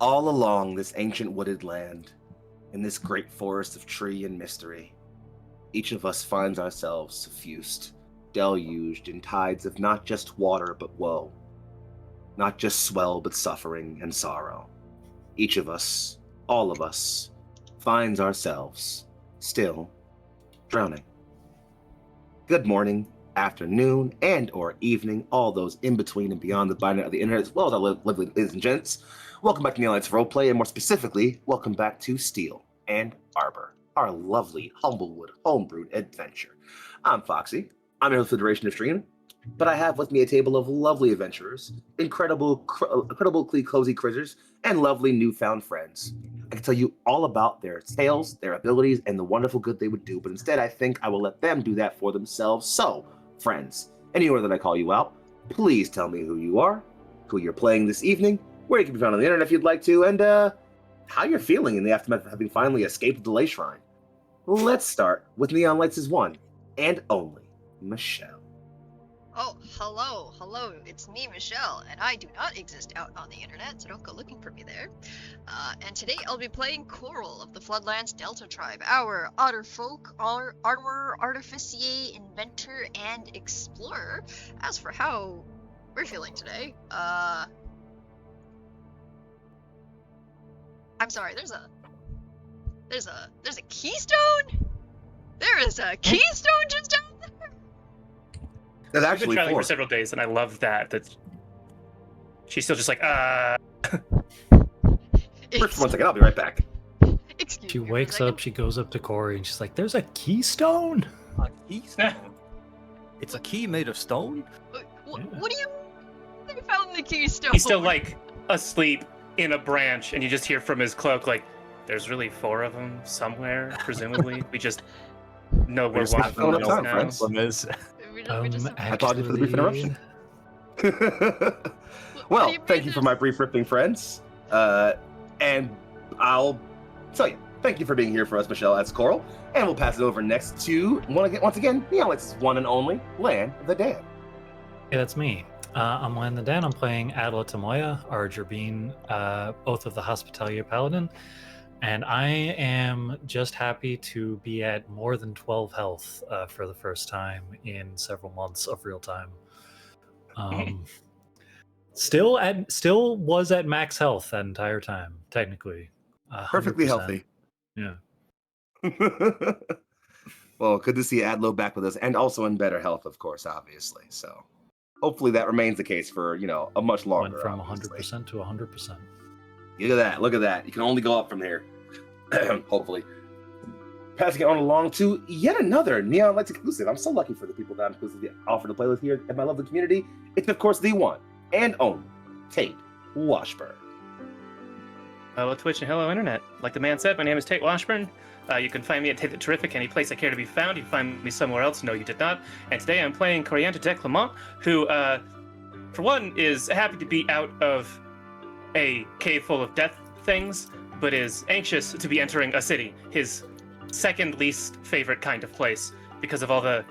All along this ancient wooded land, in this great forest of tree and mystery, each of us finds ourselves suffused, deluged in tides of not just water but woe, not just swell but suffering and sorrow. Each of us, all of us, finds ourselves still drowning. Good morning, afternoon, and or evening, all those in between and beyond the binary of the internet, as well as our lovely ladies and gents. Welcome back to Neon Lights Roleplay, and more specifically, welcome back to Steel and Arbor, our lovely Humblewood homebrewed adventure. I'm Foxy. I'm here with the duration of stream, but I have with me a table of lovely adventurers, incredibly cozy critters, and lovely newfound friends. I can tell you all about their tales, their abilities, and the wonderful good they would do, but instead I think I will let them do that for themselves. So, friends, anywhere that I call you out, please tell me who you are, who you're playing this evening, where you can be found on the internet if you'd like to, and how you're feeling in the aftermath of having finally escaped the Delay Shrine. Let's start with Neon Lights' one and only Michelle. Oh, hello, it's me, Michelle, and I do not exist out on the internet, so don't go looking for me there. And today I'll be playing Coral of the Floodlands Delta Tribe, our otter folk, armorer, artificier, inventor, and explorer. As for how we're feeling today, I'm sorry, there's a keystone? There is a keystone just down there? There's I've actually been traveling four. for several days, and I love that she's still just like, First, 1 second, I'll be right back. Excuse She me for a wakes second. up, she goes up to Corey, and she's like, "There's a keystone." A keystone? It's a key made of stone? What do you mean you found the keystone? he's still like asleep in a branch, and you just hear from his cloak like, "There's really 4 of them somewhere, presumably. We just know where one of them not is time, now." friends. We just I apologize for the brief interruption. What Well, do you thank mean you for my brief ripping, friends. And I'll tell you, thank you for being here for us, Michelle. That's Coral. And we'll pass it over next to, once again, Neon Lights' one and only Lan the Dan. Hey, that's me. I'm Lan the Dan. I'm playing Adela Tamoya, our Gerbine, Oath of the Hospitalia Paladin. And I am just happy to be at more than 12 health for the first time in several months of real time. Still was at max health that entire time, technically. Perfectly 100%. healthy. Yeah. Well, good to see Adlo back with us, and also in better health, of course, obviously. So hopefully that remains the case for, a much longer. Went from obviously. 100% to 100%. Look at that. You can only go up from here. Hopefully. Passing it on along to yet another Neon Lights exclusive. I'm so lucky for the people that I'm exclusively offered to play with here at my lovely community. It's, of course, the one and only Tate Washburn. Hello, Twitch, and hello, Internet. Like the man said, my name is Tate Washburn. You can find me at Tate the Terrific any place I care to be found. You can find me somewhere else. No, you did not. And today I'm playing Coriander de Clement, who, for one, is happy to be out of a cave full of death things, but is anxious to be entering a city, his second least favorite kind of place, because of all the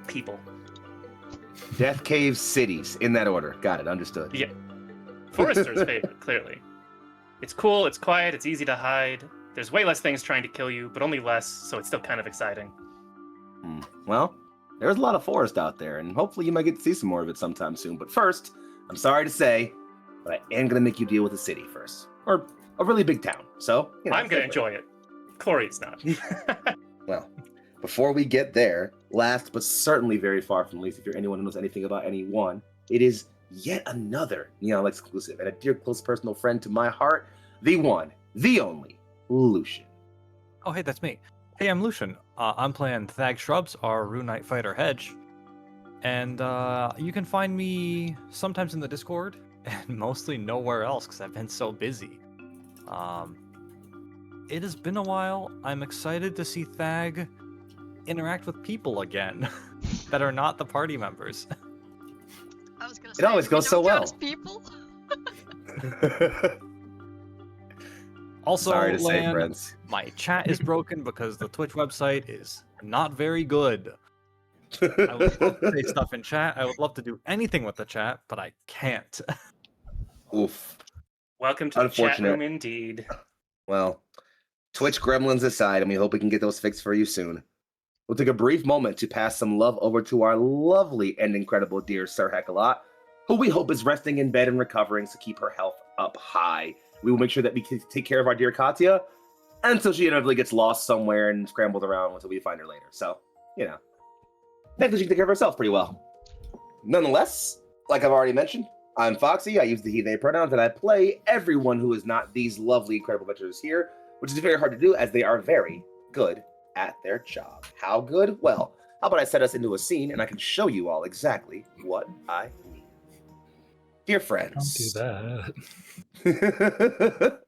people. Death Cave Cities, in that order. Got it, understood. Yeah. Forester's favorite, clearly. It's cool, it's quiet, it's easy to hide. There's way less things trying to kill you, but only less, so it's still kind of exciting. Well, there's a lot of forest out there, and hopefully you might get to see some more of it sometime soon. But first, I'm sorry to say, but I am going to make you deal with the city first. Or a really big town. So, I'm going to enjoy it. Corey's not. Well, before we get there, last but certainly very far from least, if you're anyone who knows anything about anyone, it is yet another Neon Lights exclusive, and a dear close personal friend to my heart, the one, the only, Lucian. Oh, hey, that's me. Hey, I'm Lucian. I'm playing Thag Shrubs, our Rune Knight Fighter Hedge. And you can find me sometimes in the Discord, and mostly nowhere else because I've been so busy. It has been a while. I'm excited to see Thag interact with people again that are not the party members. I was gonna It always goes so well. People. Also, Sorry to say, Lan, friends. my chat is broken because the Twitch website is not very good. I would love to say stuff in chat. I would love to do anything with the chat, but I can't. Oof. Welcome to the chat Unfortunate. room, indeed. Well, Twitch gremlins aside, and we hope we can get those fixed for you soon. We'll take a brief moment to pass some love over to our lovely and incredible dear Sir Heckalot, who we hope is resting in bed and recovering to keep her health up high. We will make sure that we can take care of our dear Katya until she inevitably gets lost somewhere and scrambled around until we find her later. So, thankfully she can take care of herself pretty well. Nonetheless, like I've already mentioned, I'm Foxy. I use the he, they pronouns, and I play everyone who is not these lovely, incredible veterans here, which is very hard to do as they are very good at their job. How good? Well, how about I set us into a scene and I can show you all exactly what I mean. Dear friends. Don't do that.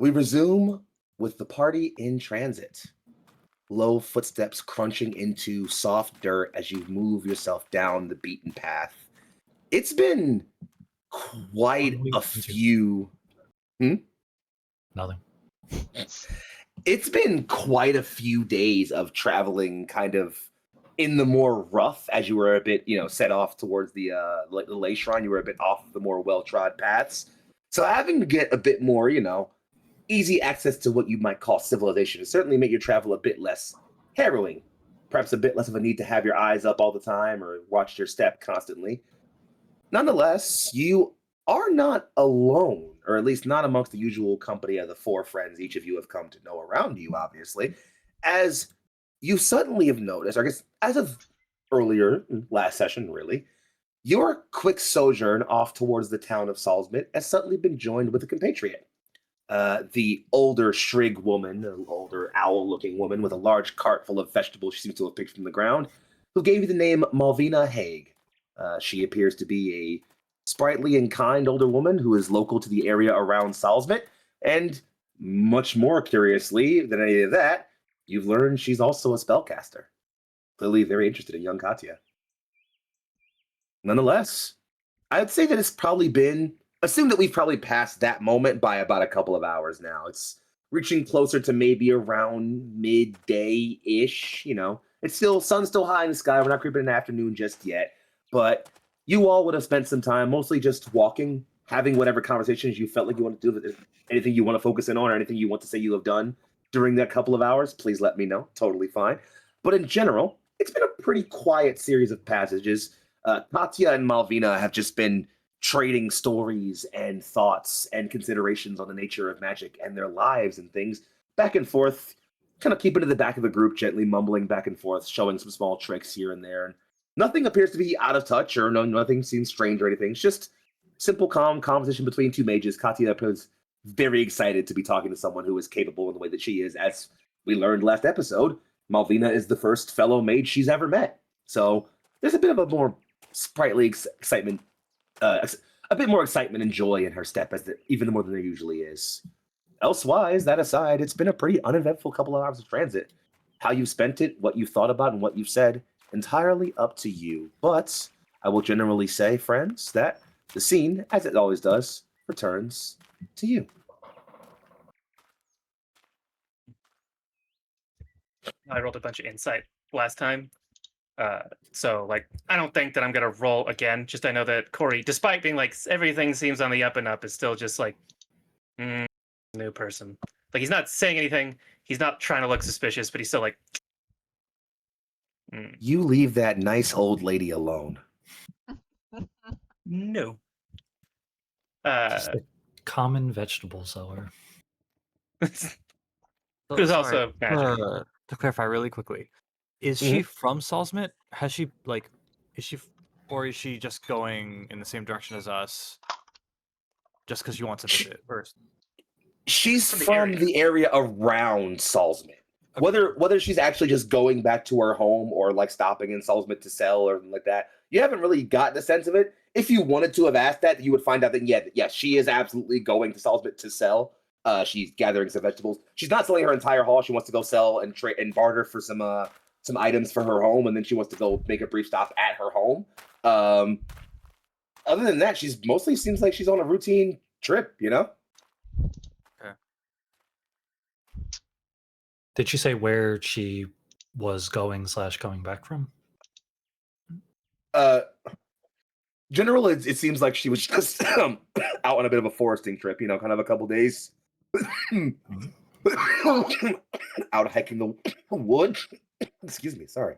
We resume with the party in transit. Low footsteps crunching into soft dirt as you move yourself down the beaten path. It's been quite a few... Nothing. It's been quite a few days of traveling kind of in the more rough as you were a bit, set off towards the ley shrine. You were a bit off the more well-trod paths. So having to get a bit more, easy access to what you might call civilization has certainly made your travel a bit less harrowing. Perhaps a bit less of a need to have your eyes up all the time or watch your step constantly. Nonetheless, you are not alone, or at least not amongst the usual company of the four friends each of you have come to know around you, obviously, as you suddenly have noticed, or I guess as of earlier, last session really, your quick sojourn off towards the town of Salsmit has suddenly been joined with a compatriot. The older Shrig woman, an older owl-looking woman with a large cart full of vegetables she seems to have picked from the ground, who gave you the name Malvina Haig. She appears to be a sprightly and kind older woman who is local to the area around Salsmit, and much more curiously than any of that, you've learned she's also a spellcaster. Clearly very interested in young Katya. Nonetheless, I'd say that it's probably been... Assume that we've probably passed that moment by about a couple of hours now. It's reaching closer to maybe around midday-ish, It's still, sun's still high in the sky. We're not creeping in the afternoon just yet. But you all would have spent some time mostly just walking, having whatever conversations you felt like you want to do. If there's anything you want to focus in on or anything you want to say you have done during that couple of hours, please let me know. Totally fine. But in general, it's been a pretty quiet series of passages. Katya and Malvina have just been trading stories and thoughts and considerations on the nature of magic and their lives and things back and forth, kind of keeping to the back of the group, gently mumbling back and forth, showing some small tricks here and there. And nothing appears to be out of touch or nothing seems strange or anything. It's just simple, calm conversation between two mages. Katya is very excited to be talking to someone who is capable in the way that she is. As we learned last episode, Malvina is the first fellow mage she's ever met. So there's a bit of a more sprightly excitement, a bit more excitement and joy in her step, even more than there usually is. Elsewise, that aside, it's been a pretty uneventful couple of hours of transit. How you've spent it, what you've thought about, and what you've said, entirely up to you. But I will generally say, friends, that the scene, as it always does, returns to you. I rolled a bunch of insight last time. So I don't think that I'm gonna roll again. Just I know that Corey, despite being everything seems on the up and up, is still just new person. He's not saying anything. He's not trying to look suspicious, but he's still You leave that nice old lady alone. No. Just a common vegetable seller. Who's also magic. To clarify really quickly, is she from Salsmit? Has she is she, or is she just going in the same direction as us, just because she wants to visit? She's from the area around Salsmit. Okay. Whether she's actually just going back to her home or stopping in Salsmit to sell or like that, you haven't really gotten a sense of it. If you wanted to have asked that, you would find out that yes, she is absolutely going to Salsmit to sell. She's gathering some vegetables. She's not selling her entire haul. She wants to go sell and trade and barter for some items for her home, and then she wants to go make a brief stop at her home. Other than that, she's mostly seems like she's on a routine trip, Okay. Did she say where she was going / coming back from? General, it seems like she was just out on a bit of a foresting trip, kind of a couple days. Out hiking the woods. Excuse me, sorry.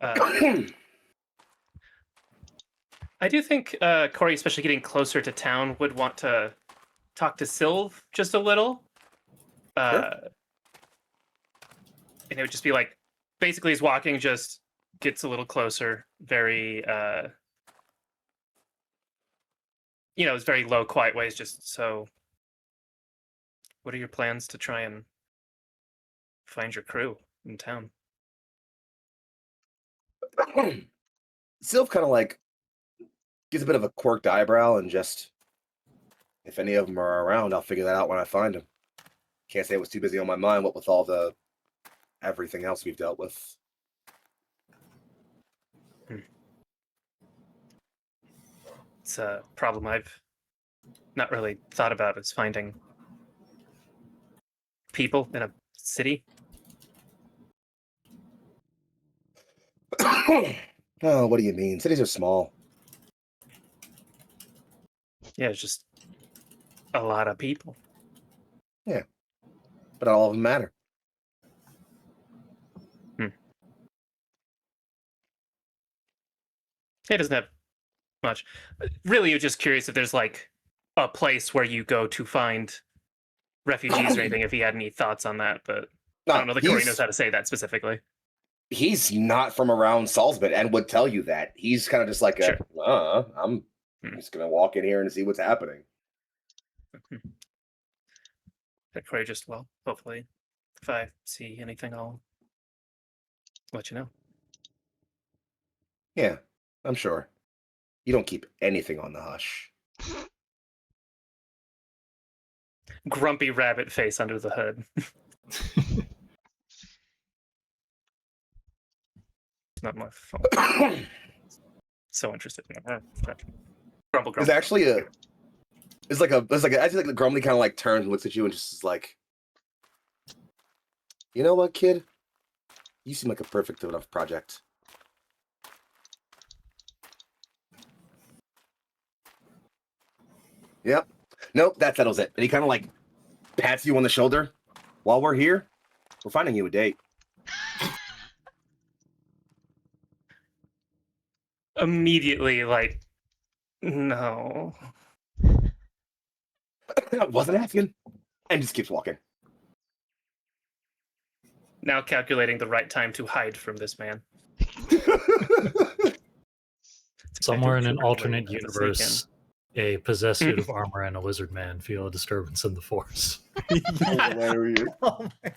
I do think Corey, especially getting closer to town, would want to talk to Sylve just a little. And it would just be like, basically he's walking, just gets a little closer, very, it's very low, quiet ways, just so, what are your plans to try and find your crew in town? Sylph kind of like gives a bit of a quirked eyebrow and just, if any of them are around, I'll figure that out when I find them. Can't say it was too busy on my mind, what with all the everything else we've dealt with. It's a problem I've not really thought about, is finding people in a city. Oh, what do you mean? Cities are small. Yeah, it's just a lot of people. Yeah. But not all of them matter. It doesn't have much. Really, you're just curious if there's like a place where you go to find refugees or anything, if he had any thoughts on that, but I don't know that Corey knows how to say that specifically. He's not from around Salsmit and would tell you that. He's kind of just like I'm just going to walk in here and see what's happening. Corey just, well, hopefully, if I see anything, I'll let you know. Yeah, I'm sure. You don't keep anything on the hush. Grumpy rabbit face under the hood. Not my fault. So interested in that. Grumble. There's actually I feel like the Grumbly kind of like turns and looks at you and just is like, you know what, kid? You seem like a perfect enough project. Yep. Nope, that settles it. And he kind of like pats you on the shoulder. While we're here, we're finding you a date. Immediately, like, no. I wasn't asking. And just keeps walking. Now calculating the right time to hide from this man. Somewhere in an alternate universe, a possessed suit of armor and a lizard man feel a disturbance in the force. Hilarious. Oh my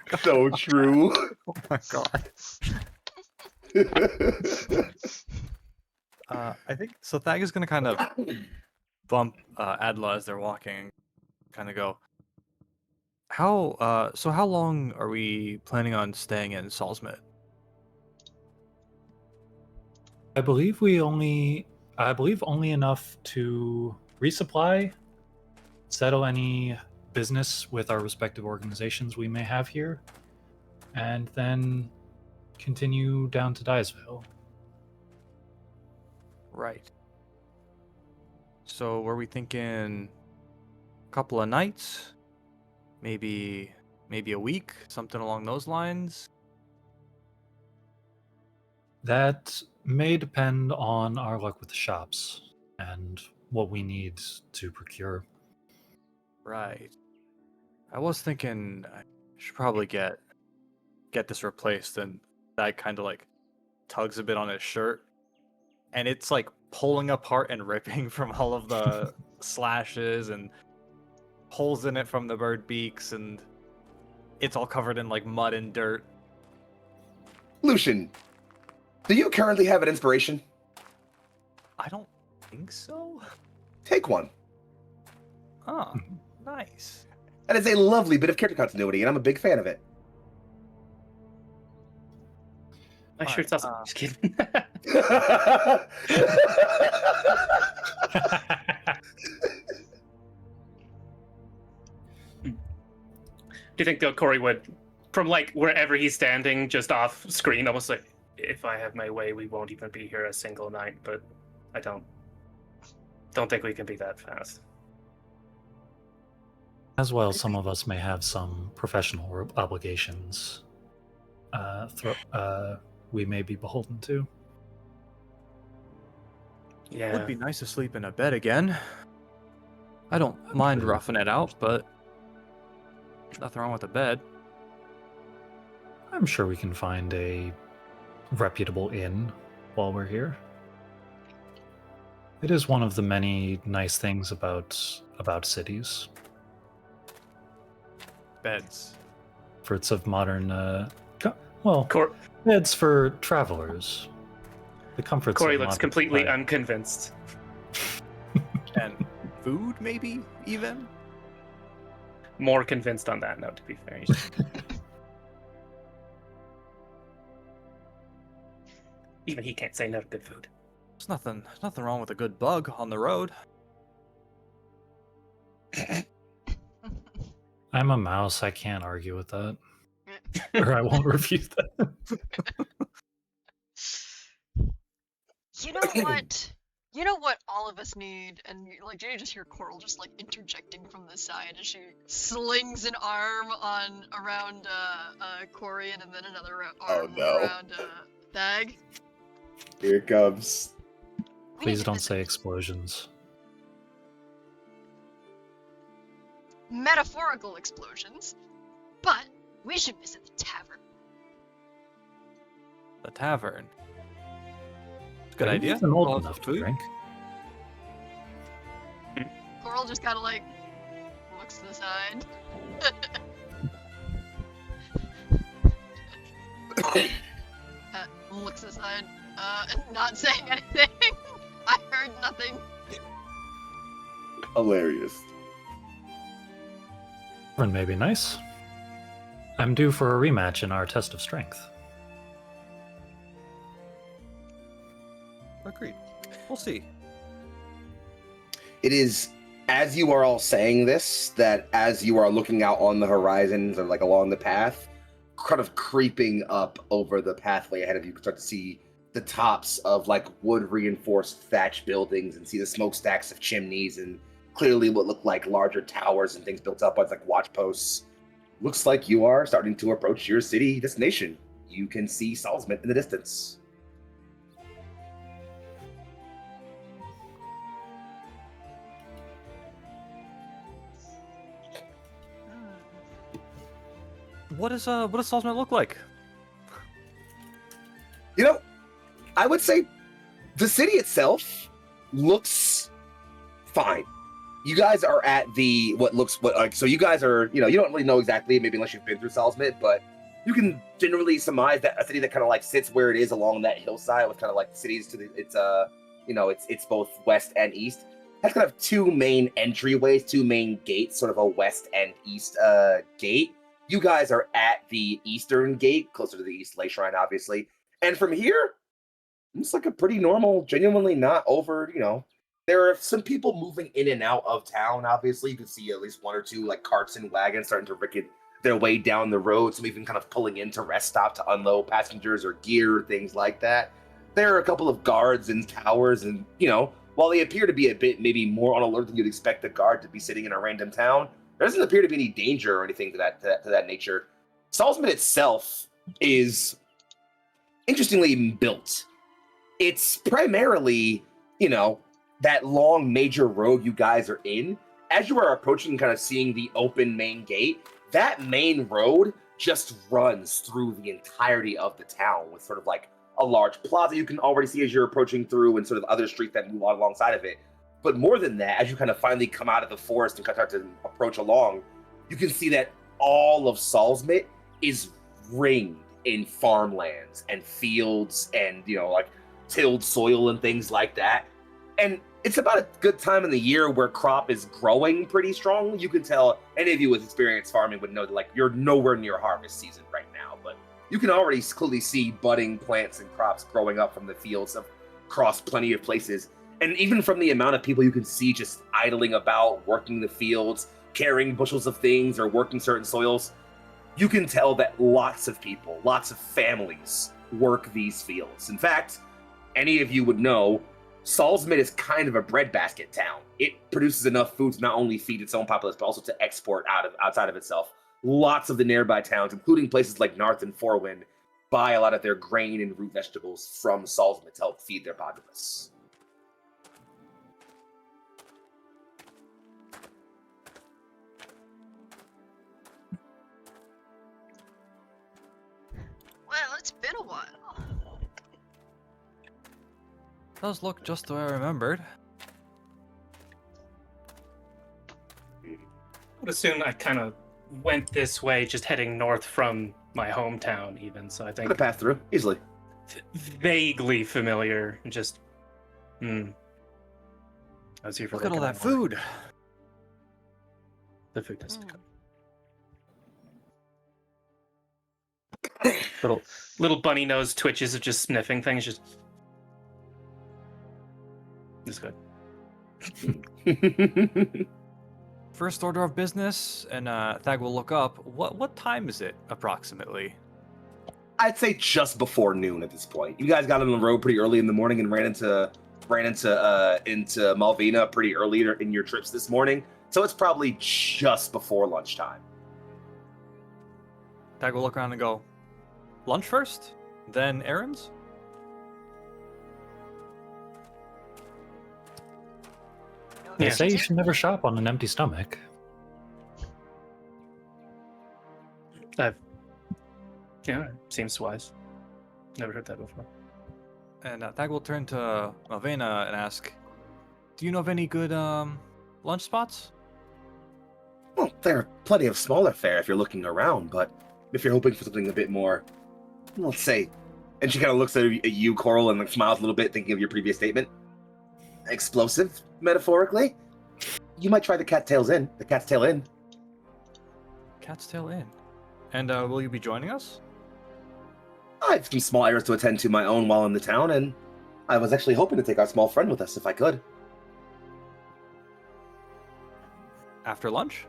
God. So true. Oh my God. I think so. Thag is gonna kind of bump Adla as they're walking, kind of go. How long are we planning on staying in Salsmit? I believe only enough to resupply, settle any business with our respective organizations we may have here, and then continue down to Dyersville. Right. So were we thinking a couple of nights? Maybe a week? Something along those lines? That may depend on our luck with the shops and what we need to procure. Right. I was thinking I should probably get this replaced, and that kind of like tugs a bit on his shirt, and it's like pulling apart and ripping from all of the slashes and holes in it from the bird beaks, and it's all covered in like mud and dirt. Lucian, do you currently have an inspiration? I don't think so. Take one. Oh, nice. That is a lovely bit of character continuity, and I'm a big fan of it. My shirt's awesome. Just kidding. Do you think that Corey would from like wherever he's standing, just off screen, almost like, if I have my way, we won't even be here a single night. But I don't think we can be that fast. As well, some of us may have some professional obligations we may be beholden to. It Yeah. would be nice to sleep in a bed again. I don't mind roughing it out, but nothing wrong with a bed. I'm sure we can find a reputable inn while we're here. It is one of the many nice things about cities. Beds. Efforts of modern, beds for travelers. The comforts. Corey of looks modern completely life. unconvinced. And food, maybe, even? More convinced on that note, to be fair. Even he can't say no to good food. There's nothing wrong with a good bug on the road. I'm a mouse. I can't argue with that. Or I won't refute that. You know what? You know what all of us need? And like, you just hear Coral just like interjecting from the side as she slings an arm around Corian and then another arm around Thag. Here it comes. We Please need to don't visit say explosions. metaphorical explosions, but we should visit the tavern. The tavern. Good Are you idea. even old We'll have enough some to food. drink? Coral just kind of like looks to the side. Looks to the side, not saying anything. I heard nothing. Hilarious. Tavern may be nice. I'm due for a rematch in our test of strength. Agreed. We'll see. It is, as you are all saying this, that as you are looking out on the horizons or like along the path, kind of creeping up over the pathway ahead of you, you can start to see the tops of like wood reinforced thatch buildings and see the smokestacks of chimneys and clearly what look like larger towers and things built up as like watch posts. Looks like you are starting to approach your city destination. You can see Salsmit in the distance. What does Salsmit look like? You know, I would say the city itself looks fine. You guys are at so you guys are, you don't really know exactly, maybe unless you've been through Salsmit, but you can generally surmise that a city that kind of like sits where it is along that hillside with kind of like cities to it's both west and east. Has kind of two main entryways, two main gates, sort of a west and east gate. You guys are at the eastern gate, closer to the East Lay Shrine, obviously. And from here, it's like a pretty normal, genuinely not over, There are some people moving in and out of town, obviously. You can see at least one or two like carts and wagons starting to ricket their way down the road, some even kind of pulling into rest stop to unload passengers or gear, things like that. There are a couple of guards in towers, and, while they appear to be a bit maybe more on alert than you'd expect a guard to be sitting in a random town, there doesn't appear to be any danger or anything to that nature. Salsmit itself is interestingly built. It's primarily, that long major road you guys are in. As you are approaching, kind of seeing the open main gate, that main road just runs through the entirety of the town with sort of like a large plaza you can already see as you're approaching through and sort of other streets that move alongside of it. But more than that, as you kind of finally come out of the forest and start to approach along, you can see that all of Salsmit is ringed in farmlands and fields and, like tilled soil and things like that. And it's about a good time in the year where crop is growing pretty strongly. You can tell, any of you with experienced farming would know that like you're nowhere near harvest season right now, but you can already clearly see budding plants and crops growing up from the fields across plenty of places. And even from the amount of people you can see just idling about, working the fields, carrying bushels of things or working certain soils, you can tell that lots of people, lots of families work these fields. In fact, any of you would know, Salsmit is kind of a breadbasket town. It produces enough food to not only feed its own populace, but also to export outside of itself. Lots of the nearby towns, including places like Narth and Forwind, buy a lot of their grain and root vegetables from Salsmit to help feed their populace. Well, it's been a while. Does look just the way I remembered. I would assume I kind of went this way, just heading north from my hometown, even. So I think Could have passed through easily. vaguely familiar. Just, I was here for Look like at all an that hour. food. The food doesn't Mm. come. Little bunny nose twitches of just sniffing things. Just, it's good. First order of business, and Thag will look up. What time is it approximately? I'd say just before noon at this point. You guys got on the road pretty early in the morning and ran into Malvina pretty early in your trips this morning, so it's probably just before lunchtime. Thag will look around and go, lunch first, then errands? They Yeah. say you should never shop on an empty stomach. Yeah, seems wise. Never heard that before. And Thag will turn to Malvina and ask, do you know of any good lunch spots? Well, there are plenty of smaller fare if you're looking around, but if you're hoping for something a bit more, let's say, and she kind of looks at you, Coral, and like smiles a little bit, thinking of your previous statement. Explosive, metaphorically. You might try the Cat's Tail Inn. Cat's Tail Inn. And will you be joining us? I have some small errands to attend to my own while in the town, and I was actually hoping to take our small friend with us if I could. After lunch?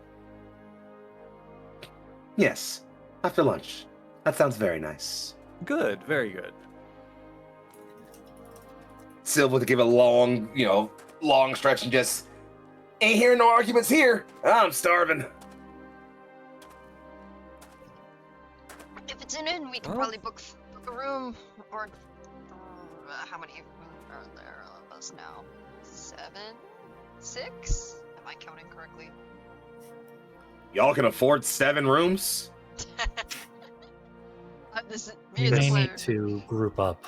Yes, after lunch. That sounds very nice. Good, very good. Silva to give a long stretch and just ain't hearing no arguments here. I'm starving. If it's an inn, we can Oh. probably book a room, or how many are there of us now? 7? 6? Am I counting correctly? Y'all can afford 7 rooms? This is We me as a may player. need to group up.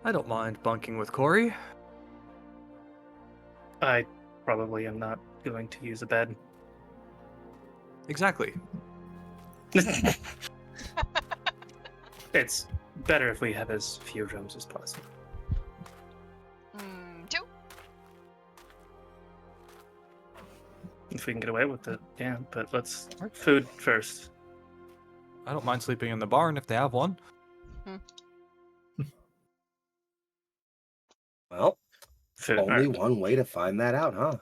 I don't mind bunking with Corey. I probably am not going to use a bed. Exactly. It's better if we have as few rooms as possible. 2? If we can get away with it, yeah. But let's food first. I don't mind sleeping in the barn if they have one. Well, Food. only Alright. one way to find that out, huh?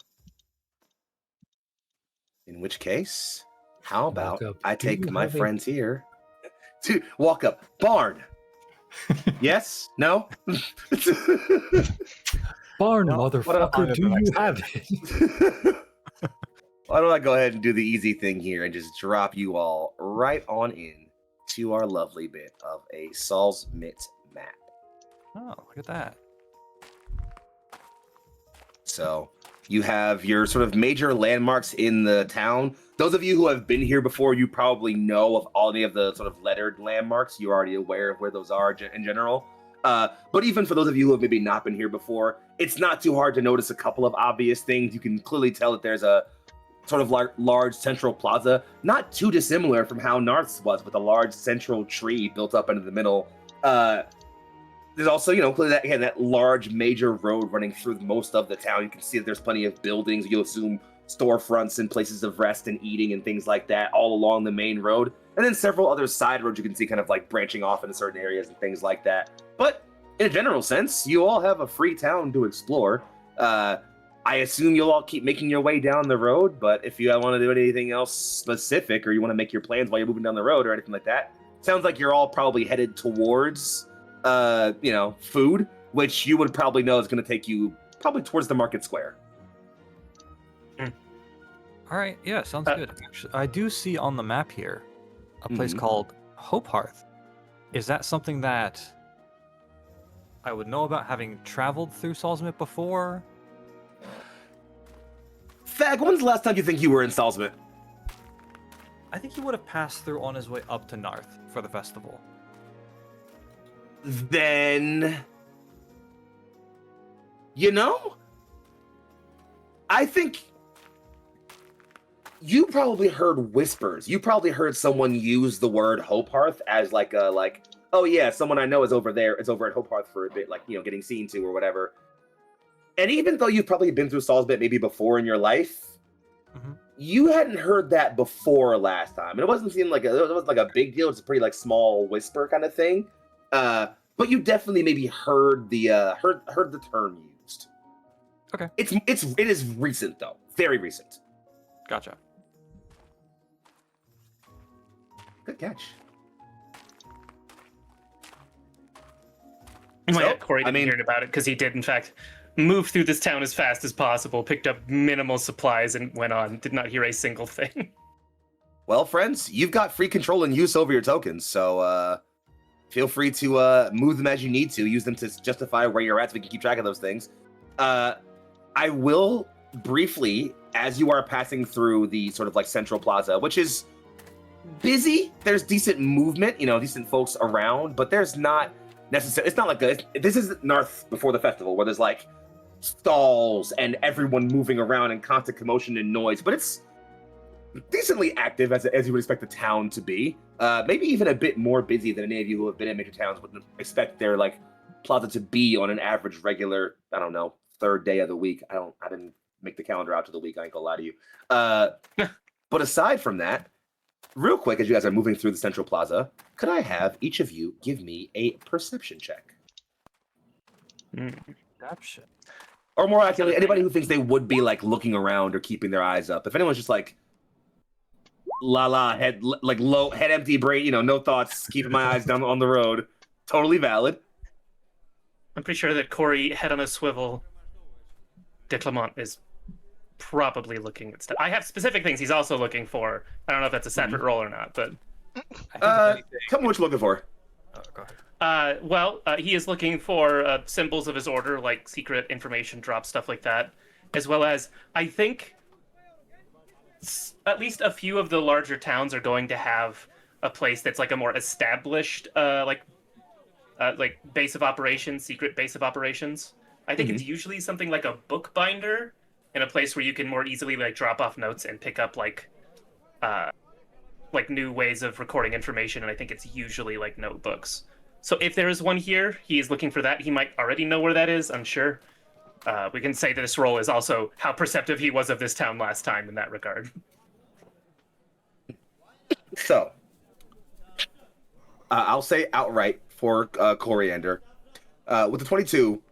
In which case, how about Walk up. I Do take you my have a- friends here to walk up. Barn. Yes? No? Barn, No, what motherfucker, about do the you next have it? Why don't I go ahead and do the easy thing here and just drop you all right on in to our lovely bit of a Salsmit map. Oh, look at that. So you have your sort of major landmarks in the town. Those of you who have been here before, you probably know of any of the sort of lettered landmarks. You're already aware of where those are in general. But even for those of you who have maybe not been here before, it's not too hard to notice a couple of obvious things. You can clearly tell that there's a sort of large central plaza, not too dissimilar from how Narth's was, with a large central tree built up into the middle. There's also, clearly that large major road running through most of the town. You can see that there's plenty of buildings. You'll assume storefronts and places of rest and eating and things like that all along the main road. And then several other side roads you can see kind of like branching off into certain areas and things like that. But in a general sense, you all have a free town to explore. I assume you'll all keep making your way down the road, but if you want to do anything else specific, or you want to make your plans while you're moving down the road or anything like that, sounds like you're all probably headed towards, food, which you would probably know is going to take you probably towards the market square. All right, yeah, sounds good. Actually, I do see on the map here a place called Hope Hearth. Is that something that I would know about, having traveled through Salsmit before? Thag, when's the last time you think you were in Salsmit? I think he would have passed through on his way up to Narth for the festival. Then, I think you probably heard whispers. You probably heard someone use the word Hope Hearth as oh yeah, someone I know is over there. It's over at Hope Hearth for a bit, getting seen to or whatever. And even though you've probably been through Salsmit maybe before in your life, you hadn't heard that before last time. And it wasn't seem like it was like a big deal. It's a pretty small whisper kind of thing. But you definitely maybe heard the heard the term used. Okay. It is recent though, very recent. Gotcha. Good catch. Corey didn't hear about it because he did in fact move through this town as fast as possible, picked up minimal supplies, and went on. Did not hear a single thing. Well, friends, you've got free control and use over your tokens, so feel free to move them as you need to. Use them to justify where you're at so we can keep track of those things. I will briefly, as you are passing through the sort of central plaza, which is busy. There's decent movement, decent folks around, but there's not necessarily, it's not like this isn't Narth before the festival where there's stalls and everyone moving around and constant commotion and noise, but it's decently active as you would expect the town to be. Maybe even a bit more busy than any of you who have been in major towns would expect their plaza to be on an average regular, I don't know, third day of the week. I didn't make the calendar out to the week, I ain't gonna lie to you. But aside from that, real quick, as you guys are moving through the central plaza, could I have each of you give me a perception check? Perception. Or more accurately, anybody who thinks they would be looking around or keeping their eyes up. If anyone's just head low, head empty, brain, no thoughts, keeping my eyes down on the road, totally valid. I'm pretty sure that Corey, head on a swivel, de Clement is probably looking at stuff. I have specific things he's also looking for. I don't know if that's a separate roll or not, but tell me what you're looking for. Go ahead. He is looking for symbols of his order, like secret information drop, stuff like that, as well as, I think, at least a few of the larger towns are going to have a place that's a more established, base of operations, secret base of operations. I think it's usually something like a bookbinder in a place where you can more easily drop off notes and pick up new ways of recording information. And I think it's usually notebooks. So if there is one here, he is looking for that. He might already know where that is, I'm sure. We can say that this role is also how perceptive he was of this town last time in that regard. So, I'll say outright for Coriander, with the 22,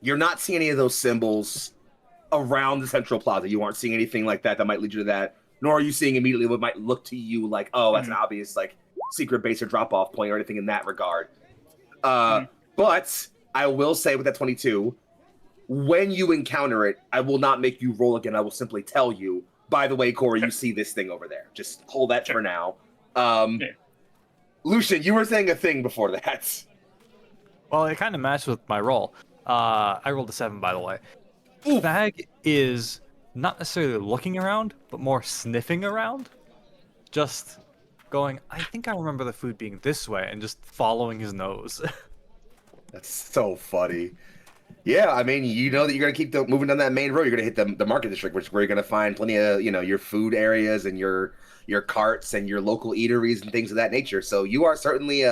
you're not seeing any of those symbols around the central plaza. You aren't seeing anything like that might lead you to that, nor are you seeing immediately what might look to you oh, that's an obvious secret base or drop-off point or anything in that regard. But I will say with that 22, when you encounter it, I will not make you roll again. I will simply tell you, by the way, Corey, you see this thing over there. Just hold that for now. Lucian, you were saying a thing before that. Well, it kind of matched with my roll. I rolled a 7, by the way. Thag is not necessarily looking around, but more sniffing around. Just going, I think I remember the food being this way, and just following his nose. That's so funny. Yeah, I mean, you know that you're going to keep moving down that main road. You're going to hit the market district, which is where you're going to find plenty of, your food areas and your carts and your local eateries and things of that nature. So you are certainly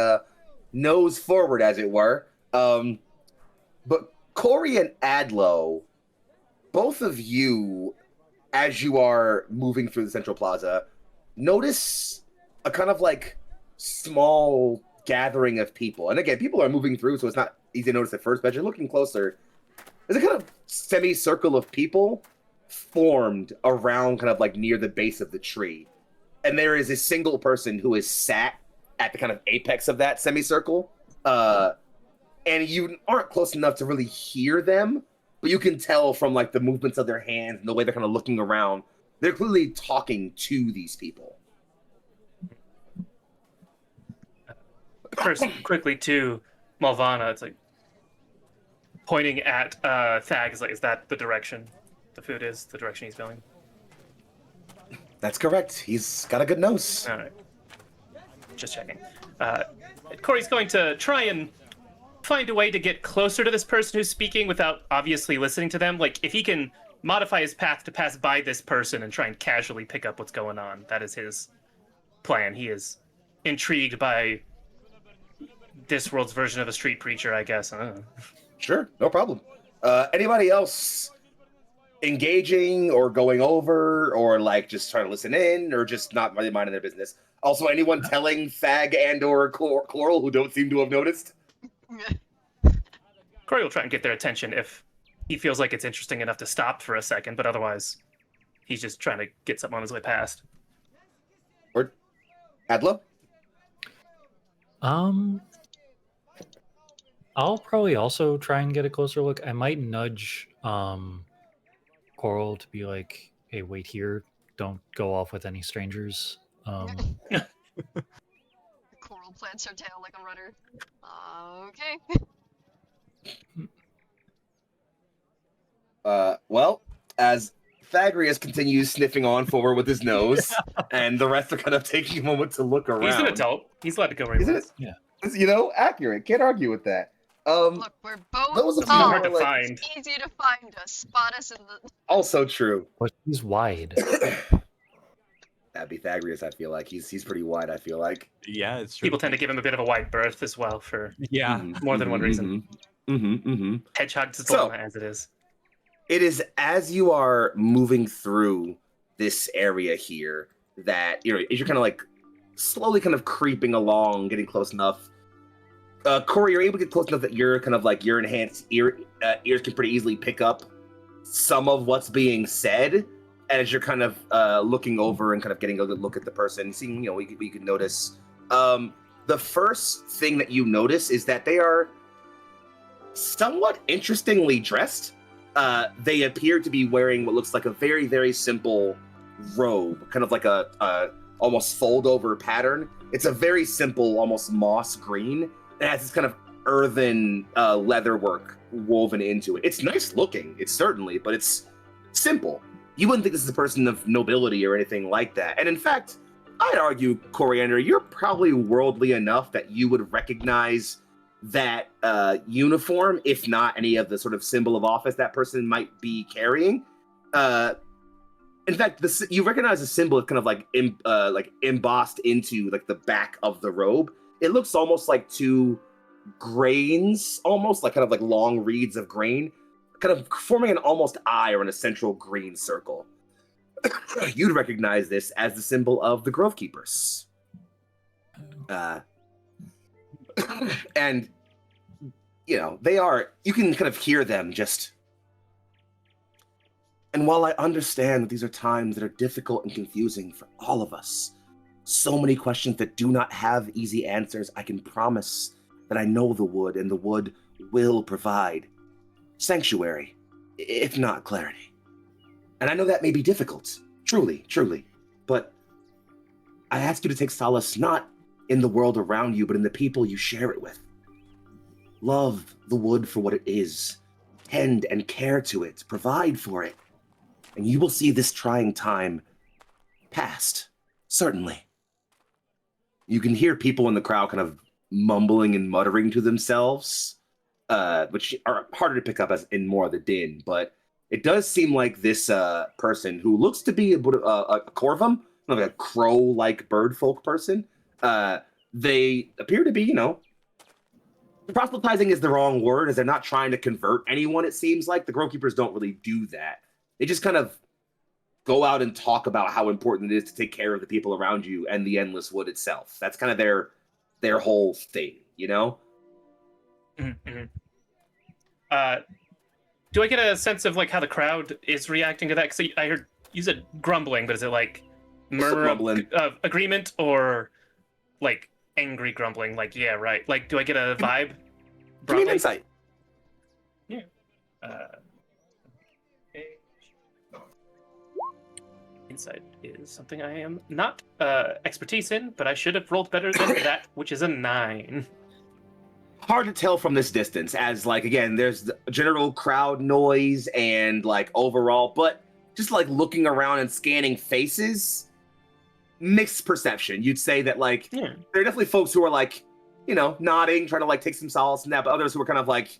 nose forward, as it were. But Corey and Adlo, both of you, as you are moving through the Central Plaza, notice a kind of small gathering of people. And again, people are moving through, so it's not easy to notice at first, but as you're looking closer, there's a kind of semicircle of people formed around kind of like near the base of the tree. And there is a single person who is sat at the kind of apex of that semicircle. And you aren't close enough to really hear them, but you can tell from like the movements of their hands and the way they're kind of looking around. They're clearly talking to these people. First, quickly to Malvana, it's like pointing at Thag. Is that the direction the food is? The direction he's going? That's correct. He's got a good nose. All right. Just checking. Corey's going to try and find a way to get closer to this person who's speaking without obviously listening to them. Like, if he can modify his path to pass by this person and try and casually pick up what's going on, that is his plan. He is intrigued by this world's version of a street preacher, I guess. Sure, no problem. Anybody else engaging or going over or like just trying to listen in or just not really minding their business? Also, anyone telling Thag and or Coral who don't seem to have noticed? Corey will try and get their attention if he feels like it's interesting enough to stop for a second, but otherwise, he's just trying to get something on his way past. Or Adla? I'll probably also try and get a closer look. I might nudge Coral to be like, "Hey, wait here. Don't go off with any strangers." Coral plants her tail like a rudder. Okay. Well, as Thagrius continues sniffing on forward with his nose, and the rest are kind of taking a moment to look around. He's an adult. He's allowed to go where he wants. Yeah. You know, accurate. Can't argue with that. Look, we're both those are tall. hard to like- find. It's easy to find us. Spot us in the... Also true. But he's wide. That'd be Thagrius, I feel like. He's pretty wide, I feel like. Yeah, it's true. People tend to give him a bit of a wide berth as well for Yeah. more than one reason. Mm-hmm. Hedgehog So- dilemma as it is. It is as you are moving through this area here that, you know, as you're kind of like slowly kind of creeping along, getting close enough. Corey, you're able to get close enough that you're kind of like your enhanced ears can pretty easily pick up some of what's being said. And as you're kind of looking over and kind of getting a good look at the person, seeing, you know, you can notice. The first thing that you notice is that they are somewhat interestingly dressed. They appear to be wearing what looks like a very, very simple robe, kind of like a almost fold-over pattern. It's a very simple, almost moss green. It has this kind of earthen leather work woven into it. It's nice looking, it's certainly, but it's simple. You wouldn't think this is a person of nobility or anything like that. And in fact, I'd argue, Coriander, you're probably worldly enough that you would recognize that uniform, if not any of the sort of symbol of office that person might be carrying. In fact, you recognize the symbol kind of like embossed into like the back of the robe. It looks almost like two grains, almost like kind of like long reeds of grain, kind of forming an almost eye or in a central green circle. You'd recognize this as the symbol of the Grove Keepers. And, you know, you can kind of hear them just... And while I understand that these are times that are difficult and confusing for all of us, so many questions that do not have easy answers, I can promise that I know the wood, and the wood will provide sanctuary, if not clarity. And I know that may be difficult, truly, but I ask you to take solace not in the world around you, but in the people you share it with. Love the wood for what it is, tend and care to it, provide for it, and you will see this trying time past, certainly. You can hear people in the crowd kind of mumbling and muttering to themselves, which are harder to pick up as in more of the din, but it does seem like this person who looks to be a corvum, like a crow-like bird folk person, they appear to be, you know, proselytizing is the wrong word, as they're not trying to convert anyone, it seems like. The Grove Keepers don't really do that. They just kind of go out and talk about how important it is to take care of the people around you and the endless wood itself. That's kind of their whole thing, you know? Mm-hmm. Do I get a sense of like how the crowd is reacting to that? Because I heard you said grumbling, but is it like murmur of agreement or like angry grumbling? Like, yeah, right. Like, do I get a vibe? Give me an insight. Yeah. Insight is something I am not expertise in, but I should have rolled better than that, which is a 9. Hard to tell from this distance, as like again, there's the general crowd noise and like overall, but just like looking around and scanning faces, mixed perception. You'd say that like there are definitely folks who are like, nodding, trying to like take some solace in that, but others who are kind of like,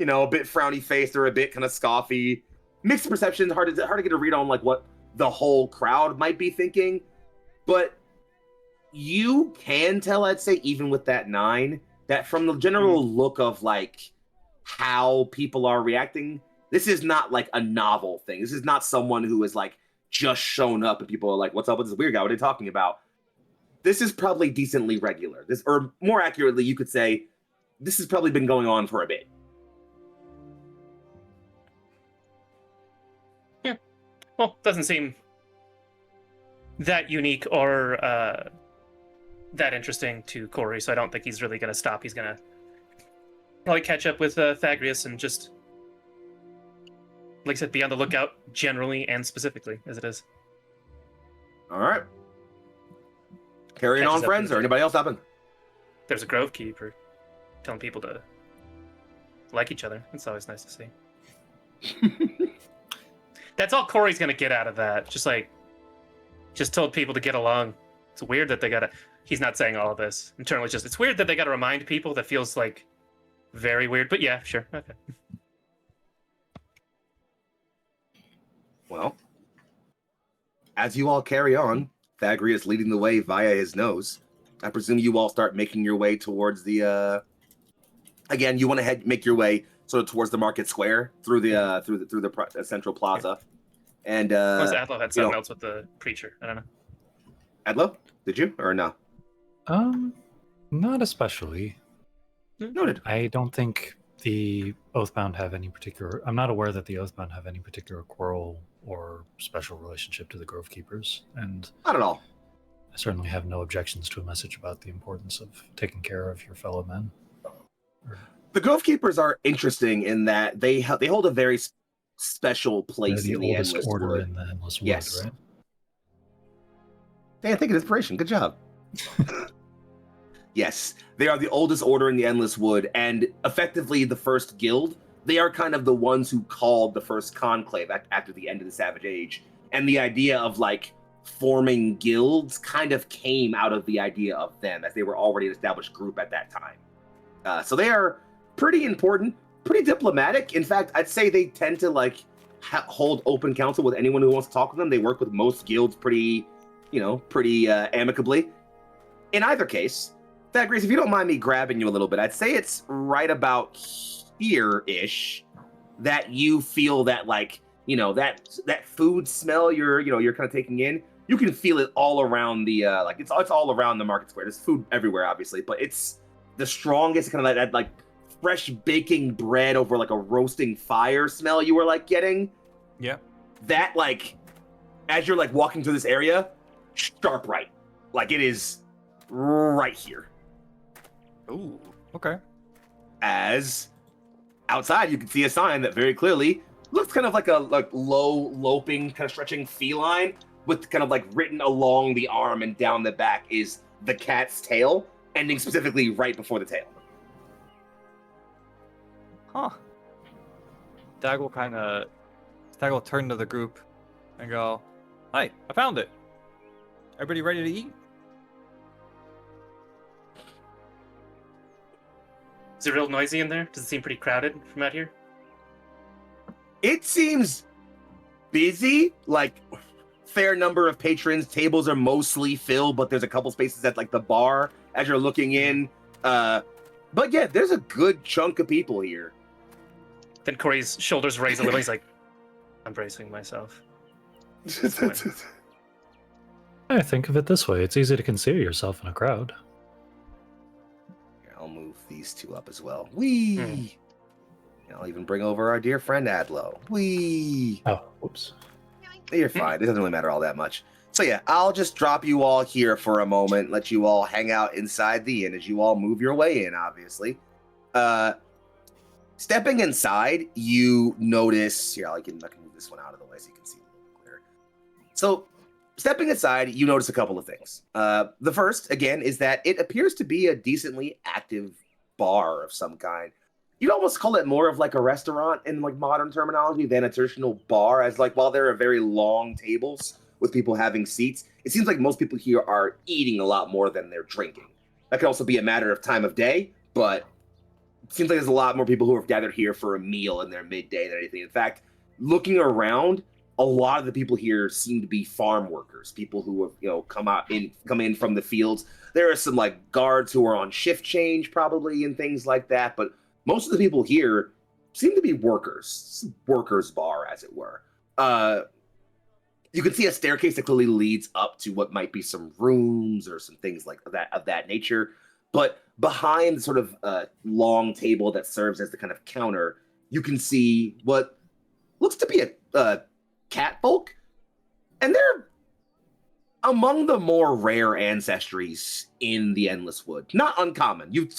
a bit frowny faced or a bit kind of scoffy. Mixed perception, hard to get a read on like what the whole crowd might be thinking, but you can tell, I'd say, even with that 9, that from the general look of like how people are reacting, this is not like a novel thing. This is not someone who is like just shown up and people are like, what's up with this weird guy? What are they talking about? This is probably decently regular. This, or more accurately, you could say this has probably been going on for a bit. Yeah. Well, doesn't seem that unique or that interesting to Corey, so I don't think he's really going to stop. He's going to probably catch up with Thagrius and just, like I said, be on the lookout generally and specifically, as it is. All right. Carrying on, friends, or anybody else happen? There's a grove keeper telling people to like each other. It's always nice to see. That's all Corey's going to get out of that. Just told people to get along. It's weird that they got to... He's not saying all of this. Internally, it's weird that they got to remind people. That feels like very weird. But yeah, sure. Okay. Well, as you all carry on, Thagrius leading the way via his nose. I presume you all start making your way towards the. Again, you want to make your way sort of towards the market square through the central plaza, and unless Adlo had something else with the preacher. I don't know. Adlo, did you or no? Not especially. Noted. I don't think the Oathbound have any particular... I'm not aware that the Oathbound have any particular quarrel or special relationship to the Grove Keepers, and... Not at all. I certainly have no objections to a message about the importance of taking care of your fellow men. The Grove Keepers are interesting in that they hold a very special place in the Endless order Wood. in the Endless Wood, Yes. right? Dan, think of inspiration. Good job. Yes, they are the oldest order in the Endless Wood, and effectively the first guild. They are kind of the ones who called the first conclave after the end of the Savage Age. And the idea of like forming guilds kind of came out of the idea of them, as they were already an established group at that time. So they are pretty important, pretty diplomatic. In fact, I'd say they tend to like hold open counsel with anyone who wants to talk with them. They work with most guilds pretty amicably. In either case, Thagrius, if you don't mind me grabbing you a little bit, I'd say it's right about here-ish that you feel that like, that food smell you're kind of taking in. You can feel it all around the it's all around the market square. There's food everywhere, obviously, but it's the strongest kind of that like fresh baking bread over like a roasting fire smell you were like getting. Yeah. That like as you're like walking through this area, sharp right. Like it is right here. Ooh, okay. As outside you can see a sign that very clearly looks kind of like a low loping kind of stretching feline with kind of like written along the arm and down the back is the cat's tail, ending specifically right before the tail. Huh. Dag will turn to the group and go, "Hi, I found it. Everybody ready to eat?" Is it real noisy in there? Does it seem pretty crowded from out here? It seems busy, like fair number of patrons. Tables are mostly filled, but there's a couple spaces at like the bar as you're looking in. But yeah, there's a good chunk of people here. Then Corey's shoulders raise a little. He's like, I'm bracing myself. I think of it this way. It's easy to conceal yourself in a crowd. Here, I'll move these two up as well. Whee! I'll even bring over our dear friend Adlo. Whee! Oh, whoops. You're fine. It doesn't really matter all that much. So yeah, I'll just drop you all here for a moment, let you all hang out inside the inn as you all move your way in, obviously. Stepping inside, you notice... Here, I can move this one out of the way so you can see it a little bit clearer. So, stepping inside, you notice a couple of things. The first, again, is that it appears to be a decently active bar of some kind. You'd almost call it more of like a restaurant in like modern terminology than a traditional bar, as like while there are very long tables with people having seats, it seems like most people here are eating a lot more than they're drinking. That could also be a matter of time of day, but it seems like there's a lot more people who have gathered here for a meal in their midday than anything. In fact, looking around, a lot of the people here seem to be farm workers, people who have, come in from the fields. There are some like guards who are on shift change probably and things like that, but most of the people here seem to be workers. Workers' bar, as it were. You can see a staircase that clearly leads up to what might be some rooms or some things like that of that nature. But behind the sort of long table that serves as the kind of counter, you can see what looks to be a cat folk, and they're among the more rare ancestries in the Endless Wood. Not uncommon. You've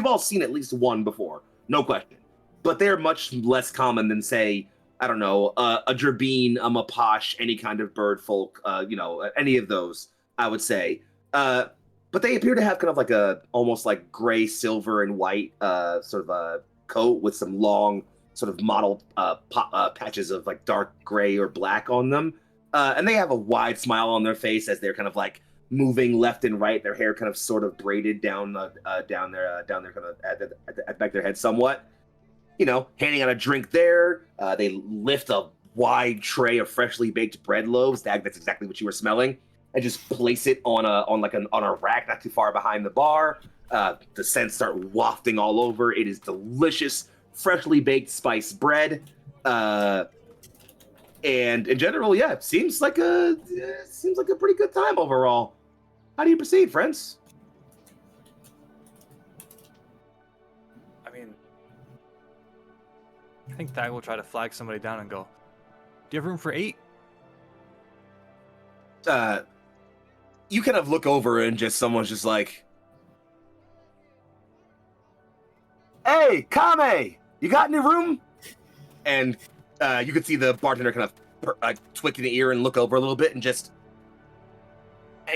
all seen at least one before, no question. But they're much less common than, say, I don't know, a Drbeen, a Mapash, any kind of bird folk, any of those, I would say. But they appear to have kind of like a almost like gray, silver, and white sort of a coat with some long sort of mottled patches of like dark gray or black on them. And they have a wide smile on their face as they're kind of like moving left and right. Their hair kind of sort of braided down their kind of at the back of their head somewhat. Handing out a drink there. They lift a wide tray of freshly baked bread loaves. That's exactly what you were smelling, and just place it on a rack not too far behind the bar. The scents start wafting all over. It is delicious, freshly baked spiced bread. And in general, yeah, it seems like a pretty good time overall. How do you proceed, friends? I think Thag will try to flag somebody down and go, do you have room for 8? You kind of look over and someone's just like, hey, Kame, you got any room? And you could see the bartender kind of twitch an ear and look over a little bit and kind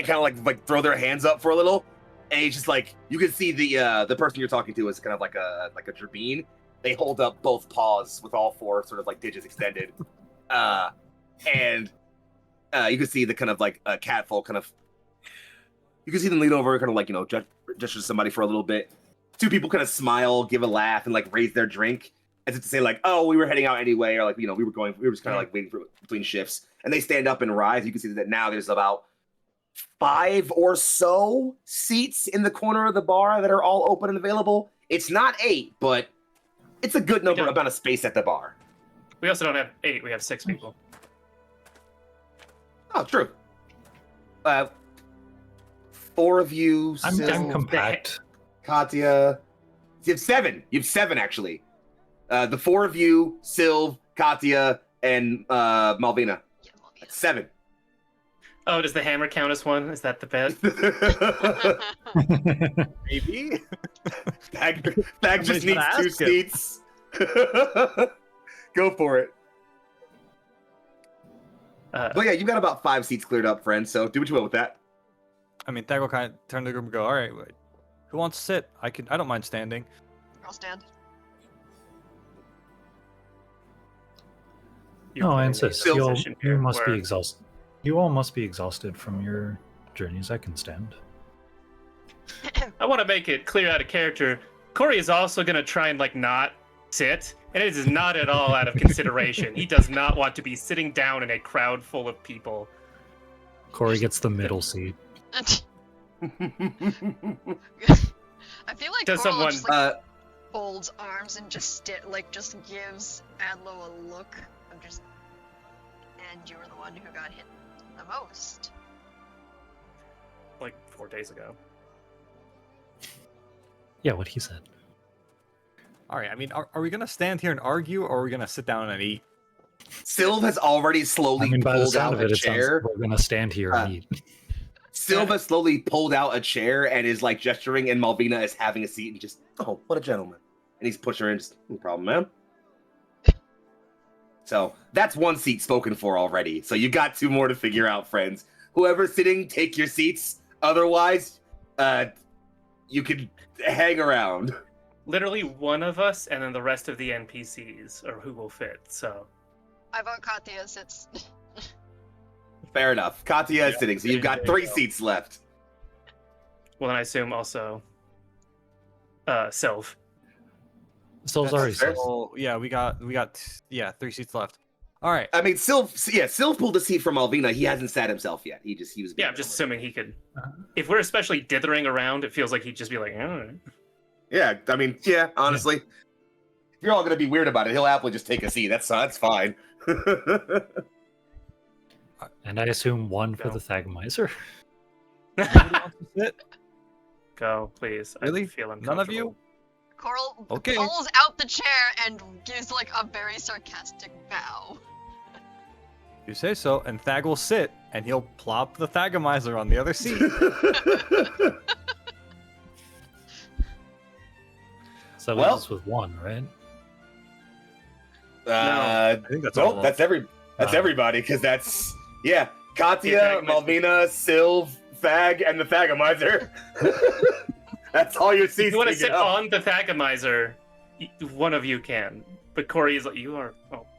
of like throw their hands up for a little. And he's just like, you can see the person you're talking to is kind of like a Drbeen. They hold up both paws with all 4 sort of like digits extended. And you can see the kind of like catfolk kind of, you can see them lean over, kind of like, gesture to somebody for a little bit. 2 people kind of smile, give a laugh, and like raise their drink as if to say like, oh, we were heading out anyway, or like, we were just kind of like waiting for between shifts. And they stand up and rise. You can see that now there's about 5 or so seats in the corner of the bar that are all open and available. It's not 8, but it's a good amount of space at the bar. We also don't have 8, we have 6 people. Oh, true. 4 of you. I'm compact. Katya. You have 7. You have 7, actually. The 4 of you, Sylv, Katya, and Malvina. Yeah, Malvina. That's 7. Oh, does the hammer count as 1? Is that the bet? Maybe. Thag just needs 2 seats. Go for it. But yeah, you've got about 5 seats cleared up, friend, so do what you will with that. Thag will kind of turn to the group and go, all right, wait, who wants to sit? I don't mind standing. I'll stand. No, I insist. You must be where- exhausted. You all must be exhausted from your journeys. I can stand. I want to make it clear out of character. Corey is also going to try and not sit, and it is not at all out of consideration. He does not want to be sitting down in a crowd full of people. Corey gets the middle seat. I feel like Does Coral someone- just folds arms and just gives Adlo a look of just, and you were the one who got hit the most. 4 days ago. Yeah, what he said. All right. I mean, are we gonna stand here and argue, or are we gonna sit down and eat? Sylv has already slowly I mean, by the pulled sound out of it, a it sounds chair. we're gonna stand here and eat. Sylv has slowly pulled out a chair and is like gesturing, and Malvina is having a seat and just, oh, what a gentleman. And he's pushing her in, just, no problem, man. So that's one seat spoken for already. So you got 2 more to figure out, friends. Whoever's sitting, take your seats. Otherwise, you can hang around. Literally one of us, and then the rest of the NPCs, or who will fit. So I vote Katya sits. Fair enough. Katya is sitting, so you've got there you 3 go. seats left. well, then I assume also Sylv. Sylv's That's already fair. said. So yeah, we got 3 seats left. All right. I mean, Sylv pulled a seat from Malvina. He hasn't sat himself yet. He was. Yeah, I'm just assuming he could. If we're especially dithering around, it feels like he'd just be like, all right. Yeah, I mean, yeah. Honestly, if you're all gonna be weird about it, he'll happily just take a seat. That's fine. And I assume 1 for No. the Thagomizer. Nobody wants to sit? Go, please. Really? I feel None of you? Coral Okay. pulls out the chair and gives like a very sarcastic bow. You say so, and Thag will sit, and he'll plop the Thagomizer on the other seat. So Well- leaves us with 1, right? I think that's all. nope, that's everybody, because that's Katya, Yeah, Thagomizer. Malvina, Sylv, Thag, and the Thagomizer. That's all your If seats. you want to taken sit up. on the Thagomizer, one of you can. But Corey is like, you are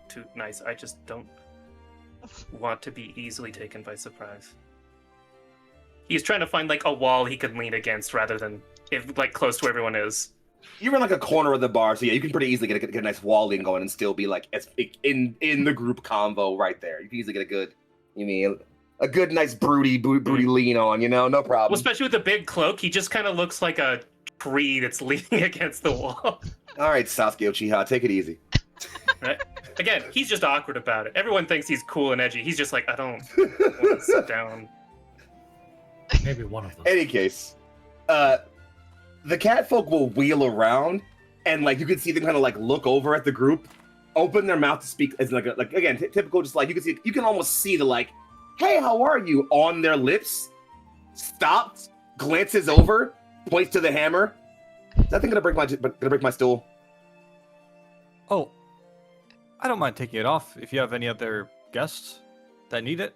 too nice. I just don't want to be easily taken by surprise. He's trying to find like a wall he could lean against rather than if like close to where everyone is. You're in like a corner of the bar, so yeah, you can pretty easily get a nice wall lean going and still be like in the group convo right there. You can easily get a good nice broody lean on, no Well, problem. especially with the big cloak, he just kind of looks like a tree that's leaning against the wall. All right, Sasuke Uchiha, take it easy. Right? Again, he's just awkward about it. Everyone thinks he's cool and edgy. He's just like, I don't want to sit down. Maybe 1 of them. Any case, the catfolk will wheel around, and like you can see them kind of like look over at the group, open their mouth to speak as like again typical, just like you can almost see the like, hey, how are you on their lips. Stops, glances over, points to the hammer. Is that thing gonna break my stool? Oh, I don't mind taking it off if you have any other guests that need it.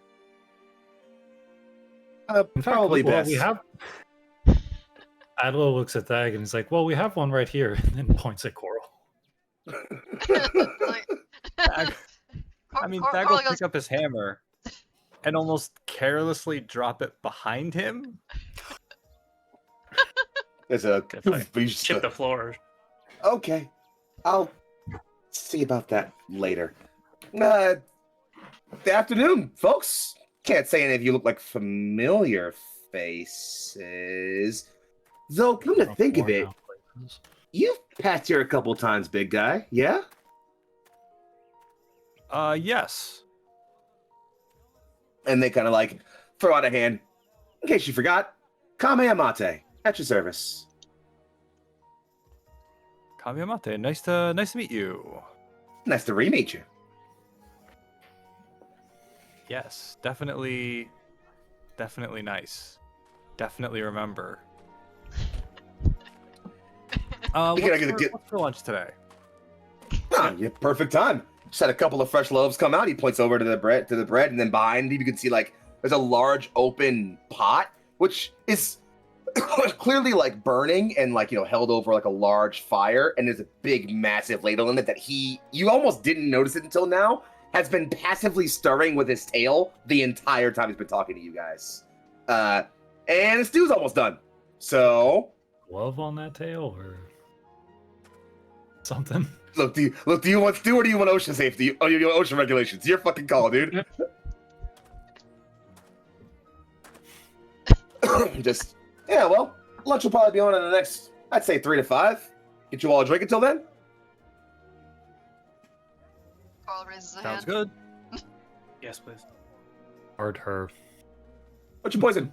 In fact, Probably well, best. we have. Adlo looks at Thag and he's like, "Well, we have one right here," and then points at Coral. Like, Thag, Thag will pick up his hammer and almost carelessly drop it behind him. There's a Good fight. Chip the floor. Okay, I'll see about that later. Good afternoon, folks. Can't say any of you look like familiar faces. Though, come to think of it, you've passed here a couple times, big guy. Yeah? Yes. And they kind of like throw out a hand. In case you forgot, Kamehamate, at your service. Kamiyamate, nice to meet you. Nice to re-meet you. Yes, definitely nice. Definitely remember. We gotta get- What's for lunch today? Ah, yeah, perfect time. Just had a couple of fresh loaves come out. He points over to the bread, and then behind him you can see like there's a large open pot, which is clearly like burning and like held over like a large fire. And there's a big, massive ladle in it that you almost didn't notice it until now. Has been passively stirring with his tail the entire time he's been talking to you guys. And the stew's almost done. So Glove on that tail or something? look, do you want stew or do you want ocean safety? Oh, you want ocean regulations. Your fucking call, dude. Well, lunch will probably be on in the next, I'd say 3 to 5. Get you all a drink until then. Coral raises a Sounds hand. good. Yes, please. Hard her. What's your poison?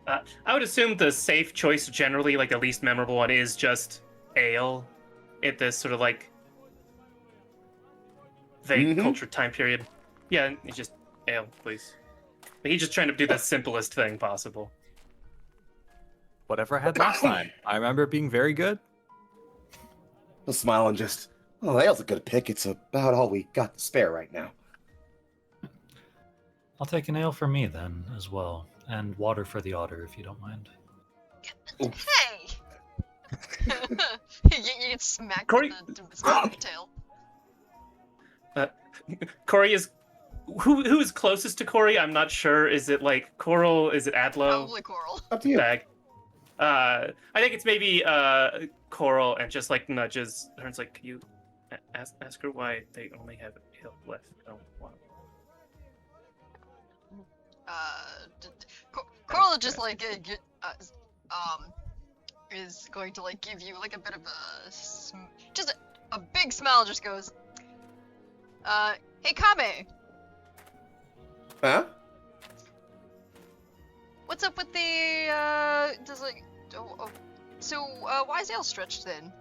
I would assume the safe choice generally, like the least memorable one, is just ale at this sort of like vague culture time period. Yeah, it's just ale, please. But he's just trying to do the simplest thing possible. Whatever I had last time. I remember it being very good. He'll smile and just, oh, ale's a good pick. It's about all we got to spare right now. I'll take an ale for me then, as well. And water for the otter, if you don't mind. Hey! you get smacked Corey- with the tail. Corey is... Who is closest to Corey? I'm not sure. Is it like Coral? Is it Adlo? Probably Coral. Up to you. Bag? I think it's maybe Coral, and just like nudges her. It's like, can you ask her why they only have ale left? I don't want. Coral just like is going to like give you like a bit of a just a big smile. Just goes, hey Kame, Huh? what's up with the does like so why is ale stretched thin?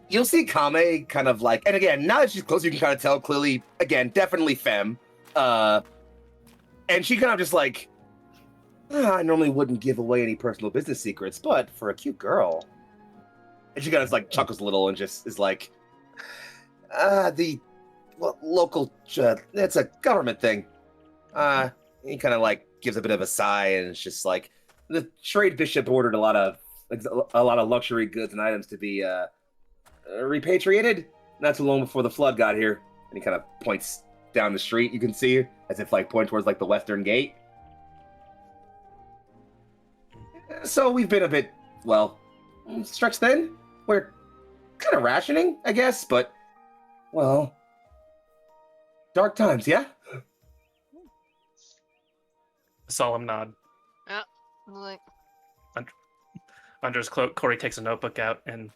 You'll see Kame kind of like, and again, now that she's close, you can kind of tell clearly, again, definitely femme. And she kind of just like, I normally wouldn't give away any personal business secrets, but for a cute girl. And she kind of like chuckles a little and just is like, local, it's a government thing. He kind of like gives a bit of a sigh and it's just like, the trade bishop ordered a lot of luxury goods and items to be repatriated not too long before the flood got here. And he kind of points down the street, you can see, as if like pointing towards like the western gate. So we've been a bit, well, stretched thin. We're kind of rationing, I guess, but, well, dark times, yeah? A solemn nod. Yeah, like Under his cloak, Corey takes a notebook out and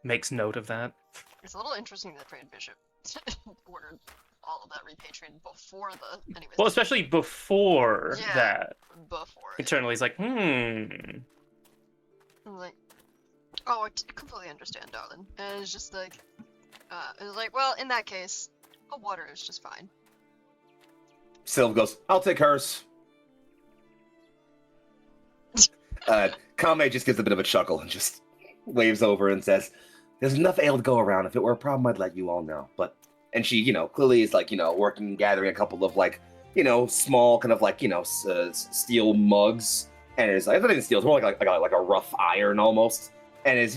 makes note of that. it's a little interesting that trade bishop ordered all of that repatriated before the. Anyways. Well, especially before Yeah. that. Before. Internally, he's like, I'm like, oh, I completely understand, darling. And it's just like, it's like, well, in that case, a water is just fine. Sylv goes, I'll take hers. Kame just gives a bit of a chuckle and just waves over and says, there's enough ale to go around. If it were a problem, I'd let you all know. But, and she, clearly is like, working, gathering a couple of like, small kind of like, steel mugs. And it's like, not even steel, it's more like a rough iron almost. And is,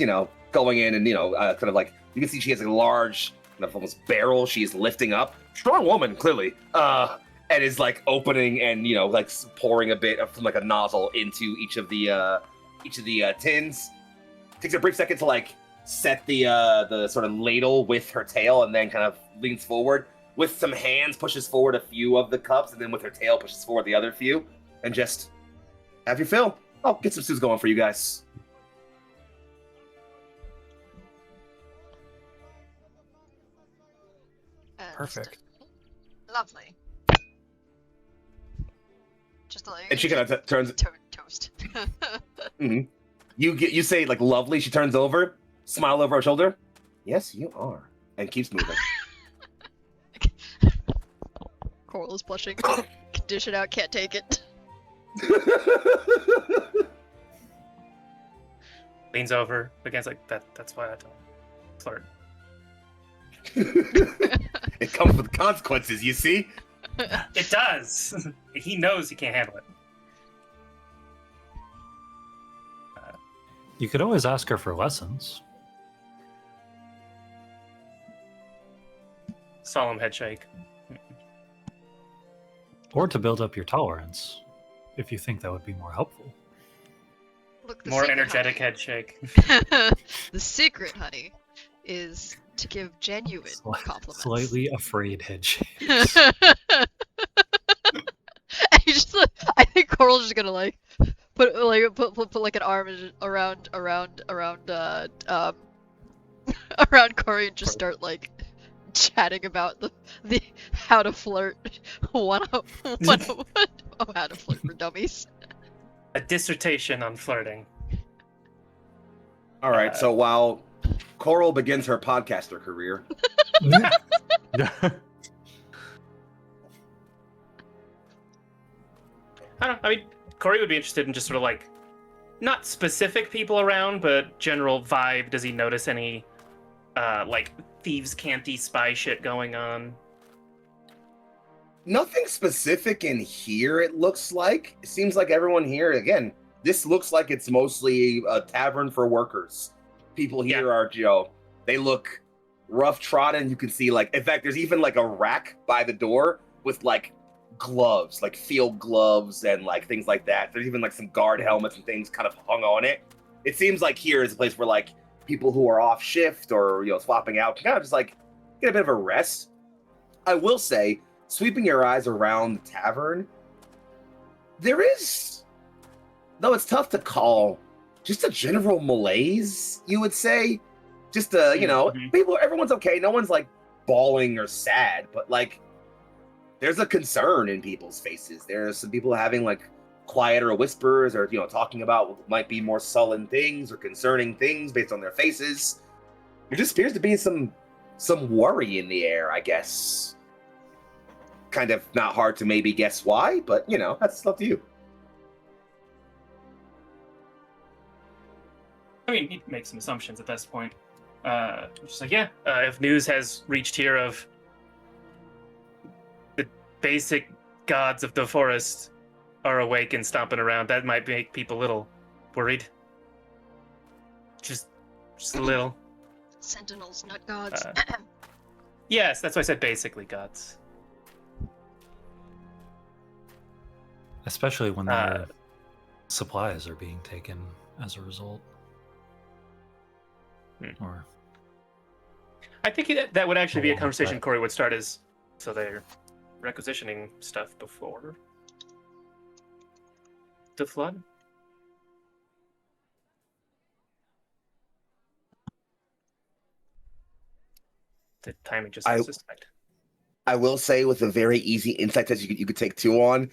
going in and, kind of like, you can see she has a large, kind of almost barrel she's lifting up. Strong woman, clearly. And is like opening and, like pouring a bit from like a nozzle into each of the tins. Takes a brief second to like set the sort of ladle with her tail and then kind of leans forward. With some hands, pushes forward a few of the cups, and then with her tail pushes forward the other few. And just have your fill. I'll get some stews going for you guys. Perfect. Lovely. Just like. And she kind of turns. Toast. Mm-hmm. You say like lovely. She turns over, smile over her shoulder. Yes, you are, and keeps moving. Coral is blushing. Dish it out. Can't take it. leans over against like that. That's why I don't flirt. It comes with consequences, you see? It does. He knows he can't handle it. You could always ask her for lessons. Solemn head shake. Or to build up your tolerance, if you think that would be more helpful. Look, the More secret, energetic honey. head shake. The secret, honey, is to give genuine compliments. Slightly afraid head shake. I think Coral's just gonna like put like an arm around Corey and just start like chatting about the how to flirt one how to flirt for dummies. A dissertation on flirting. All right, so while Coral begins her podcaster career, I don't know. I mean, Corey would be interested in just sort of like, not specific people around, but general vibe. Does he notice any, like, thieves' canty spy shit going on? nothing specific in here, it looks like. It seems like everyone here, again, this looks like it's mostly a tavern for workers. People here are, they look rough trodden. You can see, like, in fact, there's even like a rack by the door with like gloves, like field gloves and like things like that. There's even like some guard helmets and things kind of hung on it. It seems like here is a place where like people who are off shift or, swapping out can kind of just like get a bit of a rest. I will say, sweeping your eyes around the tavern, there is, though it's tough to call, just a general malaise, you would say. Just people, everyone's okay. No one's like bawling or sad, but like there's a concern in people's faces. There's some people having like quieter whispers or, talking about what might be more sullen things or concerning things based on their faces. There just appears to be some worry in the air, I guess. Kind of not hard to maybe guess why, but, that's up to you. I mean, he'd make some assumptions at this point. Just like, if news has reached here of the basic gods of the forest are awake and stomping around, that might make people a little worried. Just a little. Sentinels, not gods. Yes, that's why I said basically gods. Especially when their supplies are being taken as a result. Or I think that would actually be a Along with conversation that. Corey would start as, so they're requisitioning stuff before the flood? The timing just suspect. I will say, with a very easy insight that you could take two on,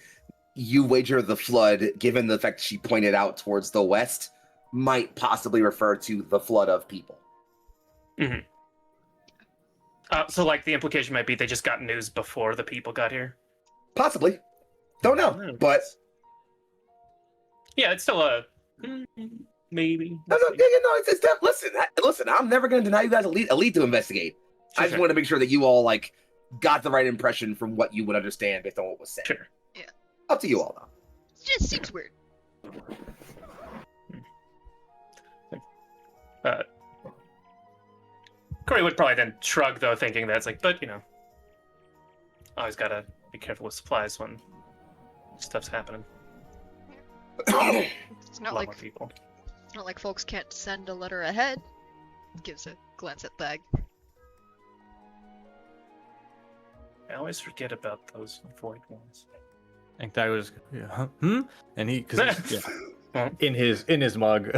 you wager the flood, given the fact she pointed out towards the west, might possibly refer to the flood of people. Mm-hmm. So, like, the implication might be they just got news before the people got here? Possibly. Don't know, but... Yeah, it's still a... maybe. It's listen, I'm never going to deny you guys a lead to investigate. I just wanted to make sure that you all, like, got the right impression from what you would understand based on what was said. Sure. Yeah. Up to you all, though. It just seems weird. Corey would probably then shrug, though, thinking that it's like, but, always gotta be careful with supplies when stuff's happening. It's not A lot like more people. It's not like folks can't send a letter ahead. Gives a glance at Thag. I always forget about those void ones. I think that was and he because in his mug.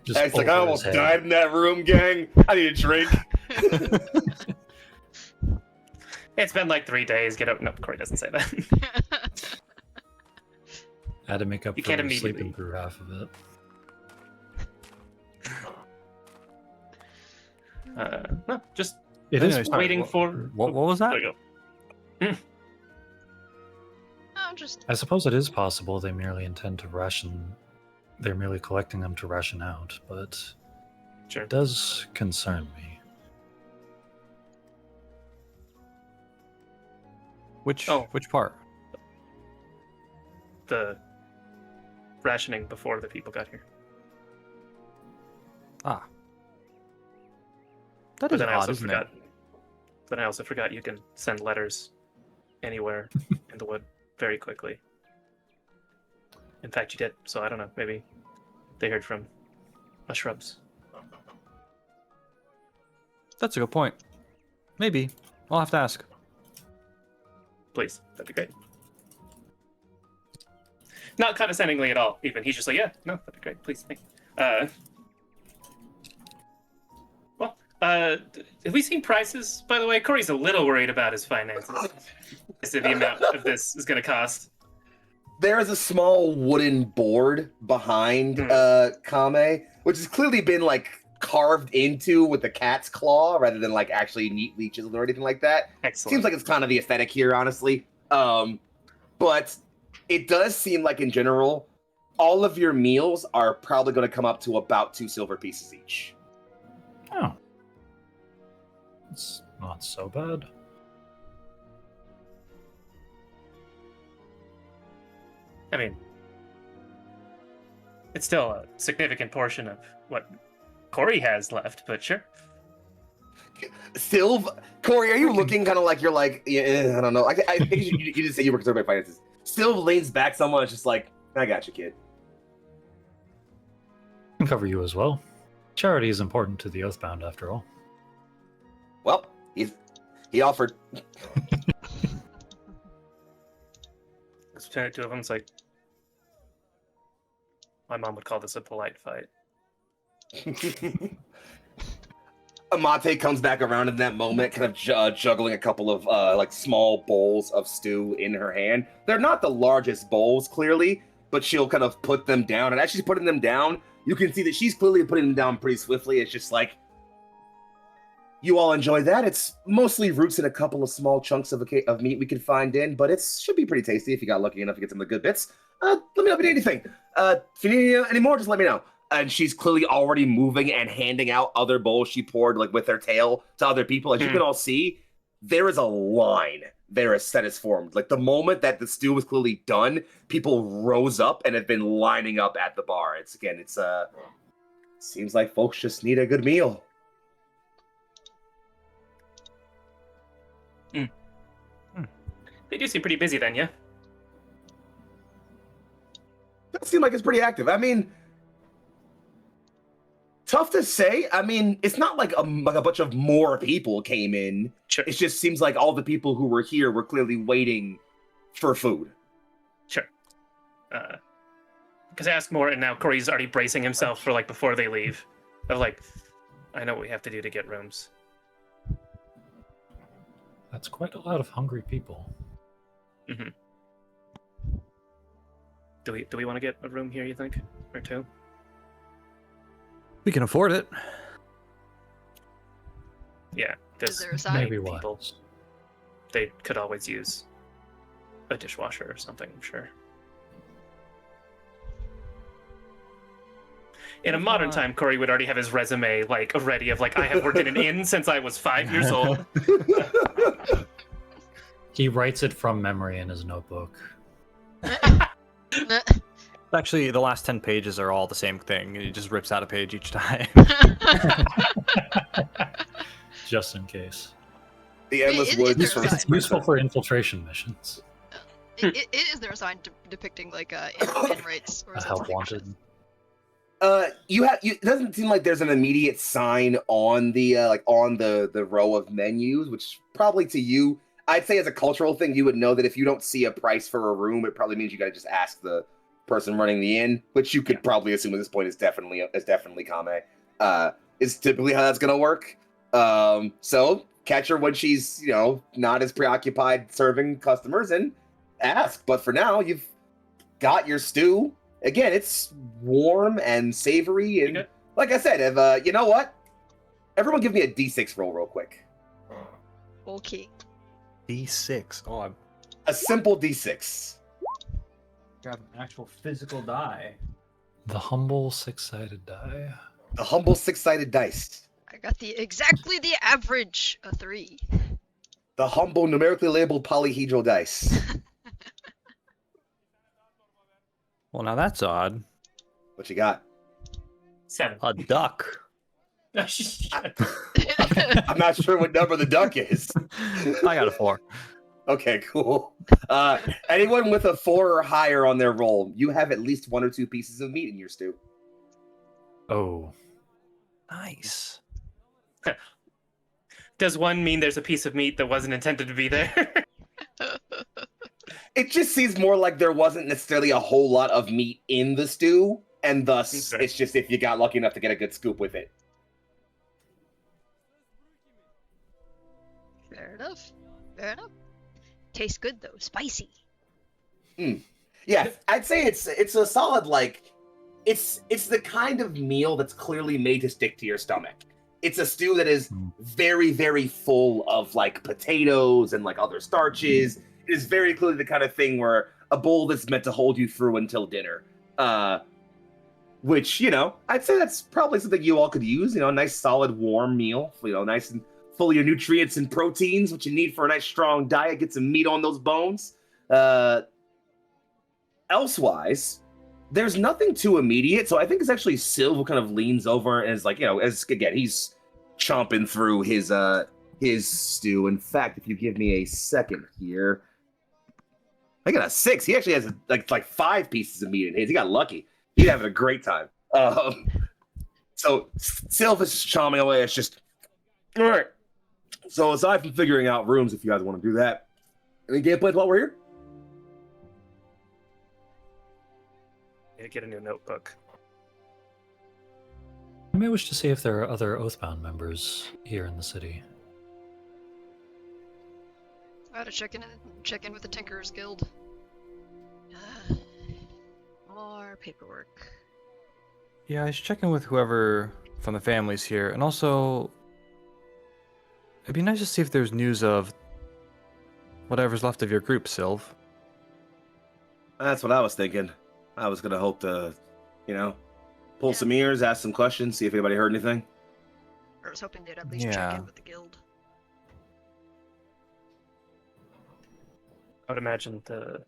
It's like I almost died in that room, gang. I need a drink. It's been like 3 days. Get up. No, Corey doesn't say that. I had to make up You for can't immediately- sleeping through half of it. No, just It Anyway, is sorry, waiting for. What was that? There you go. I'm just I suppose it is possible they merely intend to ration. They're merely collecting them to ration out, but Sure. it does concern me. Which Oh. part? The rationing before the people got here. That But is then I odd, also isn't forgot. it? But I also forgot you can send letters anywhere in the wood very quickly. In fact, you did. So I don't know. Maybe they heard from the shrubs. That's a good point. Maybe. I'll have to ask. Please, that'd be great. Not condescendingly at all. Even he's just like, yeah, no, that'd be great. Please, thank you. Well, Have we seen prices, by the way? Corey's a little worried about his finances. As to the amount of this is going to cost. There is a small wooden board behind Kame, which has clearly been like carved into with the cat's claw rather than like actually neatly chiseled or anything like that. Excellent. Seems like it's kind of the aesthetic here, honestly. But it does seem like in general, all of your meals are probably going to come up to about 2 silver pieces each. Oh. It's not so bad. I mean, it's still a significant portion of what Corey has left, but sure. Sylv, Corey, are you looking kind of like you're like, yeah, I don't know. I think you didn't say you were concerned about finances. Sylv leans back somewhat, just like, I got you, kid. I can cover you as well. Charity is important to the Oathbound, after all. Well, he offered. It's between the two of them. It's like, my mom would call this a polite fight. Amate comes back around in that moment, kind of juggling a couple of like small bowls of stew in her hand. They're not the largest bowls, clearly, but she'll kind of put them down. And as she's putting them down, you can see that she's clearly putting them down pretty swiftly. It's just like, you all enjoy that. It's mostly roots and a couple of small chunks of meat we can find in, but it should be pretty tasty if you got lucky enough to get some of the good bits. Let me know if you need anything. If you need any more, just let me know. And she's clearly already moving and handing out other bowls she poured like with her tail to other people. As you can all see, there is a line there that is formed. Like the moment that the stew was clearly done, people rose up and have been lining up at the bar. It's seems like folks just need a good meal. They do seem pretty busy then, yeah? Does seem like it's pretty active. I mean, tough to say. I mean, it's not like a bunch of more people came in. Sure. It just seems like all the people who were here were clearly waiting for food. Sure. Because I asked more, and now Corey's already bracing himself for like before they leave. Of like, I know what we have to do to get rooms. That's quite a lot of hungry people. Mm-hmm. Do we want to get a room here, you think? Or two? We can afford it. Yeah. Is there a sign? Maybe people, once. they could always use a dishwasher or something, I'm sure. In a modern time, Corey would already have his resume like ready of like, I have worked in an inn since I was 5 years old. He writes it from memory in his notebook. Actually, the last 10 pages are all the same thing. He just rips out a page each time. Just in case. The endless woods. Is there a sign? It's useful for infiltration missions. Is there a sign depicting like inn rates or A is it help something wanted. different? It doesn't seem like there's an immediate sign on the on the row of menus, which probably to you, I'd say as a cultural thing, you would know that if you don't see a price for a room, it probably means you gotta just ask the person running the inn, which you could probably assume at this point is definitely Kame. Is typically how that's gonna work. So catch her when she's not as preoccupied serving customers and ask. But for now, you've got your stew. Again, it's warm and savory, and like I said, if you know what, everyone give me a D6 roll real quick. Okay. D6. Oh, I'm A simple D6. got an actual physical die. The humble six-sided die. The humble six-sided dice. I got exactly the average, a 3. The humble numerically labeled polyhedral dice. Well, now that's odd. What you got? 7. A duck. I'm not sure what number the duck is. I got a 4. Okay, cool. Anyone with a 4 or higher on their roll, you have at least 1 or 2 pieces of meat in your stew. Oh. Nice. Does 1 mean there's a piece of meat that wasn't intended to be there? It just seems more like there wasn't necessarily a whole lot of meat in the stew, and thus Okay. it's just if you got lucky enough to get a good scoop with it. Fair enough. Fair enough. Tastes good though, spicy. Yeah, I'd say it's a solid it's the kind of meal that's clearly made to stick to your stomach. It's a stew that is very, very full of potatoes and other starches. It is very clearly the kind of thing where a bowl that's meant to hold you through until dinner. Which, I'd say that's probably something you all could use, a nice solid warm meal, nice and full of your nutrients and proteins, what you need for a nice strong diet, get some meat on those bones. Elsewise, there's nothing too immediate, so I think it's actually Syl who kind of leans over and is he's chomping through his stew. In fact, if you give me a second here, I got a 6. He actually has like 5 pieces of meat in his. He got lucky. He's having a great time. So Syl is chomping away. It's just all right. So aside from figuring out rooms, if you guys want to do that, any gameplay while we're here? Need to get a new notebook. I may wish to see if there are other Oathbound members here in the city. I gotta check in with the Tinkerers Guild. More paperwork. Yeah, I should check in with whoever from the families here, and also it'd be nice to see if there's news of whatever's left of your group, Sylv. That's what I was thinking. I was gonna hope to, pull some ears, ask some questions, see if anybody heard anything. I was hoping they'd at least check in with the guild. I would imagine the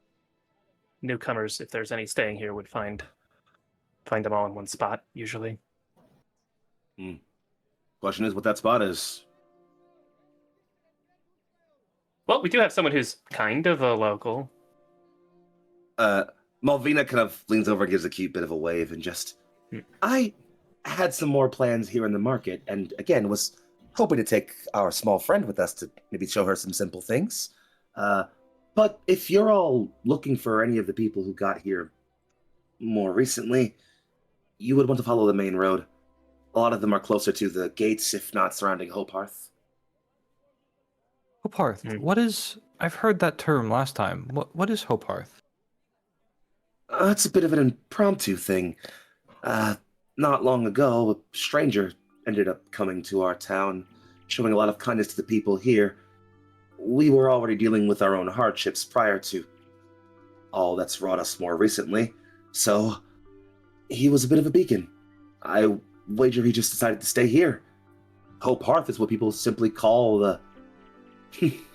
newcomers, if there's any staying here, would find them all in one spot, usually. Question is what that spot is. Well, we do have someone who's kind of a local. Malvina kind of leans over and gives a cute bit of a wave and just, I had some more plans here in the market, and again, was hoping to take our small friend with us to maybe show her some simple things. But if you're all looking for any of the people who got here more recently, you would want to follow the main road. A lot of them are closer to the gates, if not surrounding Hopehearth. Hopehearth? What is... I've heard that term last time. What is Hopehearth? It's a bit of an impromptu thing. Not long ago, a stranger ended up coming to our town, showing a lot of kindness to the people here. We were already dealing with our own hardships prior to all that's wrought us more recently, so he was a bit of a beacon. I wager he just decided to stay here. Hopehearth is what people simply call the...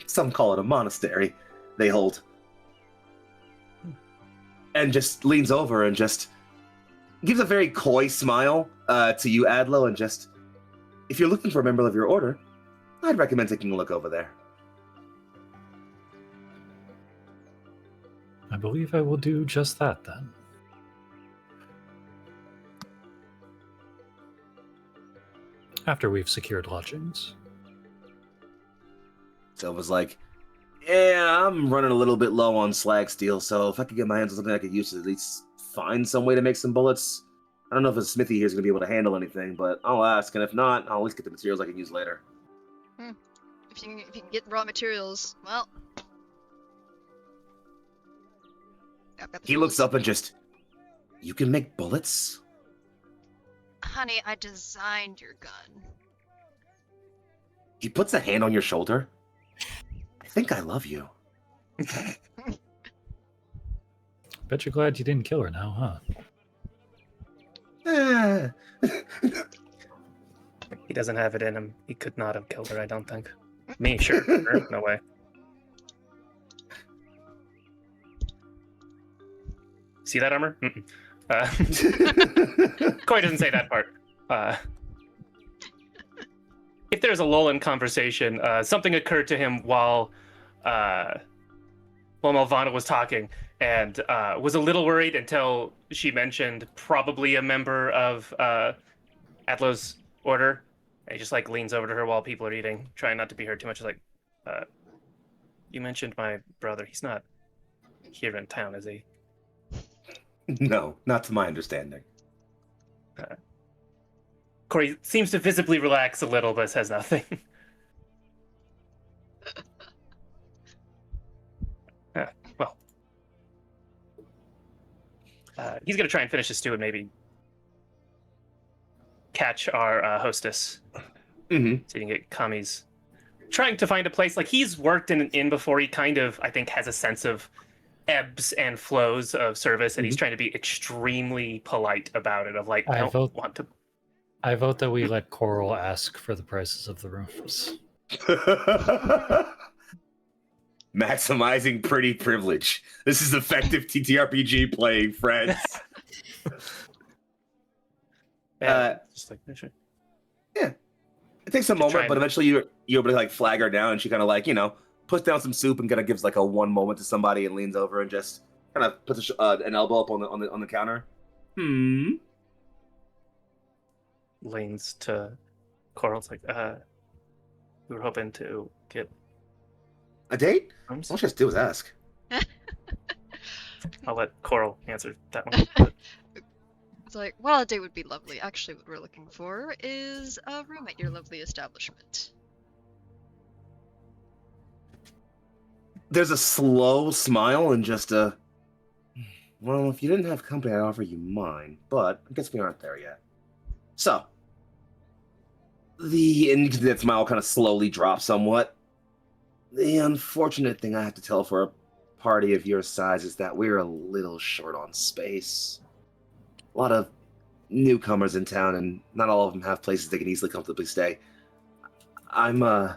some call it a monastery they hold. And just leans over and just gives a very coy smile to you, Adlo, and just, if you're looking for a member of your order, I'd recommend taking a look over there. I believe I will do just that then. After we've secured lodgings. So it was like, yeah, I'm running a little bit low on slag steel, so if I could get my hands on something I could use to at least find some way to make some bullets. I don't know if a smithy here is going to be able to handle anything, but I'll ask, and if not, I'll at least get the materials I can use later. If you can get raw materials, well... I've got the He looks tools. up and just, you can make bullets? Honey, I designed your gun. He puts a hand on your shoulder. I think I love you. Bet you're glad you didn't kill her now, Ah. He doesn't have it in him. He could not have killed her, I don't think. Me, sure. No way. See that armor? Coy doesn't say that part. If there's a lull in conversation, something occurred to him while Malvana was talking, and was a little worried until she mentioned probably a member of Adlo's order. And he just leans over to her while people are eating, trying not to be heard too much. He's like, you mentioned my brother. He's not here in town, is he? No, not to my understanding. Corey seems to visibly relax a little, but says nothing. He's gonna try and finish his stew and maybe catch our hostess. Mm-hmm. So you can get Kami's trying to find a place. Like, he's worked in an inn before. He kind of, I think, has a sense of ebbs and flows of service, and he's trying to be extremely polite about it. Of like, I don't want to. I vote that we let Coral ask for the prices of the rooms. Maximizing pretty privilege. This is effective TTRPG playing, friends. Just like, sure. Yeah. It takes a moment, but eventually you're able to like flag her down, and she kind of like, puts down some soup and kind of gives like a one moment to somebody and leans over and just kind of puts an elbow up on the counter. Leans to Coral's like, we were hoping to get a date? rooms. All she has to do is ask. I'll let Coral answer that one. But... It's like, well, a date would be lovely. Actually, what we're looking for is a room at your lovely establishment. There's a slow smile and just a, well, if you didn't have company, I'd offer you mine, but I guess we aren't there yet. So, and you can see that smile kind of slowly drop somewhat. The unfortunate thing I have to tell for a party of your size is that we're a little short on space. A lot of newcomers in town, and not all of them have places they can easily comfortably stay. I'm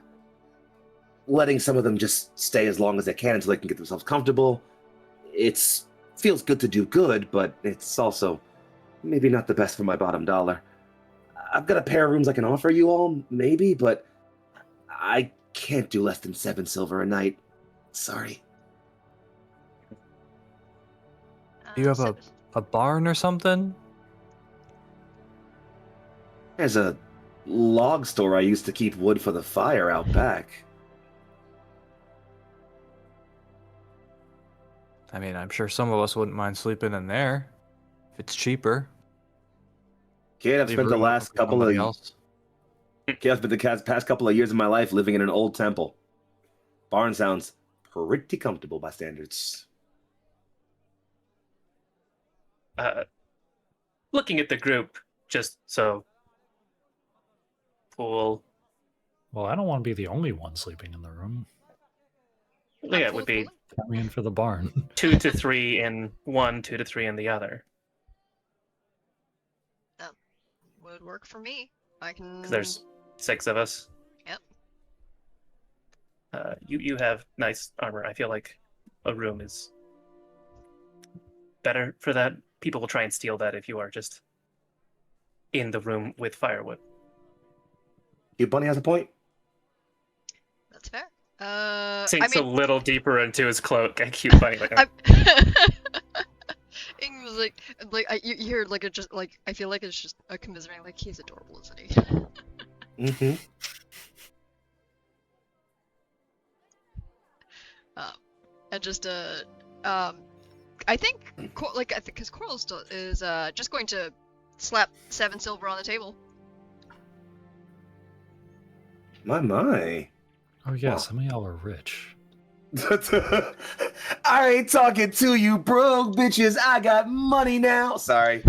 letting some of them just stay as long as they can until they can get themselves comfortable. It feels good to do good, but it's also maybe not the best for my bottom dollar. I've got a pair of rooms I can offer you all, maybe, but I can't do less than 7 silver a night. Sorry. Do you have a barn or something? There's a log store I used to keep wood for the fire out back. I mean, I'm sure some of us wouldn't mind sleeping in there if it's cheaper. Kid, I've spent the last couple of past couple of years of my life living in an old temple. Barn sounds pretty comfortable by standards. Looking at the group, just so Pool. Well, I don't want to be the only one sleeping in the room. Yeah, it would be Count me in for the barn. 2 to 3 in one, 2 to 3 in the other. That would work for me. I can. Because there's 6 of us. Yep. You have nice armor. I feel like a room is better for that. People will try and steal that if you are just in the room with firewood. You Bunny has a point. That's fair. Sinks a little deeper into his cloak. And Cute Bunny like. Ing was like you hear like it just like I feel like it's just a commiserating like he's adorable, isn't he? Mm-hmm. And just I think because Coral still is just going to slap 7 silver on the table. My. Oh yeah, Wow. some of y'all are rich. I ain't talking to you broke bitches. I got money now. Sorry.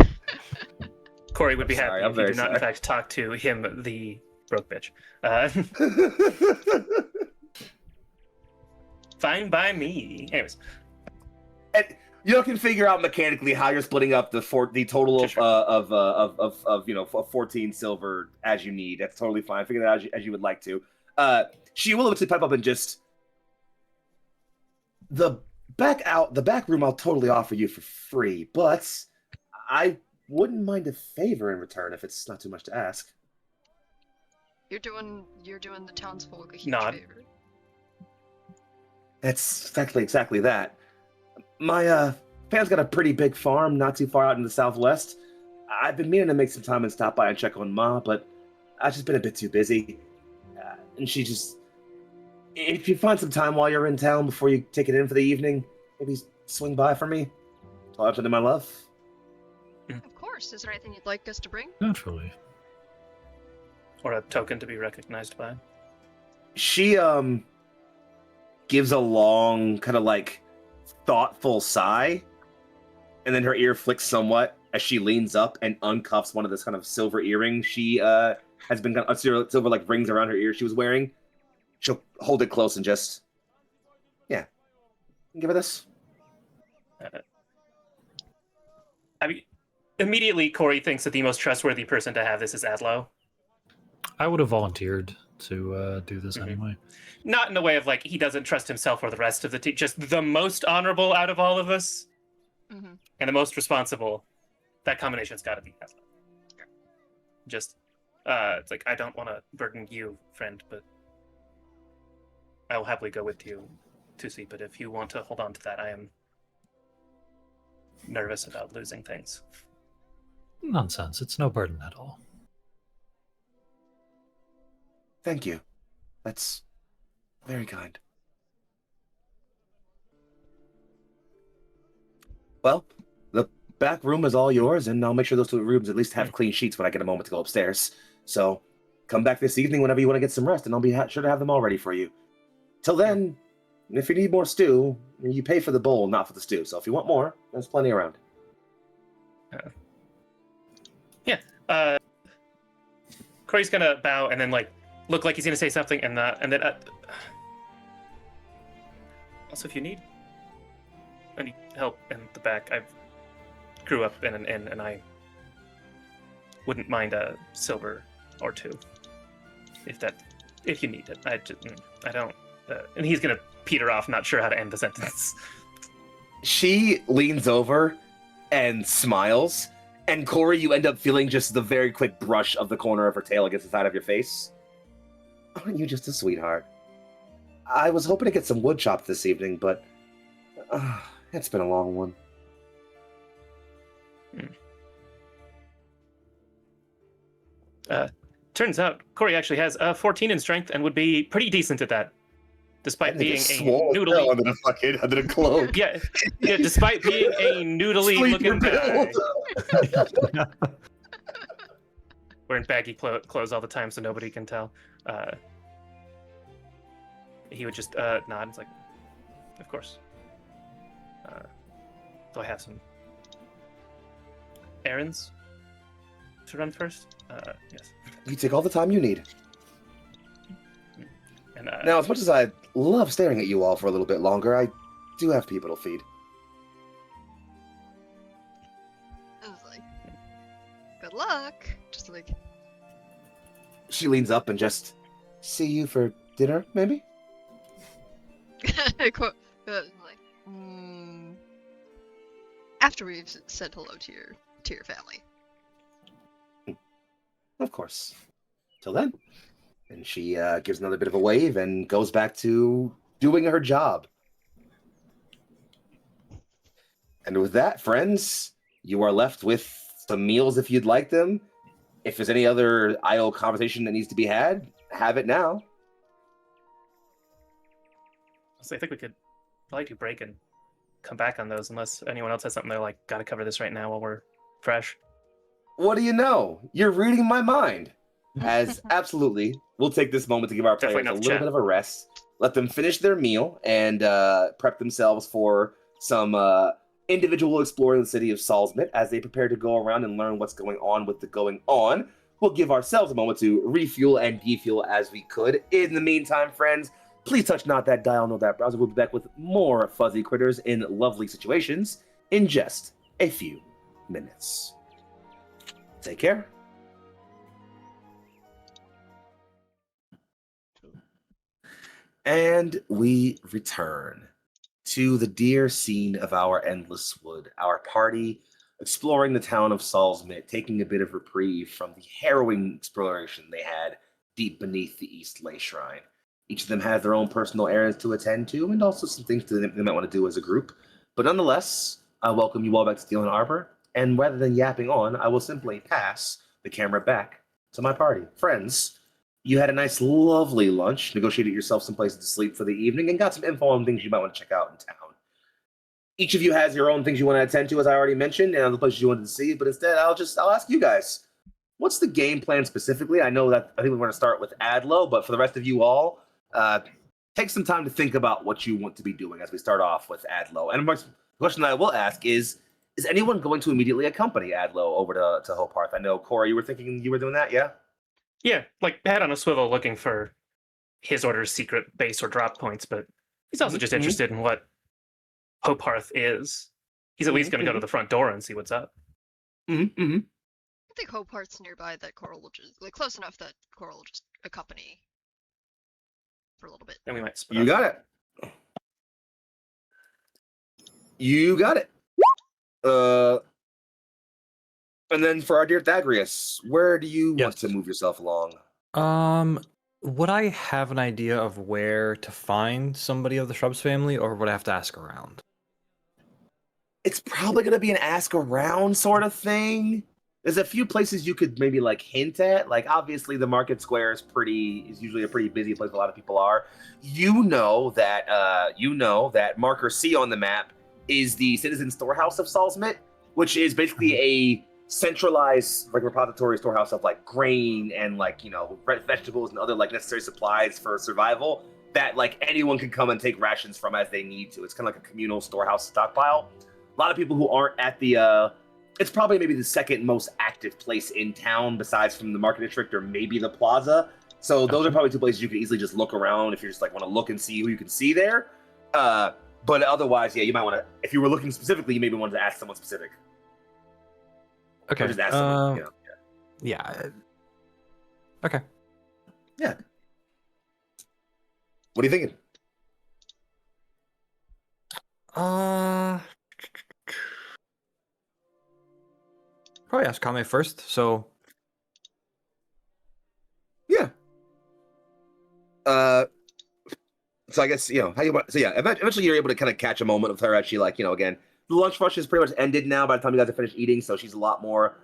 Corey would be I'm sorry, happy I'm if you very did not, sorry. in fact, talk to him, the broke bitch. Fine by me. Anyways. And you can figure out mechanically how you're splitting up the total Sure. of 14 silver as you need. That's totally fine. Figure that out as you would like to. She will eventually pipe up and just the back room I'll totally offer you for free, but I wouldn't mind a favor in return if it's not too much to ask. You're doing the townsfolk a huge Nod. favor. It's exactly that. My family's got a pretty big farm not too far out in the southwest. I've been meaning to make some time and stop by and check on Ma, but I've just been a bit too busy. And she just... If you find some time while you're in town before you take it in for the evening, maybe swing by for me. I'll have to do my love. Of course. Is there anything you'd like us to bring? Naturally. Or a token to be recognized by. She gives a long, kind of like thoughtful sigh, and then her ear flicks somewhat as she leans up and uncuffs one of this kind of silver earrings she has been kind of silver like rings around her ear she was wearing. She'll hold it close and just, yeah, give her this. I mean, immediately Corey thinks that the most trustworthy person to have this is Adlo. I would have volunteered to do this anyway. Not in a way of like he doesn't trust himself or the rest of the team, just the most honorable out of all of us and the most responsible. That combination's got to be Adlo. Just, it's like, I don't want to burden you, friend, but I will happily go with you to see. But if you want to hold on to that, I am nervous about losing things. Nonsense. It's no burden at all. Thank you. That's very kind. Well, the back room is all yours, and I'll make sure those 2 rooms at least have clean sheets when I get a moment to go upstairs. So come back this evening whenever you want to get some rest, and I'll be sure to have them all ready for you. Till then, if you need more stew, you pay for the bowl, not for the stew. So if you want more, there's plenty around. Corey's gonna bow and then like look like he's gonna say something, and then also if you need any help in the back, I grew up in an inn, and I wouldn't mind a silver or 2 if you need it. I don't. And he's gonna peter off, not sure how to end the sentence. She leans over and smiles, and Corey, you end up feeling just the very quick brush of the corner of her tail against the side of your face. Aren't you just a sweetheart? I was hoping to get some wood chopped this evening, but it's been a long one. Turns out Corey actually has 14 in strength and would be pretty decent at that. Despite being a noodly under a cloak. yeah, despite being a noodly looking guy. Wearing baggy clothes all the time so nobody can tell. He would just nod. It's like, of course. Do I have some errands to run first? Yes. You take all the time you need. And, now, as much as I love staring at you all for a little bit longer, I do have people to feed. I was like, good luck. Just like, She leans up and just, see you for dinner, maybe? like, after we've said hello to your family. Of course. Till then. And she gives another bit of a wave and goes back to doing her job. And with that, friends, you are left with some meals if you'd like them. If there's any other idle conversation that needs to be had, have it now. So I think we could probably do break and come back on those, unless anyone else has something they're like, gotta cover this right now while we're fresh. What do you know? You're reading my mind. As absolutely, we'll take this moment to give our players a little bit of a rest, let them finish their meal, and prep themselves for some individual exploring the city of Salsmit as they prepare to go around and learn what's going on with the going on. We'll give ourselves a moment to refuel and defuel as we could. In the meantime, friends, please touch not that dial, nor that browser. We'll be back with more fuzzy critters in lovely situations in just a few minutes. Take care. And we return to the dear scene of our endless wood, our party exploring the town of Salsmit, taking a bit of reprieve from the harrowing exploration they had deep beneath the East Ley Shrine. Each of them has their own personal errands to attend to, and also some things they might want to do as a group. But nonetheless, I welcome you all back to Steel and Arbor, and rather than yapping on, I will simply pass the camera back to my party. Friends, you had a nice, lovely lunch, negotiated yourself some places to sleep for the evening, and got some info on things you might want to check out in town. Each of you has your own things you want to attend to, as I already mentioned, and other places you wanted to see, but instead, I'll ask you guys, what's the game plan specifically? I think we're going to start with Adlo, but for the rest of you all, take some time to think about what you want to be doing as we start off with Adlo. And the question I will ask is is anyone going to immediately accompany Adlo over to Hoparth? I know, Cora, you were thinking you were doing that, yeah? Yeah, like head on a swivel looking for his order's secret base or drop points, but he's also just interested in what Hoparth is. He's at least going to go to the front door and see what's up. I think Hoparth's nearby that Coral will just like close enough that Coral will just accompany for a little bit. And we might split You got it. You got it. And then for our dear Thagrius, where do you want to move yourself along? Would I have an idea of where to find somebody of the Shrubs family, or would I have to ask around? It's probably going to be an ask around sort of thing. There's a few places you could maybe like hint at. Like obviously the market square is usually a pretty busy place. A lot of people are. You know that marker C on the map is the citizen storehouse of Salsmit, which is basically a centralized like repository storehouse of like grain and like, you know, vegetables and other like necessary supplies for survival that like anyone can come and take rations from as they need to. It's kind of like a communal storehouse stockpile. A lot of people who aren't at the it's probably maybe the second most active place in town besides from the market district or maybe the plaza. So those are probably two places you can easily just look around if you just like want to look and see who you can see there. But otherwise, yeah, you might want to, if you were looking specifically, you maybe wanted to ask someone specific. Okay. Or just ask someone, you know, yeah. Okay. Yeah. What are you thinking? Probably ask Kame first, so... Yeah. So I guess, you know, how you want... So yeah, eventually you're able to kind of catch a moment of her as she, like, you know, again, the lunch rush is pretty much ended now by the time you guys have finished eating, so she's a lot more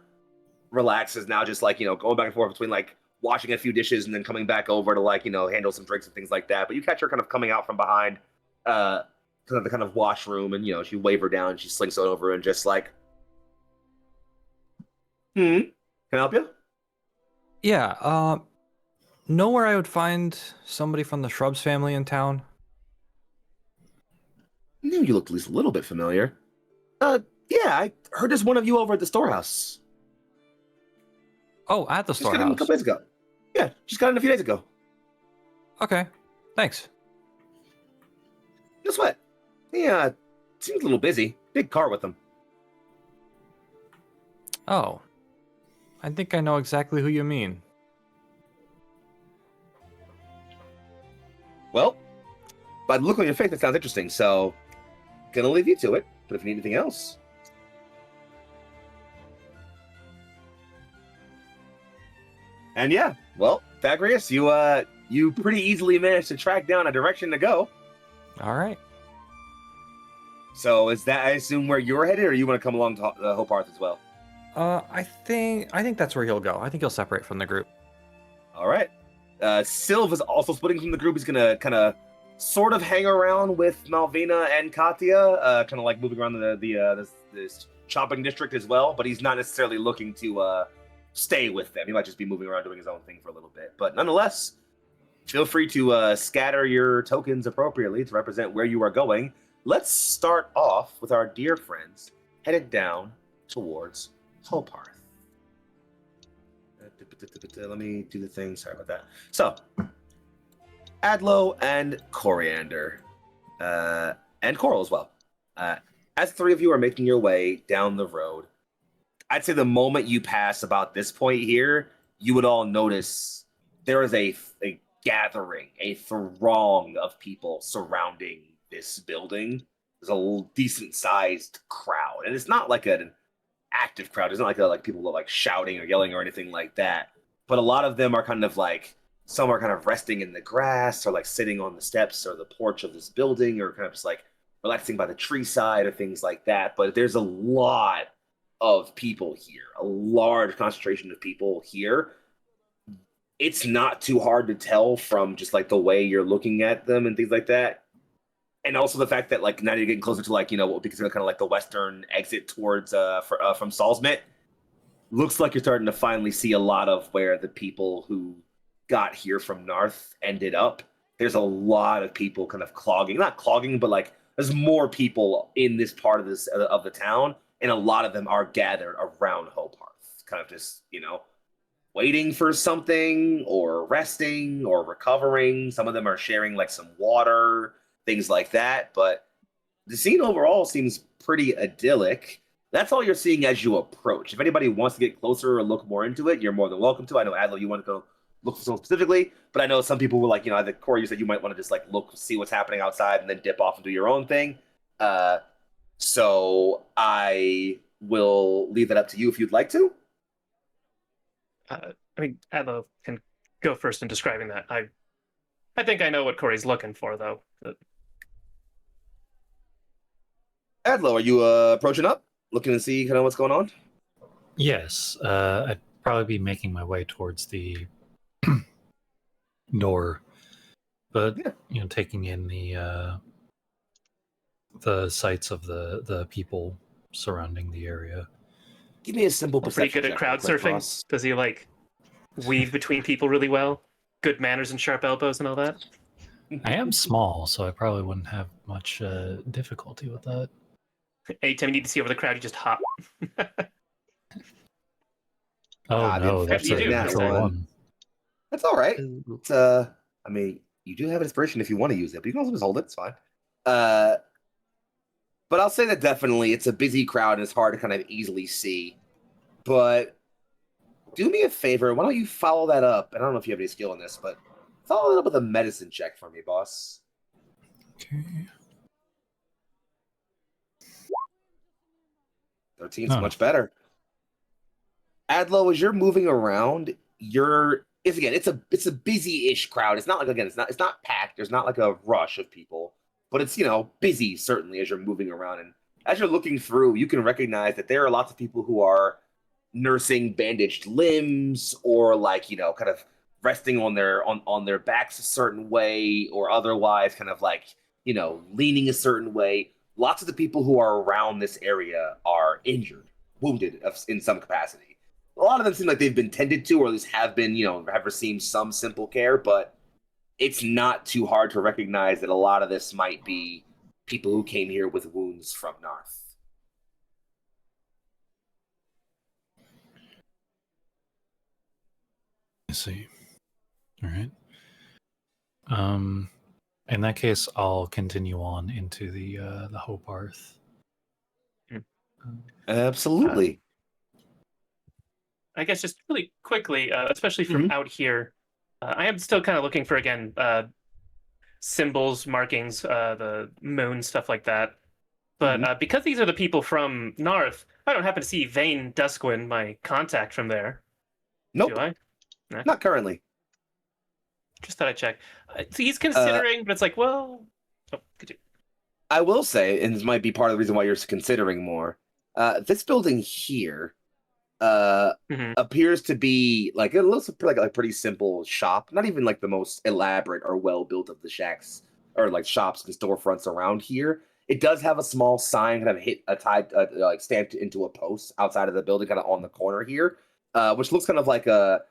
relaxed, is now just, like, you know, going back and forth between, like, washing a few dishes and then coming back over to, like, you know, handle some drinks and things like that. But you catch her kind of coming out from behind the kind of washroom, and, you know, she wave her down, and she slinks on over and just, like, can I help you? Yeah, know where I would find somebody from the Shrubs family in town? Knew you looked at least a little bit familiar. Yeah, I heard there's one of you over at the storehouse. Oh, at the Just got in a storehouse. couple days ago. Yeah, just got in a few days ago. Okay, thanks. Guess what? Yeah, seems a little busy. Big car with him. Oh, I think I know exactly who you mean. Well, by the look on your face, that sounds interesting, so gonna leave you to it. But if you need anything else... And yeah, well, Thagrius, you pretty easily managed to track down a direction to go. All right. So is that, I assume, where you're headed, or you want to come along to Hoparth as well? I think that's where he'll go. I think he'll separate from the group. All right. Sylv is also splitting from the group. He's gonna kind of sort of hang around with Malvina and Katya, kind of like moving around this shopping district as well. But he's not necessarily looking to stay with them. He might just be moving around doing his own thing for a little bit. But nonetheless, feel free to scatter your tokens appropriately to represent where you are going. Let's start off with our dear friends headed down towards Hoparth. Let me do the thing. Sorry about that. So, Adlo and Coriander, and Coral as well. As the three of you are making your way down the road, I'd say the moment you pass about this point here, you would all notice there is a gathering, a throng of people surrounding this building. There's a decent-sized crowd, and it's not like an active crowd. It's not like people are like shouting or yelling or anything like that. But a lot of them are kind of like, some are kind of resting in the grass or like sitting on the steps or the porch of this building or kind of just like relaxing by the tree side or things like that. But there's a lot of people here, a large concentration of people here. It's not too hard to tell from just like the way you're looking at them and things like that. And also the fact that like now you're getting closer to like, you know, what would be considered kind of like the western exit towards from Salsmit. Looks like you're starting to finally see a lot of where the people who got here from Narth ended up. There's a lot of people kind of not clogging, but like there's more people in this part of the town, and a lot of them are gathered around Hope Hearth, kind of just, waiting for something or resting or recovering. Some of them are sharing like some water, things like that. But the scene overall seems pretty idyllic. That's all you're seeing as you approach. If anybody wants to get closer or look more into it, you're more than welcome to. I know, Adlo, you want to go look for something specifically, but I know some people were like, I think Corey, you said you might want to just like look, see what's happening outside and then dip off and do your own thing. So I will leave that up to you if you'd like to. Adlo can go first in describing that. I think I know what Corey's looking for, though. Adlo, are you approaching up, looking to see kind of what's going on? Yes, I'd probably be making my way towards the door, but taking in the sights of the people surrounding the area. Give me a simple Pretty perception good at check crowd real quick, surfing. boss. Does he like weave between people really well? Good manners and sharp elbows and all that. I am small, so I probably wouldn't have much difficulty with that. Anytime you need to see over the crowd, you just hop. Ah, No, the that's a unfortunate natural one. one. That's all right. It's, you do have inspiration if you want to use it, but you can also just hold it. It's fine. But I'll say that definitely it's a busy crowd and it's hard to kind of easily see. But do me a favor. Why don't you follow that up? And I don't know if you have any skill in this, but follow it up with a medicine check for me, boss. Okay. 13's much better. Adlo, as you're moving around, it's a busy-ish crowd. It's not like, again, it's not packed. There's not like a rush of people, but it's busy certainly as you're moving around. And as you're looking through, you can recognize that there are lots of people who are nursing bandaged limbs or like kind of resting on their backs a certain way or otherwise kind of like leaning a certain way. Lots of the people who are around this area are injured, wounded in some capacity. A lot of them seem like they've been tended to, or at least have been, have received some simple care, but it's not too hard to recognize that a lot of this might be people who came here with wounds from Narth. I see. All right. In that case, I'll continue on into the Hope Hearth. Absolutely. I guess just really quickly, especially from out here, I am still kind of looking for, again, symbols, markings, the moon, stuff like that. But because these are the people from Narth, I don't happen to see Vane Duskwin, my contact from there. Nope. Do I? Nah. Not currently. Just thought I'd check. So he's considering, but it's like, well... Oh, could you... I will say, and this might be part of the reason why you're considering more, this building here appears to be like it looks like a pretty simple shop, not even like the most elaborate or well built of the shacks or like shops and storefronts around here. It does have a small sign kind of tied like stamped into a post outside of the building, kind of on the corner here, which looks kind of like a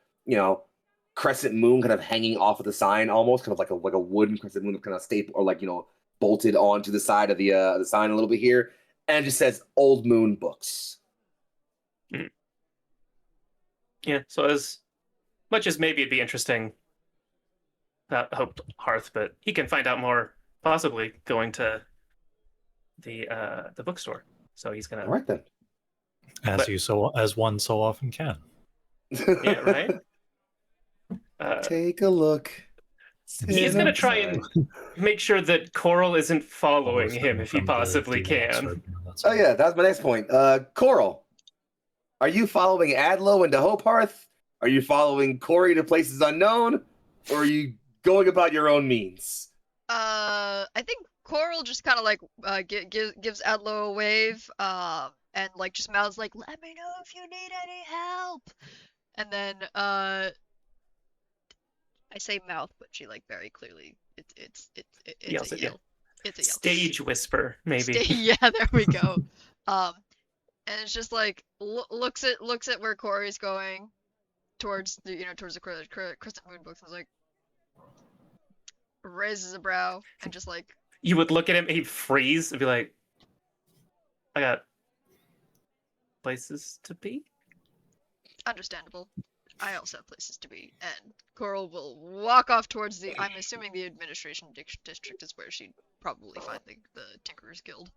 crescent moon kind of hanging off of the sign, almost kind of like a wooden crescent moon kind of staple or like bolted onto the side of the sign a little bit here, and it just says Old Moon Books. Yeah, so as much as maybe it'd be interesting about Hope Hearth, but he can find out more possibly going to the bookstore. So he's gonna. All right then. As one so often can. Yeah, right. Take a look. He's gonna try and make sure that Coral isn't following him if he possibly can. Oh yeah, that's my next point. Coral, are you following Adlo into Hope Hearth? Are you following Corey to places unknown? Or are you going about your own means? I think Coral just kind of like gives Adlo a wave, and like just mouths like, "Let me know if you need any help." And then I say mouth, but she like very clearly it's Yells a at you. yell. It's a yell. Stage whisper, maybe. Yeah, there we go. And it's just like looks at where Corey's going, towards the Crescent Moon Books. I was like, raises a brow and just like. You would look at him, he'd freeze and be like, I got places to be. Understandable. I also have places to be, and Coral will walk off towards the. I'm assuming the administration district is where she'd probably find the Tinkerers Guild.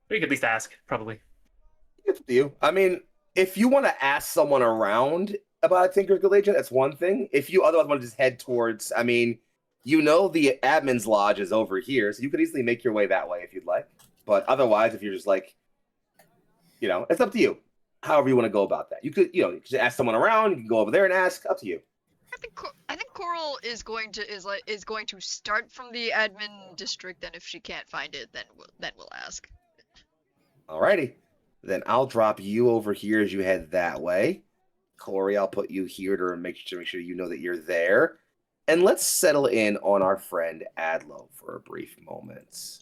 We could at least ask, probably. It's up to you. I mean, if you want to ask someone around about a Tinker's Guild agent, that's one thing. If you otherwise want to just head towards, I mean, the admin's lodge is over here, so you could easily make your way that way if you'd like. But otherwise, if you're just like, it's up to you. However you want to go about that. You could, just ask someone around. You can go over there and ask. Up to you. I think Coral is going to start from the admin district, and if she can't find it, then we'll ask. Alrighty. Then I'll drop you over here as you head that way. Corey, I'll put you here to make sure you know that you're there. And let's settle in on our friend Adlo for a brief moment.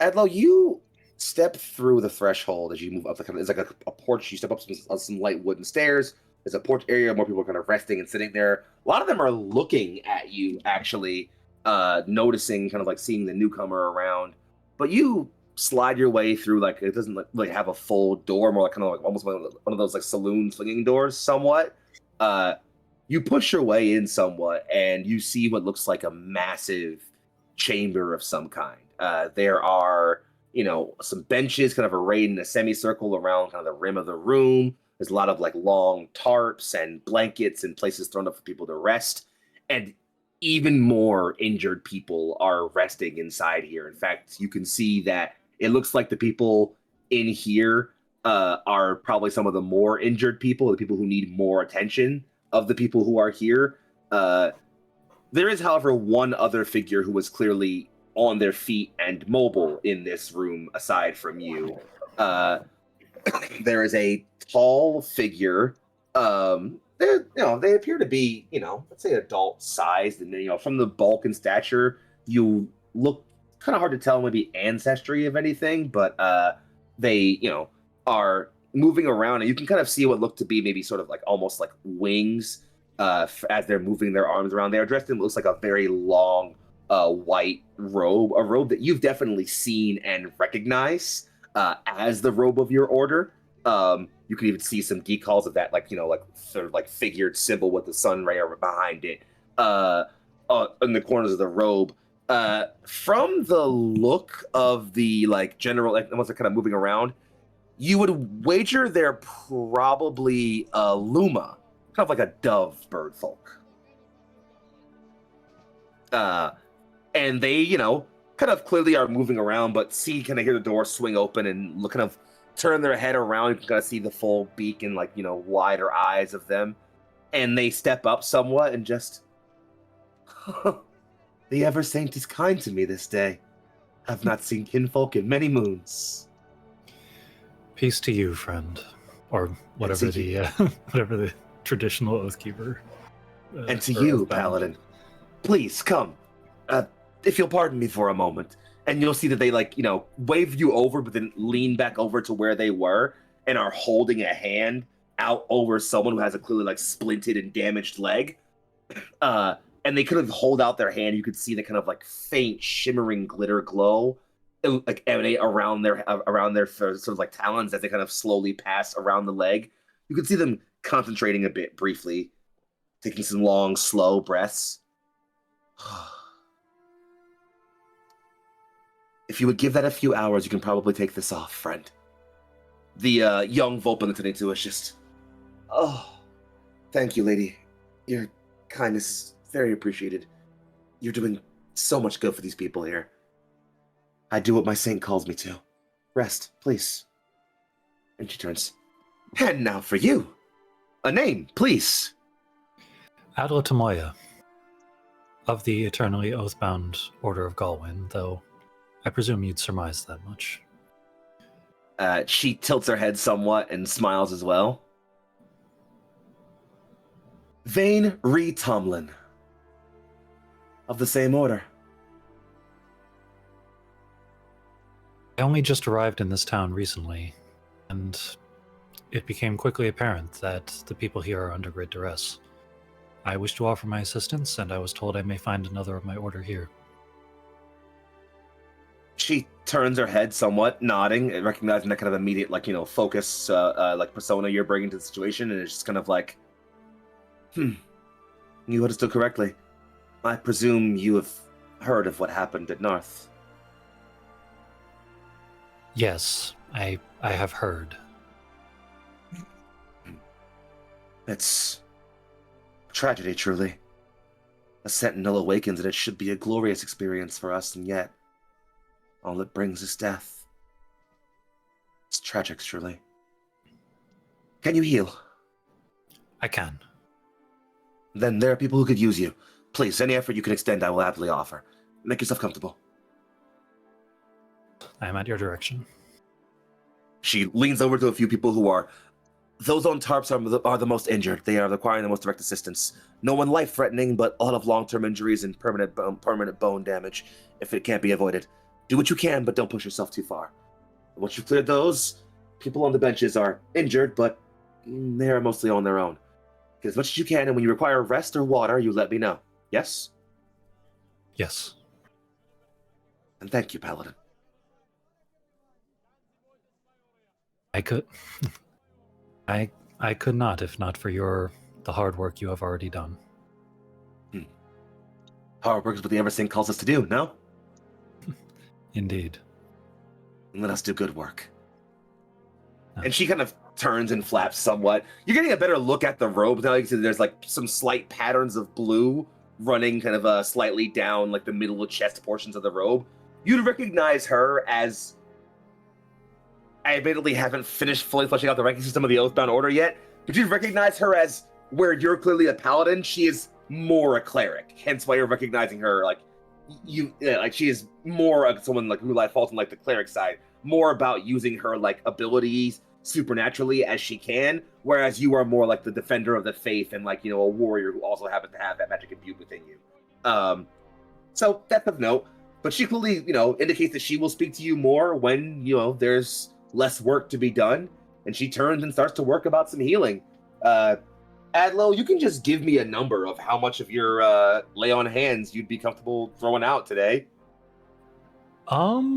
Adlo, you step through the threshold as you move up. It's like a porch. You step up some light wooden stairs. There's a porch area. More people are kind of resting and sitting there. A lot of them are looking at you, actually, noticing, kind of like seeing the newcomer around. But you slide your way through, like, it doesn't like have a full door, more like kind of like almost like one of those like saloon swinging doors, somewhat. You push your way in somewhat, and you see what looks like a massive chamber of some kind. There are, some benches kind of arrayed in a semicircle around kind of the rim of the room. There's a lot of like long tarps and blankets and places thrown up for people to rest. And even more injured people are resting inside here. In fact, you can see that it looks like the people in here are probably some of the more injured people, the people who need more attention of the people who are here. There is, however, one other figure who was clearly on their feet and mobile in this room, aside from you. There is a tall figure. They appear to be, let's say adult sized, and from the bulk and stature, you look kind of hard to tell maybe ancestry of anything, but they, are moving around, and you can kind of see what look to be maybe sort of like almost like wings as they're moving their arms around. They are dressed in what looks like a very long white robe, a robe that you've definitely seen and recognize as the robe of your order. You can even see some decals of that, like, like sort of like figured symbol with the sun ray behind it in the corners of the robe. From the look of the like general, like once they're kind of moving around, you would wager they're probably a Luma, kind of like a dove bird folk. And they, kind of clearly are moving around, but kind of hear the door swing open and kind of turn their head around. You can kind of see the full beak and like, wider eyes of them. And they step up somewhat and just, the ever saint is kind to me this day. I've not seen kinfolk in many moons. Peace to you, friend, or whatever the whatever the traditional Oathkeeper. And to you, Paladin. Please come. If you'll pardon me for a moment, and you'll see that they wave you over, but then lean back over to where they were and are holding a hand out over someone who has a clearly splinted and damaged leg. And they kind of hold out their hand. You could see the kind of faint shimmering glitter glow emanate around their sort of talons as they kind of slowly pass around the leg. You can see them concentrating a bit briefly, taking some long, slow breaths. If you would give that a few hours, you can probably take this off, friend. The young Vulpin attending to us just... Oh, thank you, lady. Your kindness, very appreciated. You're doing so much good for these people here. I do what my saint calls me to. Rest, please. And she turns. And now for you. A name, please. Adla Tamoya, of the eternally oathbound Order of Galwyn, though I presume you'd surmise that much. She tilts her head somewhat and smiles as well. Vane Ree Tomlin, of the same order. I only just arrived in this town recently, and it became quickly apparent that the people here are under great duress. I wish to offer my assistance, and I was told I may find another of my order here. She turns her head somewhat, nodding, and recognizing that kind of immediate, focus, persona you're bringing to the situation, and it's just kind of like, you understood correctly. I presume you have heard of what happened at Narth. Yes, I have heard. It's a tragedy, truly. A sentinel awakens, and it should be a glorious experience for us, and yet, all it brings is death. It's tragic, truly. Can you heal? I can. Then there are people who could use you. Please, any effort you can extend, I will happily offer. Make yourself comfortable. I am at your direction. She leans over to a few people who are... Those on tarps are the most injured. They are requiring the most direct assistance. No one life-threatening, but a lot of long-term injuries and permanent bone damage, if it can't be avoided. Do what you can, but don't push yourself too far. Once you've cleared those, people on the benches are injured, but they are mostly on their own. Get as much as you can, and when you require rest or water, you let me know. Yes? Yes. And thank you, Paladin. I could... I could not, if not for the hard work you have already done. Hard work is what the Eversing calls us to do, no? Indeed. And let us do good work. No. And she kind of turns and flaps somewhat. You're getting a better look at the robes now. You can see there's some slight patterns of blue running kind of slightly down the middle of chest portions of the robe. You'd recognize her as... I admittedly haven't finished fully fleshing out the ranking system of the Oathbound Order yet, but you'd recognize her as, where you're clearly a paladin, she is more a cleric. Hence why you're recognizing her, she is more someone who falls on the cleric side, more about using her abilities supernaturally as she can, whereas you are more the defender of the faith and a warrior who also happens to have that magic imbued within you. So that's of note, but she clearly indicates that she will speak to you more when there's less work to be done, and she turns and starts to work about some healing. Adlo, you can just give me a number of how much of your lay on hands you'd be comfortable throwing out today. I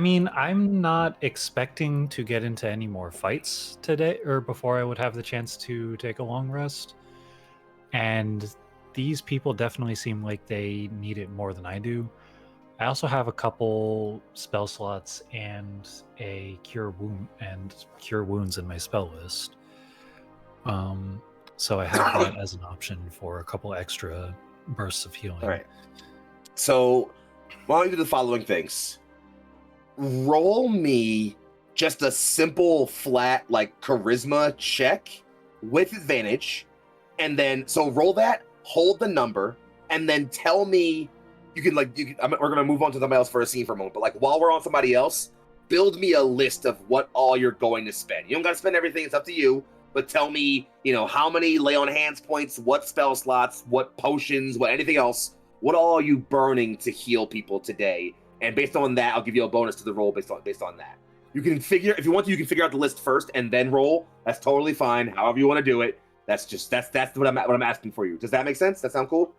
mean, I'm not expecting to get into any more fights today, or before I would have the chance to take a long rest. And these people definitely seem like they need it more than I do. I also have a couple spell slots and a cure wounds in my spell list. So I have that as an option for a couple extra bursts of healing. All right. So why don't you do the following things? Roll me just a simple, flat, charisma check with advantage. And then, so roll that, hold the number, and then tell me... we're going to move on to somebody else for a scene for a moment, but while we're on somebody else, build me a list of what all you're going to spend. You don't got to spend everything, it's up to you, but tell me, how many lay on hands points, what spell slots, what potions, what anything else, what all are you burning to heal people today? And based on that, I'll give you a bonus to the roll based on that. You can if you want to, you can figure out the list first and then roll. That's totally fine. However you want to do it. That's what I'm asking for you. Does that make sense? That sound cool?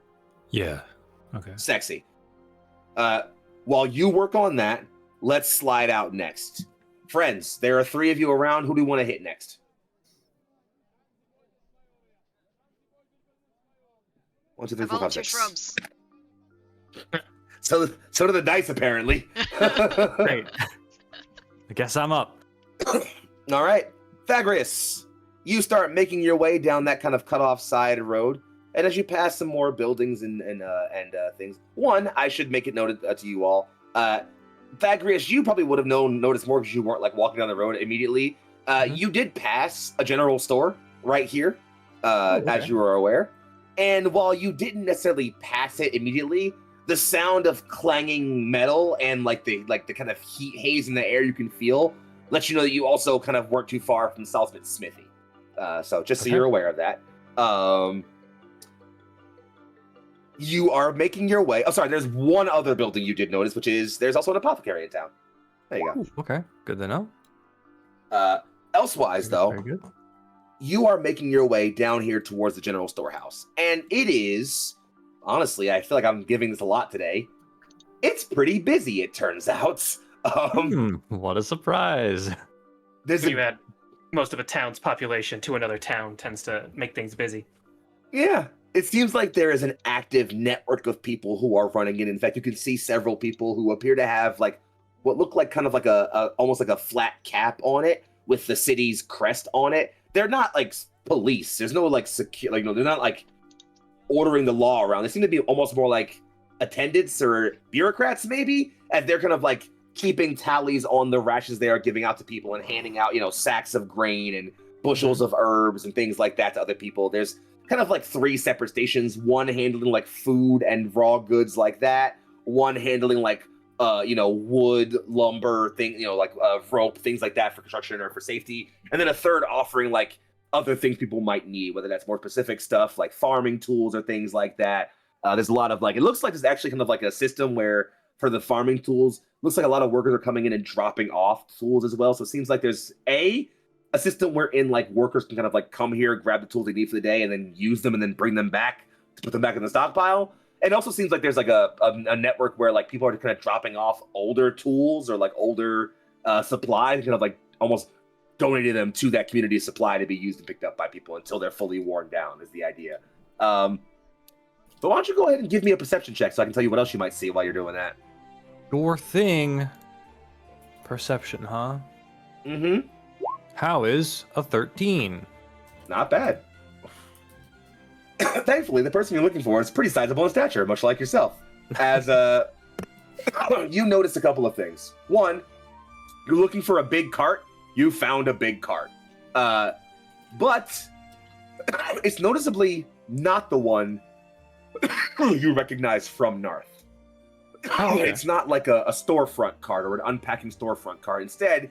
Yeah. Okay. Sexy. While you work on that, let's slide out next. Friends, there are 3 of you around. Who do you want to hit next? 1, 2, 3, 4, 5, 6. Shrubs. So do the dice, apparently. Great. I guess I'm up. All right. Thagrius, you start making your way down that kind of cut-off side road. And as you pass some more buildings and things, one, I should make it noted to you all. Thagrius, you probably would have noticed more because you weren't walking down the road immediately. You did pass a general store right here, as you are aware. And while you didn't necessarily pass it immediately, the sound of clanging metal and the kind of heat haze in the air you can feel lets you know that you also kind of weren't too far from Salsmit's smithy. So just so you're aware of that. You are making your way. Oh, sorry. There's one other building you did notice, which is there's also an apothecary in town. There you go. Ooh, okay, good to know. Elsewise, though, Very good. you are making your way down here towards the general storehouse, and it is honestly, I feel like I'm giving this a lot today. it's pretty busy, it turns out. What a surprise. There's When you add most of a town's population to another town tends to make things busy. Yeah, it seems like there is an active network of people who are running it. In fact, you can see several people who appear to have like what look like kind of like a almost like a flat cap on it with the city's crest on it. They're not like police. There's no like secure, like no, they're not like ordering the law around. They seem to be almost more like attendants or bureaucrats, maybe, and they're kind of like keeping tallies on the rations they are giving out to people and handing out, sacks of grain and bushels of herbs and things like that to other people. There's kind of like 3 separate stations, one handling like food and raw goods like that, one handling like wood, lumber, rope, things like that for construction or for safety, and then a third offering like other things people might need, whether that's more specific stuff like farming tools or things like that. There's a lot of it looks like there's actually kind of like a system where for the farming tools, looks like a lot of workers are coming in and dropping off tools as well. So it seems like there's a system wherein like workers can kind of like come here, grab the tools they need for the day, and then use them and then bring them back to put them back in the stockpile. It also seems like there's like a network where like people are kind of dropping off older tools or like older supplies, kind of like almost donating them to that community supply to be used and picked up by people until they're fully worn down is the idea. But why don't you go ahead and give me a perception check so I can tell you what else you might see while you're doing that. Your thing. Perception, huh? Mm-hmm. How is a 13? Not bad. Thankfully, the person you're looking for is pretty sizable in stature, much like yourself. As you notice a couple of things. One, you're looking for a big cart. You found a big cart. But it's noticeably not the one you recognize from Narth. Okay. It's not like a storefront cart or an unpacking storefront cart. Instead,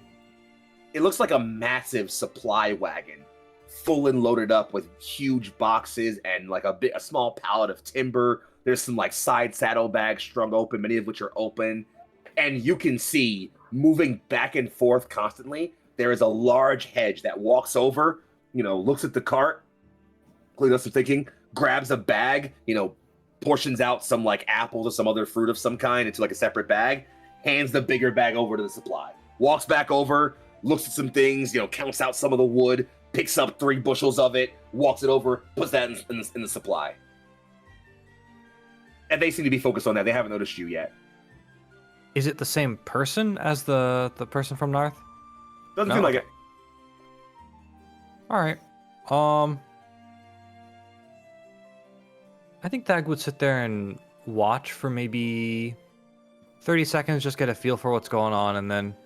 it looks like a massive supply wagon, full and loaded up with huge boxes and like a small pallet of timber. There's some like side saddlebags strung open, many of which are open. And you can see moving back and forth constantly, there is a large hedge that walks over, looks at the cart, clearly does some thinking, grabs a bag, portions out some like apples or some other fruit of some kind into like a separate bag, hands the bigger bag over to the supply, walks back over, looks at some things, counts out some of the wood, picks up 3 bushels of it, walks it over, puts that in the supply. And they seem to be focused on that. They haven't noticed you yet. Is it the same person as the person from Narth? Doesn't No. seem like it. All right. I think Thag would sit there and watch for maybe 30 seconds, just get a feel for what's going on, and then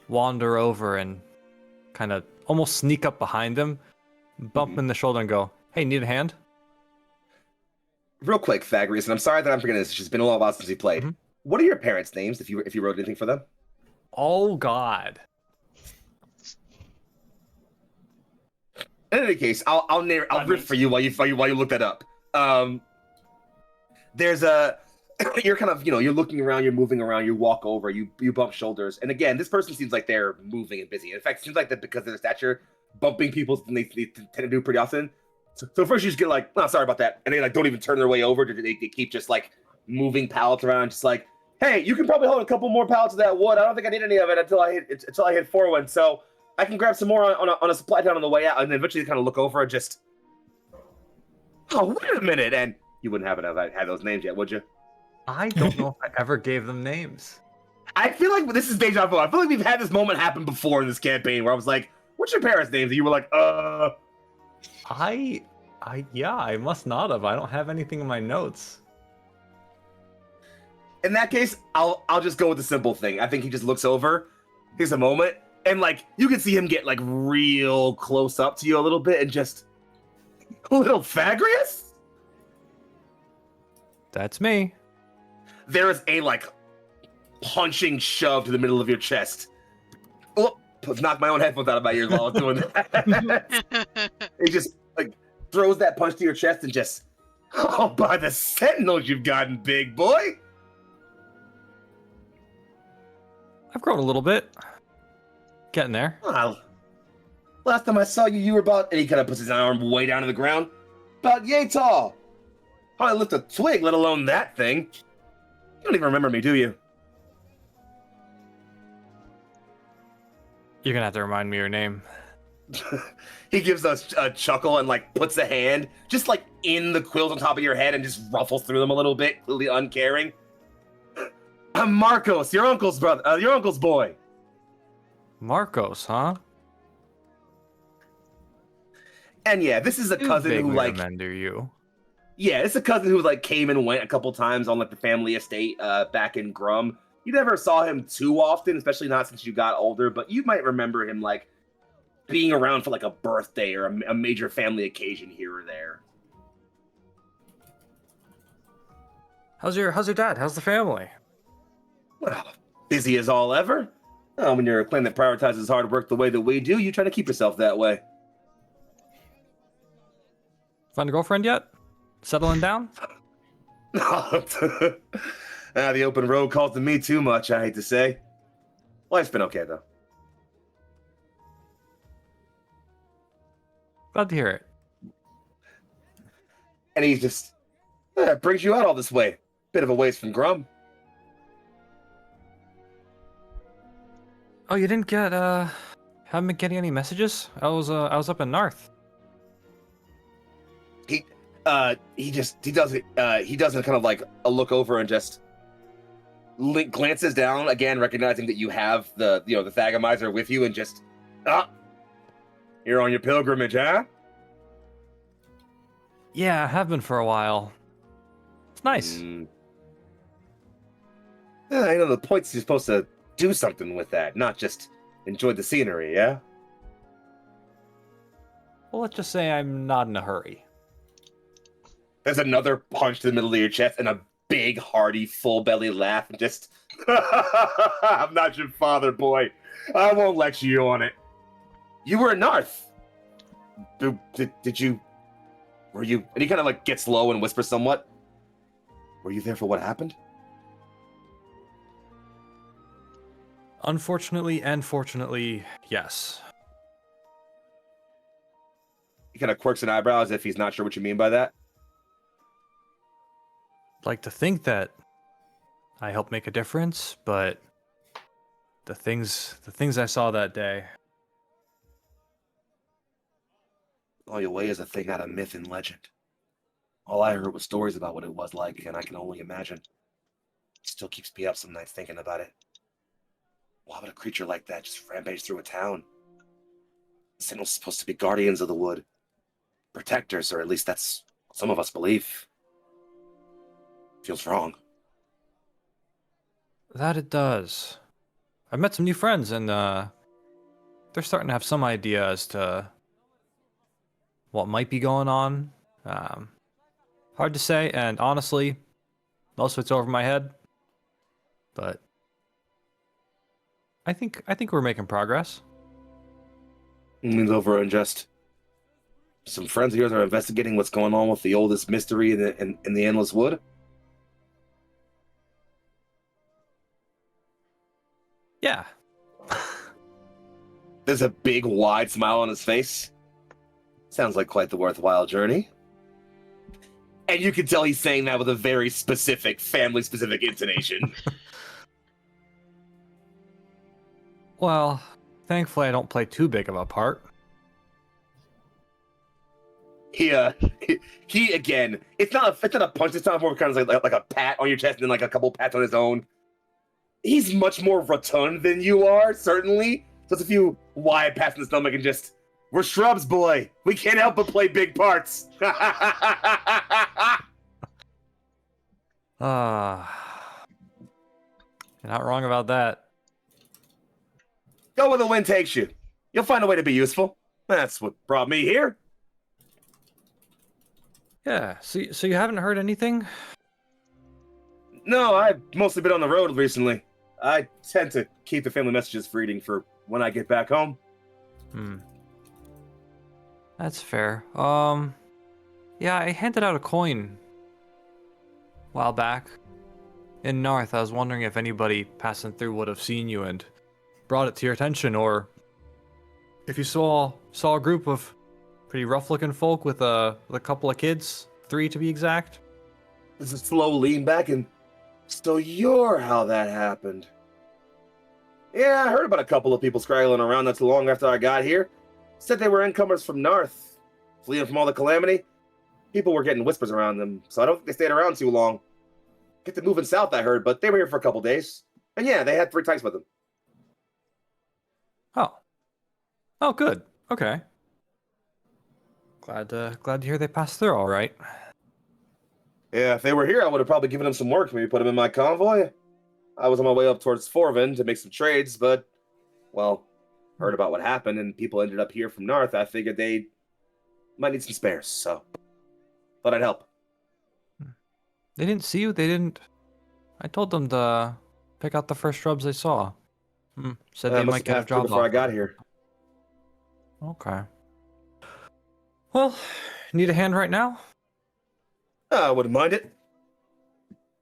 wander over and kind of almost sneak up behind him, bump him in the shoulder and go, "Hey, need a hand?" Real quick, Thagrius, and I'm sorry that I'm forgetting this. It's just been a little while since we played. Mhm. What are your parents' names if you wrote anything for them? Oh, God. In any case, I'll riff for you while you look that up. There's you're kind of you're looking around, you're moving around, you walk over, you bump shoulders, and again, this person seems like they're moving and busy. In fact, it seems like that because of their stature, bumping people they tend to do pretty often. So first you just get like, "Oh, sorry about that," and they like don't even turn their way over. They keep just like moving pallets around, just like, "Hey, you can probably hold a couple more pallets of that wood. I don't think I need any of it until I hit 4-1. So I can grab some more on a supply down on the way out," and then eventually kind of look over and just, "Oh, wait a minute!" And you wouldn't happen to have had those names yet, would you? I don't know if I ever gave them names. I feel like this is deja vu. I feel like we've had this moment happen before in this campaign where I was like, "What's your parents' names?" And you were like, Yeah, I must not have. I don't have anything in my notes. In that case, I'll just go with the simple thing. I think he just looks over, takes a moment, and like you can see him get like real close up to you a little bit and just a little Thagrius? That's me. There is a like punching shove to the middle of your chest. Oh, knocked my own headphones out of my ears while I was doing that. He just like throws that punch to your chest and just, "Oh, by the sentinels you've gotten, big boy." I've grown a little bit. Getting there. Well, last time I saw you, you were about, and he kind of puts his arm way down to the ground, about yay tall. Hardly lift a twig, let alone that thing. You don't even remember me, do you? You're gonna have to remind me your name. He gives us a chuckle and like puts a hand just like in the quills on top of your head and just ruffles through them a little bit, clearly uncaring. I'm Marcos, your uncle's brother, your uncle's boy. Marcos, huh? And yeah, this is a cousin who like remember you. Yeah, it's a cousin who like came and went a couple times on like the family estate back in Grum. You never saw him too often, especially not since you got older, but you might remember him like being around for like a birthday or a major family occasion here or there. How's your dad? How's the family? Well, busy as all ever. When you're a clan that prioritizes hard work the way that we do, you try to keep yourself that way. Find a girlfriend yet? Settling down? The open road calls to me too much, I hate to say. Life's been okay, though. Glad to hear it. And he just brings you out all this way. Bit of a ways from Grum. Oh, you didn't get haven't been getting any messages? I was up in North. He doesn't kind of like a look over and just glances down again, recognizing that you have the Thagamizer with you, and just you're on your pilgrimage, huh? Yeah, I have been for a while. It's nice. Yeah, I know the point's you're supposed to do something with that, not just enjoy the scenery, yeah? Well, let's just say I'm not in a hurry. There's another punch to the middle of your chest and a big, hearty, full belly laugh, and just, I'm not your father, boy. I won't lecture you on it. You were in Narth. Did you? Were you? And he kind of like gets low and whispers somewhat. Were you there for what happened? Unfortunately and fortunately, yes. He kind of quirks an eyebrow as if he's not sure what you mean by that. Like to think that I helped make a difference, but the things I saw that day. All your way is a thing out of myth and legend. All I heard was stories about what it was like, and I can only imagine. It still keeps me up some nights thinking about it. Why would a creature like that just rampage through a town? The Sentinels supposed to be guardians of the wood. Protectors, or at least that's what some of us believe. Feels wrong. That it does. I've met some new friends, and they're starting to have some idea as to what might be going on. Hard to say, and honestly, most of it's over my head. But I think we're making progress. Leans over and just some friends of yours are investigating what's going on with the oldest mystery in the Endless Wood. Yeah. There's a big, wide smile on his face. Sounds like quite the worthwhile journey. And you can tell he's saying that with a very specific, family-specific intonation. Well, thankfully I don't play too big of a part. He again, it's not a punch, it's not more kind of like a pat on your chest and then like a couple pats on his own. He's much more rotund than you are, certainly. So it's a few wide pats in the stomach and just, we're shrubs, boy. We can't help but play big parts. You're not wrong about that. Go where the wind takes you. You'll find a way to be useful. That's what brought me here. Yeah, so you haven't heard anything? No, I've mostly been on the road recently. I tend to keep the family messages for reading for when I get back home. That's fair. Yeah, I handed out a coin a while back. In North, I was wondering if anybody passing through would have seen you and brought it to your attention, or if you saw a group of pretty rough-looking folk with a couple of kids, 3 to be exact. There's a slow lean back, and So you're how that happened. Yeah, I heard about a couple of people scraggling around not too long after I got here. Said they were incomers from North, fleeing from all the calamity. People were getting whispers around them, so I don't think they stayed around too long. Get to moving south, I heard, but they were here for a couple days. And yeah, they had 3 types with them. Oh. Oh, good. Okay. Glad to hear they passed through all right. Yeah, if they were here, I would have probably given them some work, maybe put them in my convoy. I was on my way up towards Forvin to make some trades, but, well, heard about what happened, and people ended up here from North. I figured they might need some spares, so thought I'd help. They didn't see you? They didn't... I told them to pick out the first shrubs they saw. Said they might get a job before I got here. Okay. Well, need a hand right now? I wouldn't mind it.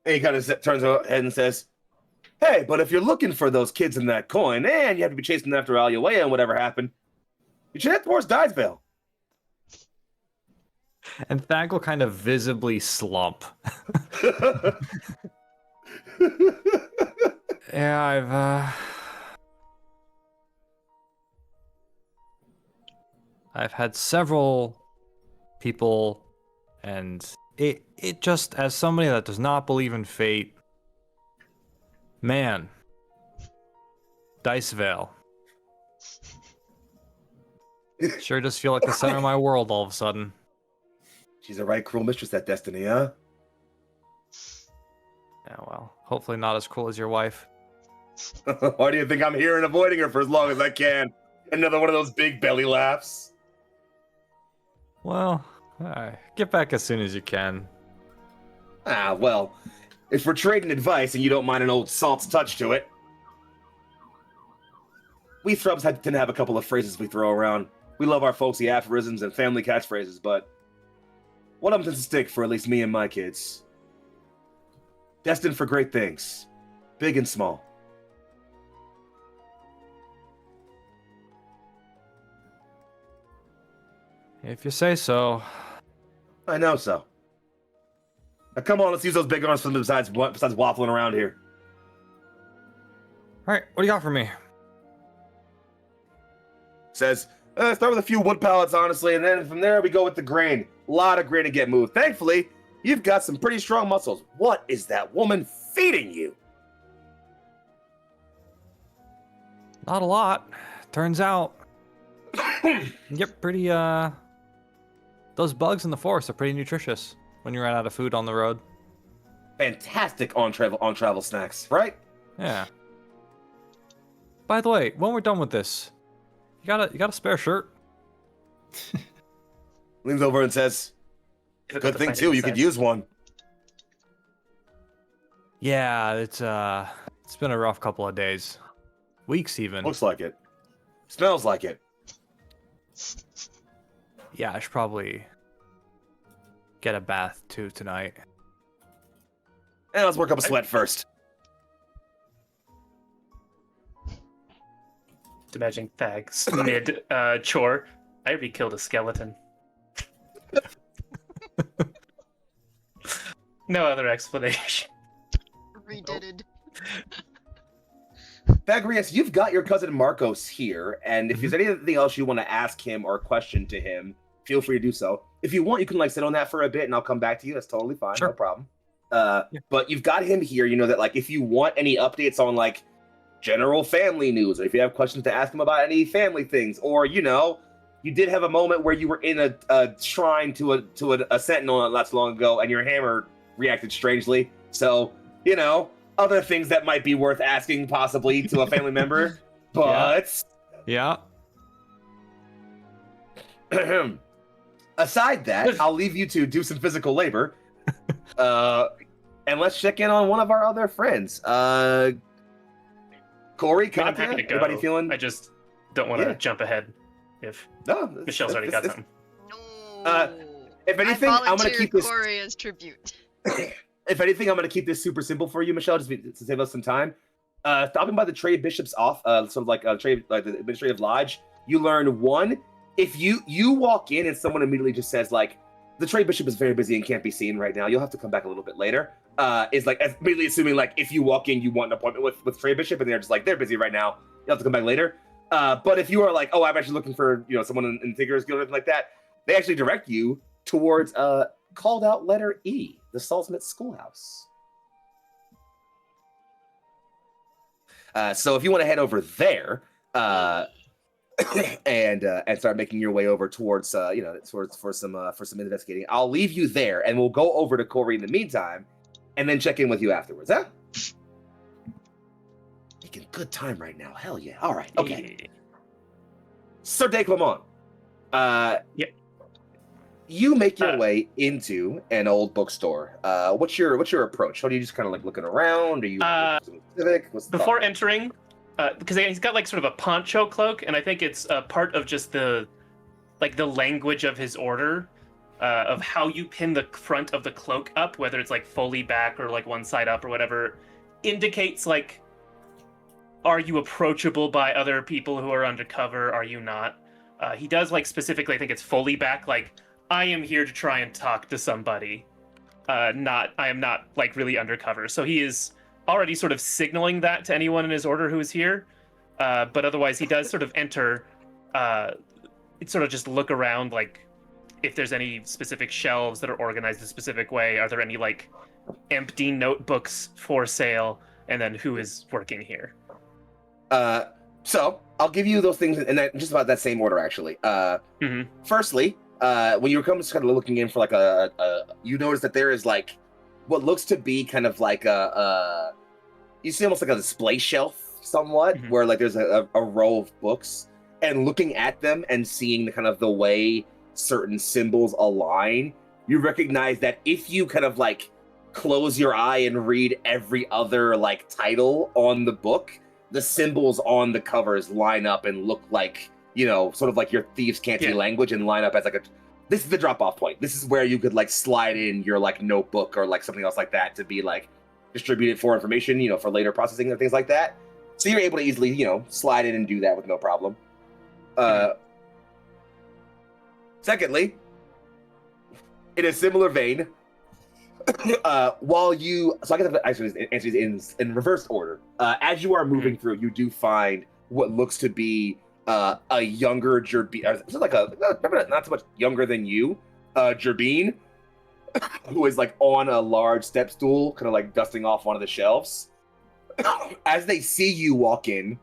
And he kind of turns ahead and says, "Hey, but if you're looking for those kids in that coin, and you have to be chasing after Aluea and whatever happened, you should head towards Dysvale." And Thag will kind of visibly slump. Yeah, I've had several people, and it just, as somebody that does not believe in fate, man, Dicevale sure does feel like the center of my world all of a sudden. She's a right cruel mistress, that Destiny, huh? Yeah, well, hopefully not as cruel as your wife. Why do you think I'm here and avoiding her for as long as I can? Another one of those big belly laughs. Well, get back as soon as you can. Ah, well, if we're trading advice and you don't mind an old salt's touch to it. We Thrubs tend to have a couple of phrases we throw around. We love our folksy aphorisms and family catchphrases, but one of them tends to stick for at least me and my kids. Destined for great things, big and small. If you say so. I know so. Now come on, let's use those big arms for besides waffling around here. All right, what do you got for me? Says, start with a few wood pallets, honestly, and then from there we go with the grain. A lot of grain to get moved. Thankfully, you've got some pretty strong muscles. What is that woman feeding you? Not a lot. Turns out. Yep, pretty, those bugs in the forest are pretty nutritious when you run out of food on the road. Fantastic on travel snacks, right? Yeah. By the way, when we're done with this, you got a spare shirt? Leans over and says, "Good thing too, you could use one." Yeah, it's been a rough couple of days. Weeks even. Looks like it. Smells like it. Yeah, I should probably get a bath too tonight. And let's work up a sweat first. Imagining Thag's mid chore. I already killed a skeleton. No other explanation. Redid. Bagrius, you've got your cousin Marcos here, and if there's anything else you want to ask him or question to him, feel free to do so. If you want, you can sit on that for a bit, and I'll come back to you. That's totally fine, Sure. No problem. But you've got him here. You know that if you want any updates on general family news, or if you have questions to ask him about any family things, or you did have a moment where you were in a shrine to a sentinel not so long ago, and your hammer reacted strangely. So other things that might be worth asking possibly to a family member. But Yeah. aside that, I'll leave you to do some physical labor. And let's check in on one of our other friends. Corey, I'm happy to go. Everybody feeling? I just don't want to jump ahead if Michelle's already got something. No. If anything, I'm going to keep this. Corey as tribute. If anything, I'm going to keep this super simple for you, Michelle, just to save us some time. Stopping by the trade bishop's off, trade the administrative lodge, you learn one. If you walk in and someone immediately just says the trade bishop is very busy and can't be seen right now, you'll have to come back a little bit later. is like immediately assuming like if you walk in, you want an appointment with Trey Bishop, and they're just like they're busy right now. You'll have to come back later. But if you are like, oh, I'm actually looking for someone in Figures Guild or anything like that, they actually direct you towards called out letter E, the Salsmit Schoolhouse. So if you want to head over there and start making your way over towards for some investigating, I'll leave you there, and we'll go over to Corey in the meantime, and then check in with you afterwards, huh? Making good time right now. Hell yeah. All right. Okay. Yeah. Sir de Clement. Yep. You make your way into an old bookstore. What's your approach? How do you just kind of like looking around? Are you specific? What's the Before thought? entering, because he's got like sort of a poncho cloak, and I think it's part of just the language of his order, of how you pin the front of the cloak up, whether it's like fully back or like one side up or whatever, indicates like, are you approachable by other people who are undercover? Are you not? He does like specifically, I think it's fully back, like, I am here to try and talk to somebody. I am not like really undercover. So he is already sort of signaling that to anyone in his order who is here. But otherwise he does sort of enter, sort of just look around, like if there's any specific shelves that are organized a specific way. Are there any like empty notebooks for sale? And then who is working here? So I'll give you those things in just about that same order, actually. Firstly, when you were kind of looking in for like you notice that there is like what looks to be kind of like you see almost like a display shelf somewhat, where like there's a row of books, and looking at them and seeing the kind of the way certain symbols align, you recognize that if you kind of like close your eye and read every other like title on the book, the symbols on the covers line up and look like, sort of like your thieves can't see language, and line up as like this is the drop off point. This is where you could like slide in your like notebook or like something else like that to be like distributed for information, for later processing and things like that. So you're able to easily, slide in and do that with no problem. Secondly, in a similar vein, so I guess I should answer these in reverse order. As you are moving through, you do find what looks to be a younger Gerbine, not so much younger than you, Gerbine, who is like on a large step stool, kind of like dusting off one of the shelves. As they see you walk in,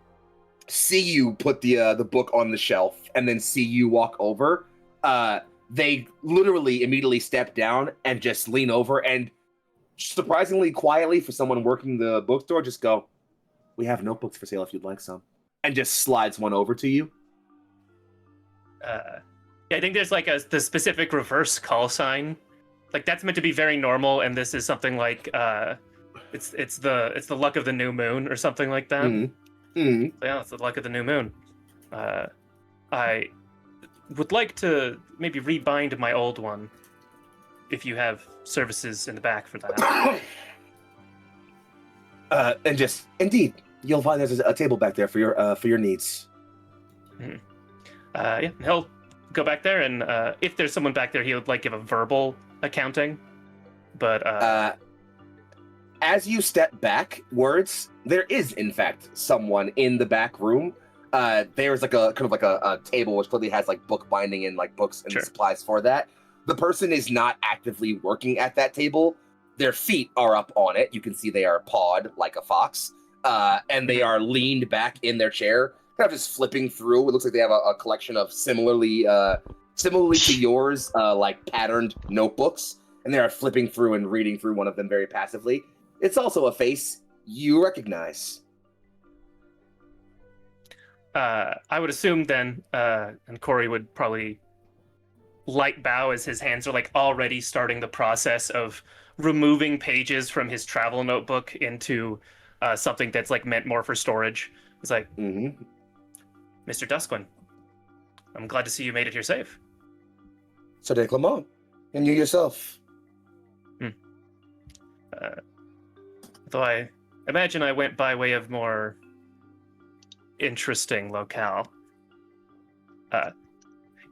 see you put the book on the shelf, and then see you walk over, they literally immediately step down and just lean over and surprisingly quietly for someone working the bookstore just go, "We have notebooks for sale if you'd like some," and just slides one over to you. I think there's like the specific reverse call sign. Like that's meant to be very normal, and this is something like it's the luck of the new moon or something like that. Yeah, it's the luck of the new moon. I would like to maybe rebind my old one, if you have services in the back for that. And just indeed, you'll find there's a table back there for your needs. Yeah, he'll go back there, and if there's someone back there, he'll like give a verbal accounting. But as you step backwards, there is in fact someone in the back room. There's like a kind of like a table which clearly has like book binding and like books and supplies for that. The person is not actively working at that table. Their feet are up on it. You can see they are pawed like a fox, and they are leaned back in their chair, kind of just flipping through. It looks like they have a collection of similarly to yours, like patterned notebooks, and they are flipping through and reading through one of them very passively. It's also a face you recognize. I would assume then, and Corey would probably light bow as his hands are like already starting the process of removing pages from his travel notebook into something that's like meant more for storage. It's like, Mr. Duskwin, I'm glad to see you made it here safe. So de Clement, and you yourself. Though I imagine I went by way of more interesting locale.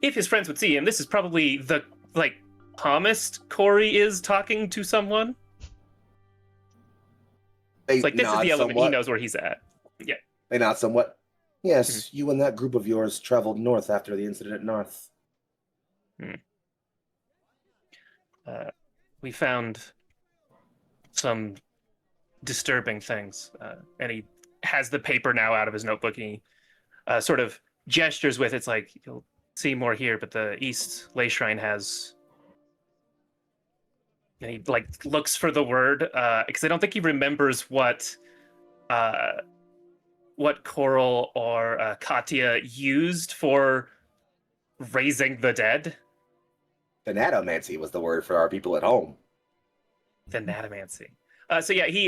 If his friends would see him, this is probably the calmest Corey is talking to someone. They It's like this is nod the element somewhat. he knows where he's at. Yeah. They nod somewhat. Yes, you and that group of yours traveled north after the incident at North. We found some disturbing things, and he has the paper now out of his notebook, and he sort of gestures with it's like you'll see more here, but the East Ley Shrine has. And he like looks for the word because I don't think he remembers what Coral or Katya used for raising the dead. Thanatomancy was the word for our people at home. Thanatomancy. So yeah, he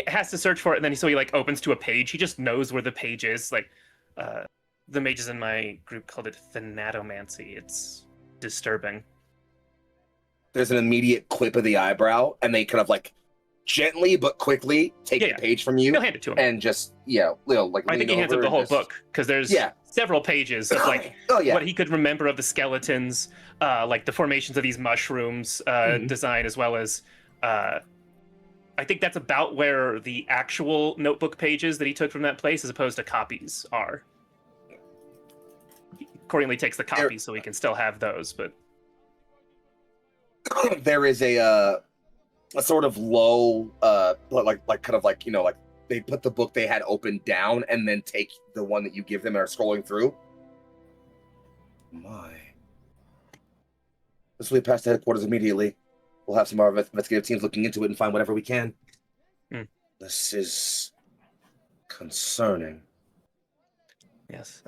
has to search for it, and then he like opens to a page. He just knows where the page is. Like the mages in my group called it Thanatomancy. It's disturbing. There's an immediate clip of the eyebrow, and they kind of like gently but quickly take the page from you He'll hand it to him. and just like. I think he hands him the whole book because there's several pages of like what he could remember of the skeletons, like the formations of these mushrooms design, as well as I think that's about where the actual notebook pages that he took from that place, as opposed to copies, are. He accordingly takes the copies so he can still have those, but there is a sort of low like kind of like like they put the book they had open down and then take the one that you give them and are scrolling through. My, this will be past the headquarters immediately. We'll have some of our investigative teams looking into it and find whatever we can. This is concerning. Yes,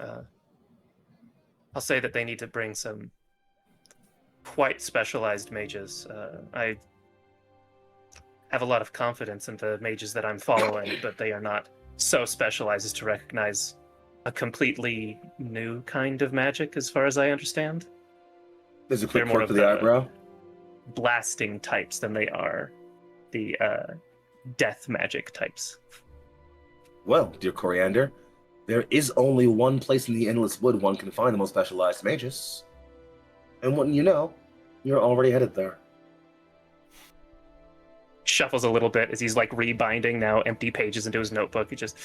I'll say that they need to bring some quite specialized mages. I have a lot of confidence in the mages that I'm following, but they are not so specialized as to recognize a completely new kind of magic, as far as I understand. There's a quick quirk to the eyebrow. Blasting types than they are the death magic types. Well, dear Coriander, there is only one place in the Endless Wood one can find the most specialized mages. And wouldn't you know, you're already headed there. Shuffles a little bit as he's like rebinding now empty pages into his notebook. He just,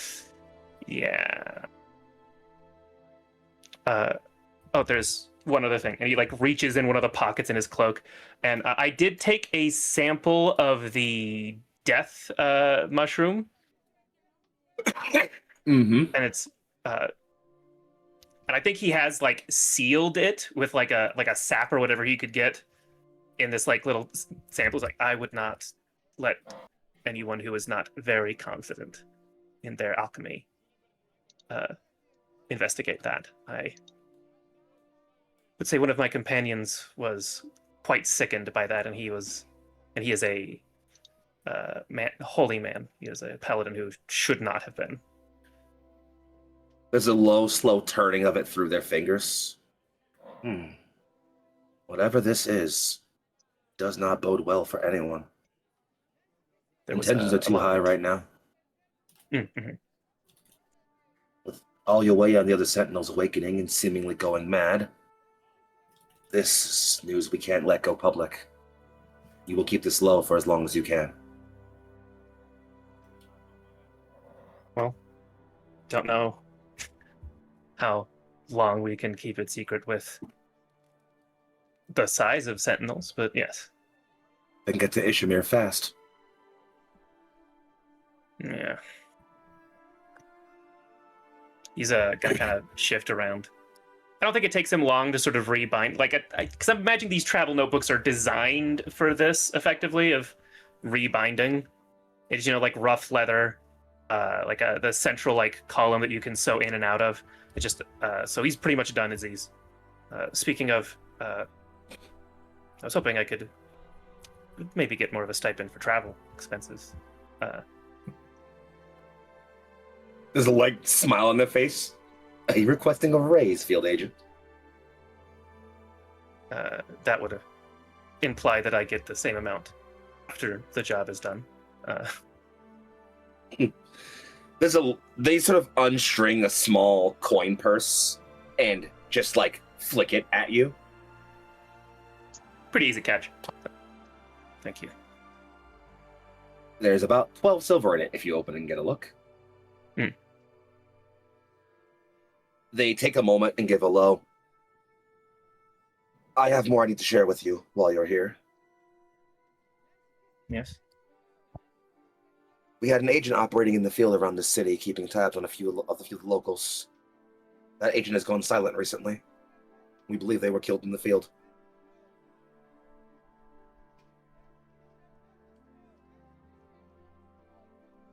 there's one other thing. And he like reaches in one of the pockets in his cloak. And I did take a sample of the death mushroom. And it's and I think he has like sealed it with like a sap or whatever he could get in this like little samples. Like, I would not let anyone who is not very confident in their alchemy investigate that. I would say one of my companions was quite sickened by that, and he is a holy man. He is a paladin who should not have been. There's a low, slow turning of it through their fingers. Whatever this is, does not bode well for anyone. Intentions are too high right now. With all your way on the other Sentinels awakening and seemingly going mad, this is news we can't let go public. You will keep this low for as long as you can. Well, don't know how long we can keep it secret with the size of Sentinels, but yes. Then get to Ishimir fast. Yeah. He's gonna kind of shift around. I don't think it takes him long to sort of rebind, like, because I'm imagining these travel notebooks are designed for this effectively of rebinding. It's, like rough leather, like the central like column that you can sew in and out of. It just so he's pretty much done as these. Speaking of, I was hoping I could maybe get more of a stipend for travel expenses. There's a like smile on their face. Are you requesting a raise, field agent? That would imply that I get the same amount after the job is done. They sort of unstring a small coin purse and just like flick it at you. Pretty easy catch. Thank you. There's about 12 silver in it if you open and get a look. Hmm. They take a moment and give a low. I have more I need to share with you while you're here. Yes. We had an agent operating in the field around the city, keeping tabs on a few of the locals. That agent has gone silent recently. We believe they were killed in the field.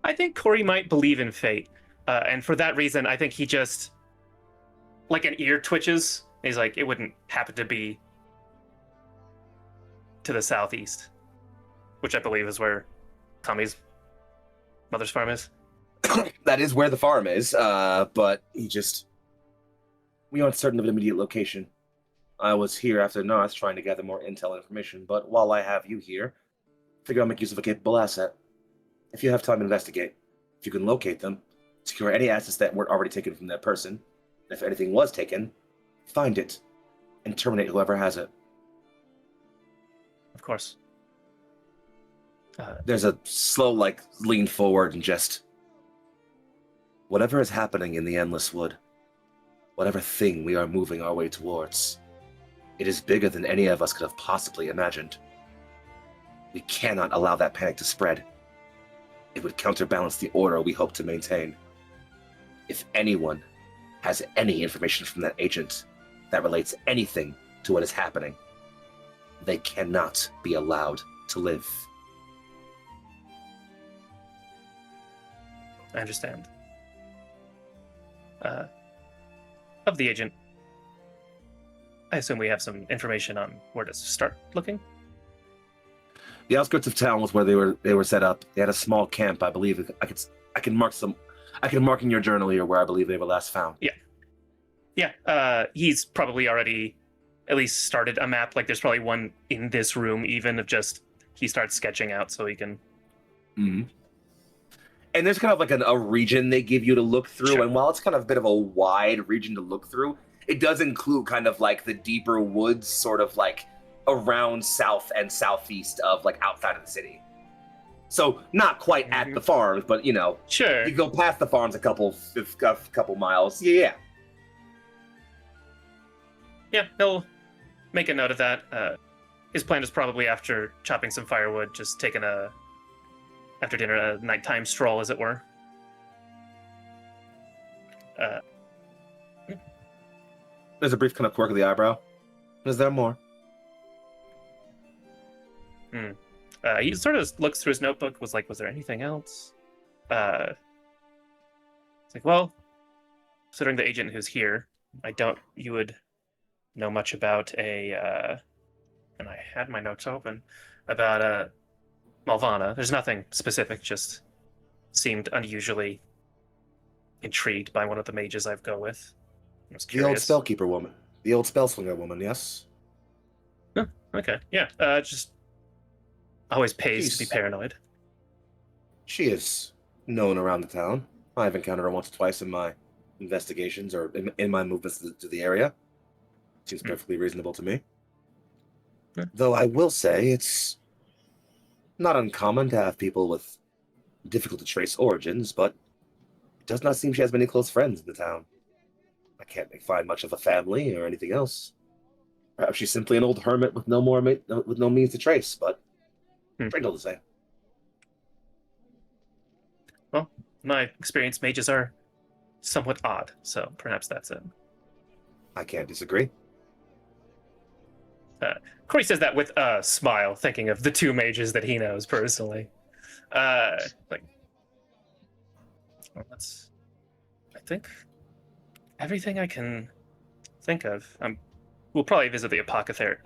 I think Corey might believe in fate. And for that reason, I think he just, like, an ear twitches. He's like, it wouldn't happen to be to the southeast, which I believe is where Tommy's mother's farm is. That is where the farm is, but we aren't certain of an immediate location. I was here after North trying to gather more intel and information, but while I have you here, figure I'll make use of a capable asset. If you have time to investigate, if you can locate them, secure any assets that weren't already taken from that person, and if anything was taken, find it, and terminate whoever has it. Of course. There's a slow, lean forward and just... Whatever is happening in the Endless Wood, whatever thing we are moving our way towards, it is bigger than any of us could have possibly imagined. We cannot allow that panic to spread. It would counterbalance the order we hope to maintain. If anyone has any information from that agent that relates anything to what is happening, they cannot be allowed to live. I understand. Of the agent, I assume we have some information on where to start looking. The outskirts of town was where they were set up. They had a small camp, I believe. I can mark in your journal here where I believe they were last found. Yeah. He's probably already at least started a map. Like, there's probably one in this room, even, of just he starts sketching out so he can. Mm-hmm. And there's kind of like a region they give you to look through, Sure. And while it's kind of a bit of a wide region to look through, it does include kind of like the deeper woods, sort of like around south and southeast of like outside of the city. So not quite at the farms, but Sure. you go past the farms a couple miles. Yeah. Yeah, he'll make a note of that. His plan is probably, after chopping some firewood, just taking after dinner, a nighttime stroll, as it were. There's a brief kind of quirk of the eyebrow. Is there more? He sort of looks through his notebook, was there anything else? It's like, well, considering the agent who's here, I doubt you would know much about and I had my notes open, about Malvana. There's nothing specific, just seemed unusually intrigued by one of the mages I've go with. I was The old curious. spellkeeper woman. The old spellslinger woman, yes? Okay, yeah, just always pays to be paranoid. She is known around the town. I've encountered her once or twice in my investigations or in my movements to the area. Seems perfectly reasonable to me. Yeah. Though I will say it's not uncommon to have people with difficult to trace origins, but it does not seem she has many close friends in the town. I can't find much of a family or anything else. Perhaps she's simply an old hermit with no means to trace, but Brindle to say. Well, my experience, mages are somewhat odd, so perhaps that's it. I can't disagree. Corey says that with a smile, thinking of the two mages that he knows personally. Well, that's, I think, everything I can think of. We'll probably visit the apothecary.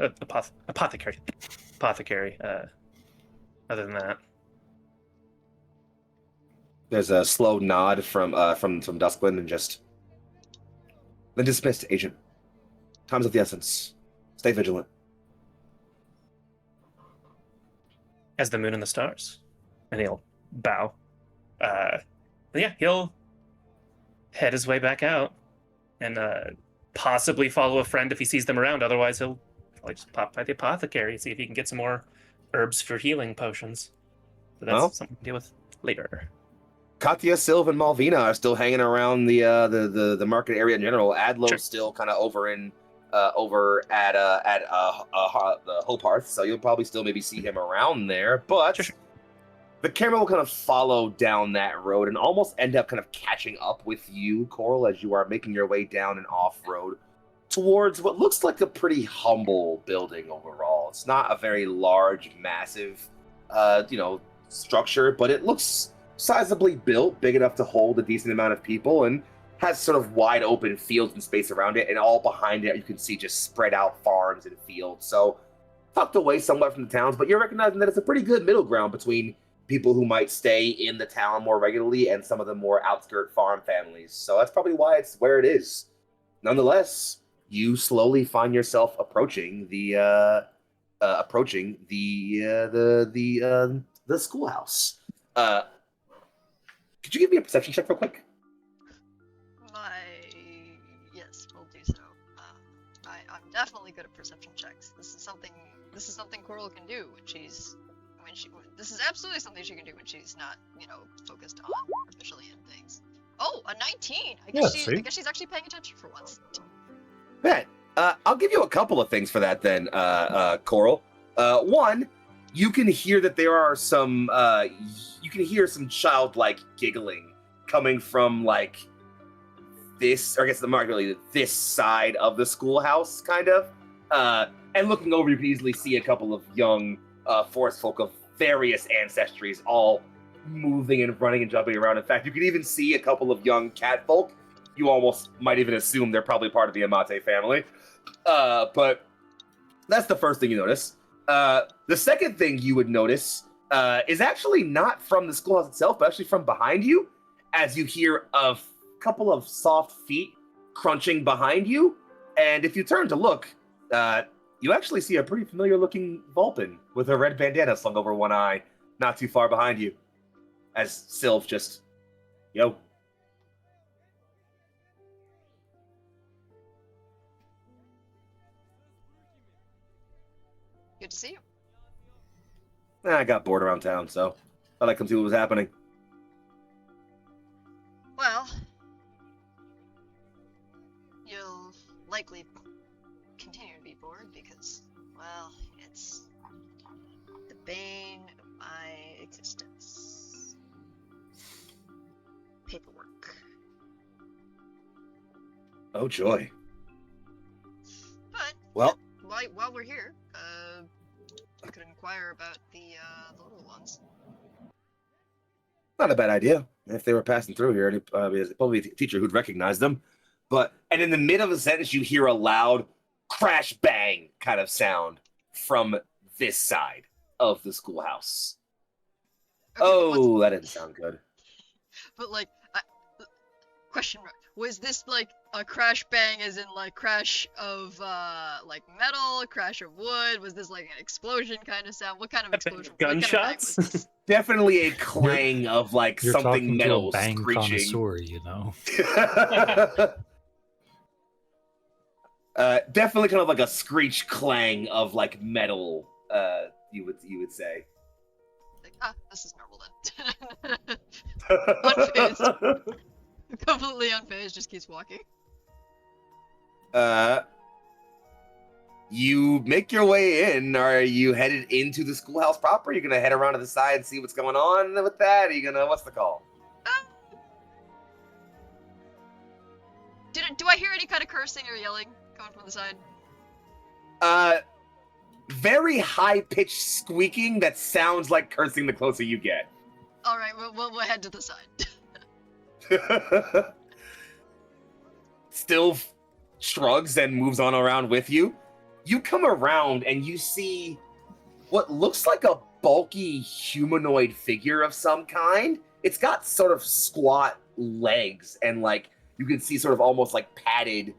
Other than that, There's a slow nod from Duskwind and then dismissed, Agent. Time's of the essence. Stay vigilant. as the moon and the stars, and he'll bow. Yeah, he'll head his way back out and possibly follow a friend if he sees them around. Otherwise, he'll probably just pop by the apothecary and see if he can get some more herbs for healing potions. So that's Well. something to deal with later. Katya, Sylv, and Malvina are still hanging around the market area in general. Adlo's Sure. still kind of over at the Hope Hearth, so you'll probably still maybe see him around there. But Sure. the camera will kind of follow down that road and almost end up kind of catching up with you, Coral, as you are making your way down an off-road towards what looks like a pretty humble building overall. It's not a very large, massive, structure, but it looks sizably built, big enough to hold a decent amount of people, and has sort of wide open fields and space around it, and all behind it you can see just spread out farms and fields. So tucked away somewhat from the towns, but you're recognizing that it's a pretty good middle ground between people who might stay in the town more regularly and some of the more outskirt farm families. So that's probably why it's where it is. Nonetheless, you slowly find yourself approaching the schoolhouse. Could you give me a perception check real quick? Yes, we'll do so. I'm definitely good at perception checks. This is something Coral can do this is absolutely something she can do when she's not, focused on officially in things. Oh, a 19! I guess she's actually paying attention for once. Bet. I'll give you a couple of things for that then, Coral. One, you can hear that there are some childlike giggling coming from this, or I guess this side of the schoolhouse, kind of. And looking over, you can easily see a couple of young forest folk of various ancestries all moving and running and jumping around. In fact, you can even see a couple of young cat folk. You almost might even assume they're probably part of the Amate family. But that's the first thing you notice. The second thing you would notice is actually not from the schoolhouse itself, but actually from behind you, as you hear a couple of soft feet crunching behind you. And if you turn to look, you actually see a pretty familiar-looking Vulpin with a red bandana slung over one eye, not too far behind you, as Sylv just, yo. Good to see you. I got bored around town, so thought I'd come see what was happening. Well, you'll likely continue to be bored because, well, it's the bane of my existence. Paperwork. Oh, joy. But, Well, while we're here, I could inquire about the little ones. not a bad idea. If they were passing through here, there's probably a teacher who'd recognize them. And in the middle of the sentence, you hear a loud crash bang kind of sound from this side of the schoolhouse. Okay, That didn't sound good. But question mark. Was this a crash bang as in crash of metal, crash of wood? Was this an explosion kind of sound? What kind of explosion? Gunshots? What kind of bang was this? Definitely a clang of You're something talking to metal a bang screeching. connoisseur, you know. Definitely kind of a screech clang of metal. You would say. This is normal then. Unfazed. Completely unfazed, just keeps walking. You make your way in. Are you headed into the schoolhouse proper? Are you gonna head around to the side and see what's going on with that? Are you gonna, what's the call? Do I hear any kind of cursing or yelling coming from the side? Very high-pitched squeaking that sounds like cursing the closer you get. Alright, we'll head to the side. Still shrugs and moves on around with you. You come around and you see what looks like a bulky humanoid figure of some kind. It's got sort of squat legs and you can see sort of almost padded,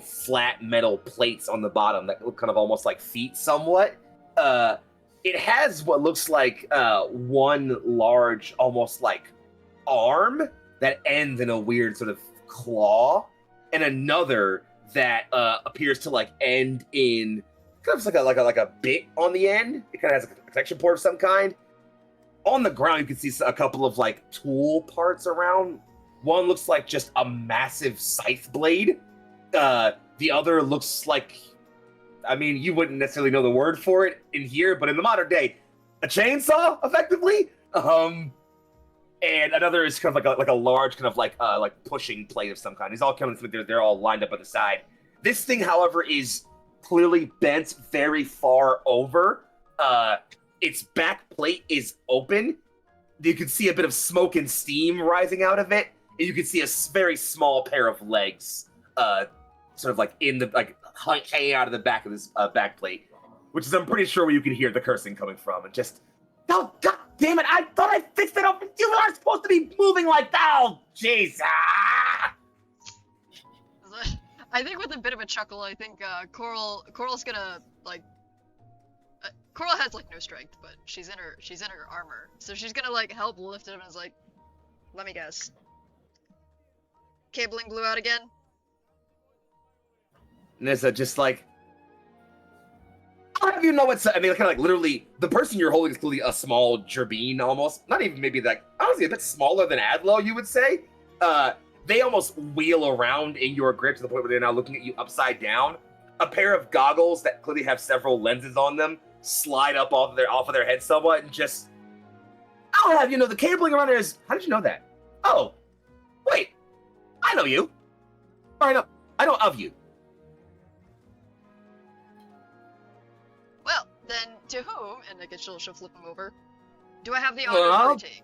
flat metal plates on the bottom that look kind of almost like feet somewhat. It has what looks like one large, almost arm that ends in a weird sort of claw, and another that appears to end in kind of like a bit on the end. It kind of has a protection port of some kind. on the ground, you can see a couple of like tool parts around. One looks like just a massive scythe blade. The other looks like, I mean, you wouldn't necessarily know the word for it in here, but in the modern day, a chainsaw, effectively. And another is kind of like a large kind of like pushing plate of some kind. These all come in, they're all lined up at the side. This thing, however, is clearly bent very far over. Its back plate is open. You can see a bit of smoke and steam rising out of it, and you can see a very small pair of legs, sort of like in the hanging out of the back of this back plate, which is I'm pretty sure where you can hear the cursing coming from. And just, oh god damn it! I thought I fixed it up. You are supposed to be moving like that. Oh jeez. Ah! I think with a bit of a chuckle, I think Coral's gonna like. Coral has like no strength, but she's in her armor, so she's gonna like help lift him and is like, let me guess. Cabling blew out again? Nissa just like, I'll have you know it's, I mean, kind of like literally, the person you're holding is clearly a small gerbine almost. Not even maybe like, honestly, a bit smaller than Adlo, you would say. They almost wheel around in your grip to the point where they're now looking at you upside down. A pair of goggles that clearly have several lenses on them slide up off of their head somewhat, and just, I'll have you know the cabling around there is, how did you know that? Oh, wait, I know you. Or I know of you. Well, then to whom, and I guess she'll flip him over, do I have the honor of greeting?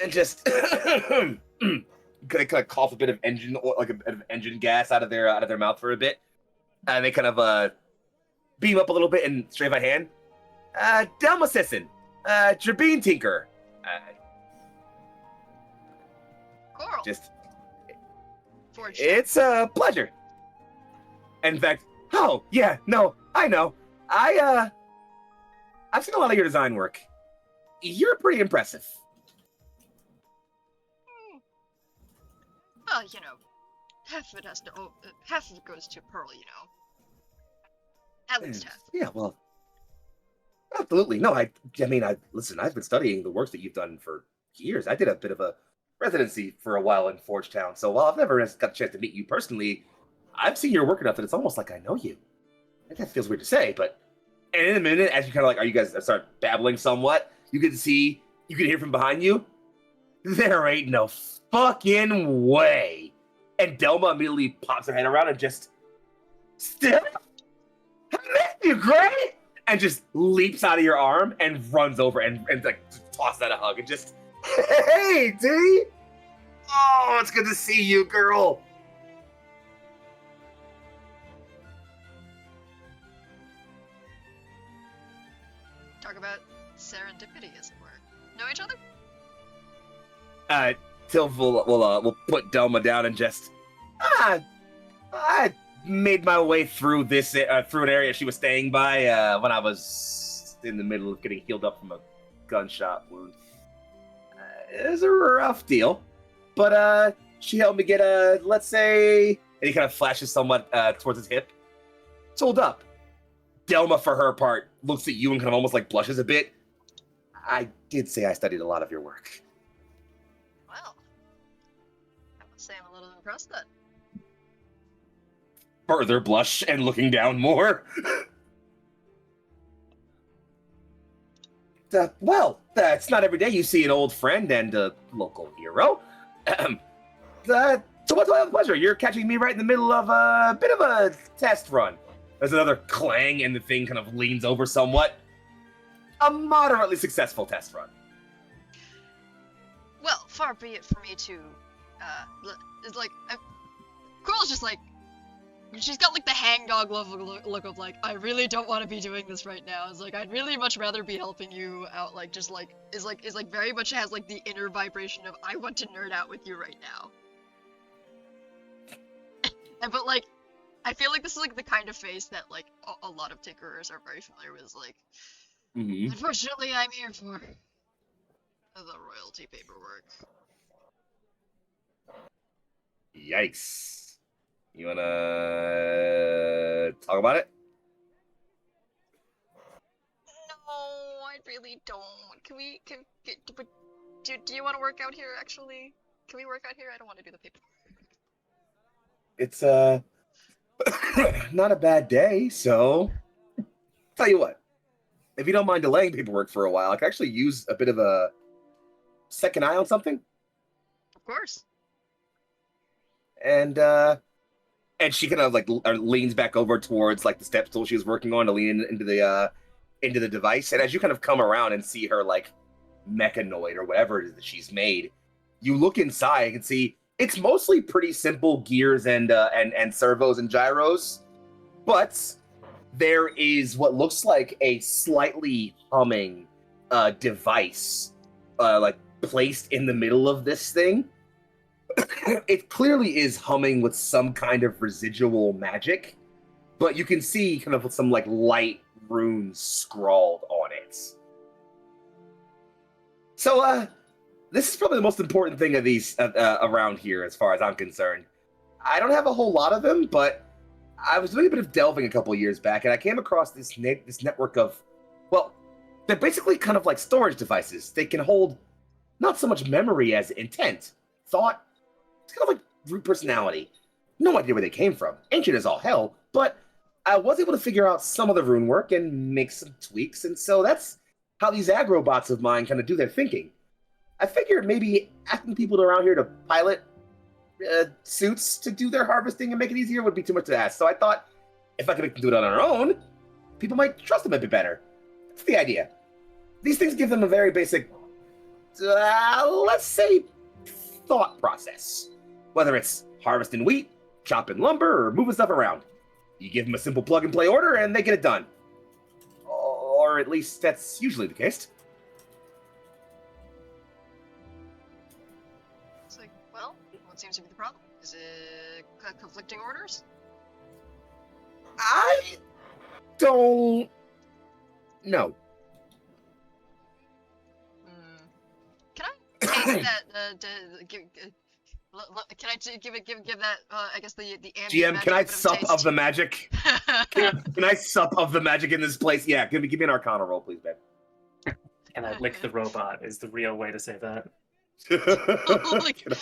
And just kind of cough a bit of engine, like a bit of engine gas out of their mouth for a bit, and they kind of beam up a little bit and straight by hand. Delma Sisson, Jabeen Tinker. Coral. Just, Forged. It's a pleasure. In fact, oh yeah, no, I know. I've seen a lot of your design work. You're pretty impressive. Well, you know, half of it goes to Pearl, you know. At least half. Yeah, well, absolutely. No, I mean, listen, I've been studying the works that you've done for years. I did a bit of a residency for a while in Forge Town, so while I've never got a chance to meet you personally, I've seen your work enough that it's almost like I know you. That feels weird to say, but and in a minute, as you kind of like, are you guys start babbling somewhat, you can hear from behind you, there ain't no fucking way. And Delma immediately pops her head around and just, still? I missed you, Gray! And just leaps out of your arm and runs over and like tosses out a hug and just, hey, D! Oh, it's good to see you, girl. Talk about serendipity, as it were. Know each other? Tilv will put Delma down and just, I made my way through this through an area she was staying by when I was in the middle of getting healed up from a gunshot wound. It was a rough deal, but she helped me get let's say, and he kind of flashes somewhat towards his hip. Tooled up. Delma, for her part, looks at you and kind of almost like blushes a bit. I did say I studied a lot of your work. Well, I must say I'm a little impressed then. Further blush and looking down more. Well, it's not every day you see an old friend and a local hero. So what's my pleasure? You're catching me right in the middle of a bit of a test run. There's another clang and the thing kind of leans over somewhat. A moderately successful test run. Well, far be it for me to, it's like, Coral's just like, she's got like the hangdog look of like, I really don't want to be doing this right now. It's like, I'd really much rather be helping you out, like, just like, is like very much has like the inner vibration of, I want to nerd out with you right now. But like, I feel like this is like the kind of face that like a lot of tinkerers are very familiar with, like, unfortunately I'm here for the royalty paperwork. Yikes. You wanna talk about it? No, I'd really don't. Can we? Do you want to work out here? Actually, can we work out here? I don't want to do the paper. It's not a bad day, so tell you what. If you don't mind delaying paperwork for a while, I could actually use a bit of a second eye on something. Of course. And she kind of like leans back over towards like the step stool she was working on to lean into the device. And as you kind of come around and see her like mechanoid or whatever it is that she's made, you look inside and see it's mostly pretty simple gears and servos and gyros, but there is what looks like a slightly humming device like placed in the middle of this thing. It clearly is humming with some kind of residual magic, but you can see kind of some like light runes scrawled on it. So this is probably the most important thing of these around here as far as I'm concerned. I don't have a whole lot of them, but I was doing a bit of delving a couple years back, and I came across this network of, well, they're basically kind of like storage devices. They can hold not so much memory as intent, thought. It's kind of like root personality. No idea where they came from. Ancient as all hell, but I was able to figure out some of the rune work and make some tweaks, and so that's how these agrobots of mine kind of do their thinking. I figured maybe asking people around here to pilot suits to do their harvesting and make it easier would be too much to ask. So I thought if I could make them do it on their own, people might trust them a bit better. That's the idea. These things give them a very basic, let's say, thought process. Whether it's harvesting wheat, chopping lumber, or moving stuff around. You give them a simple plug-and-play order, and they get it done. Or at least that's usually the case. It's like, well, what seems to be the problem? Is it conflicting orders? I don't know. Can I take that? Can I give that? I guess the GM, can I sup of the magic? Can I sup of the magic in this place? Yeah, give me an Arcana roll, please, babe. And I lick the robot is the real way to say that.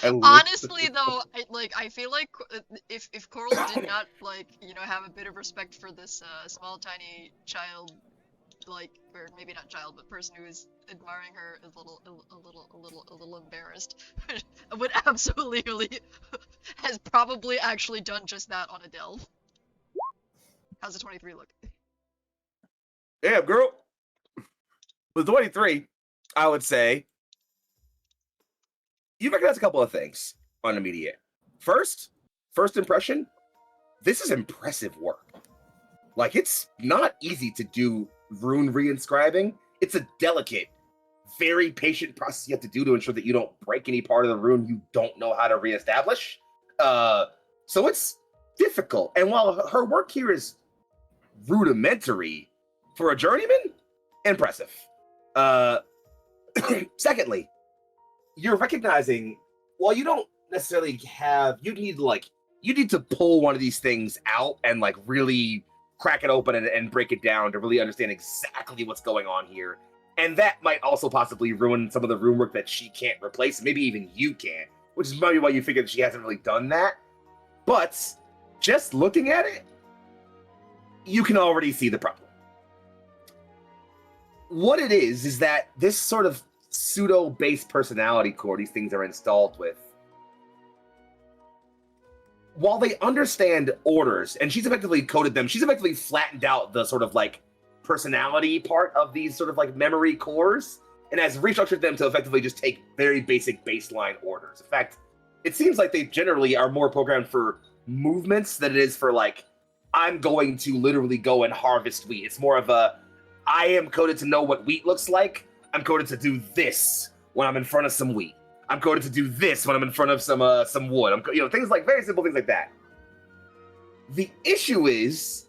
Honestly, though, I feel like if Coral did not have a bit of respect for this small tiny child, or maybe not child, but person who is admiring her is a little embarrassed, would absolutely has probably actually done just that on a delve. How's the 23 look? Yeah, girl. With 23, I would say you recognize a couple of things on immediate. First impression, this is impressive work. Like, it's not easy to do rune reinscribing. It's a delicate, very patient process you have to do to ensure that you don't break any part of the rune you don't know how to reestablish. So it's difficult. And while her work here is rudimentary, for a journeyman, impressive. Secondly, you're recognizing, while you don't necessarily have, you need to pull one of these things out and like really crack it open and break it down to really understand exactly what's going on here. And that might also possibly ruin some of the rune work that she can't replace. Maybe even you can't, which is maybe why you figured she hasn't really done that. But just looking at it, you can already see the problem. What it is that this sort of pseudo-based personality core these things are installed with, while they understand orders, and she's effectively coded them, she's effectively flattened out the sort of like personality part of these sort of like memory cores, and has restructured them to effectively just take very basic baseline orders. In fact, it seems like they generally are more programmed for movements than it is for like, I'm going to literally go and harvest wheat. It's more of a, I am coded to know what wheat looks like. I'm coded to do this when I'm in front of some wheat. I'm coded to do this when I'm in front of some wood. Things like very simple things like that. The issue is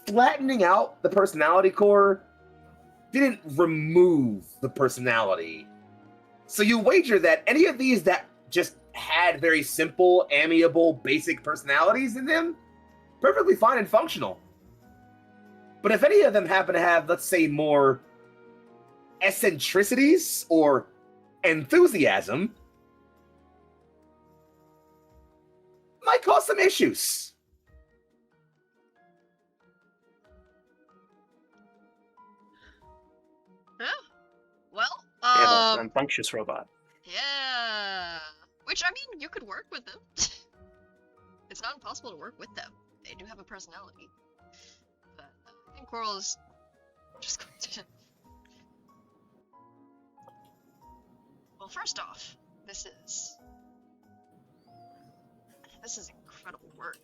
flattening out the personality core didn't remove the personality. So you wager that any of these that just had very simple, amiable, basic personalities in them, perfectly fine and functional. But if any of them happen to have, let's say, more eccentricities or enthusiasm might cause some issues. Huh? Well, Yeah, the rambunctious robot. yeah. Which, I mean, you could work with them. It's not impossible to work with them. They do have a personality. But I think Coral is just going to... Well, first off, this is incredible work.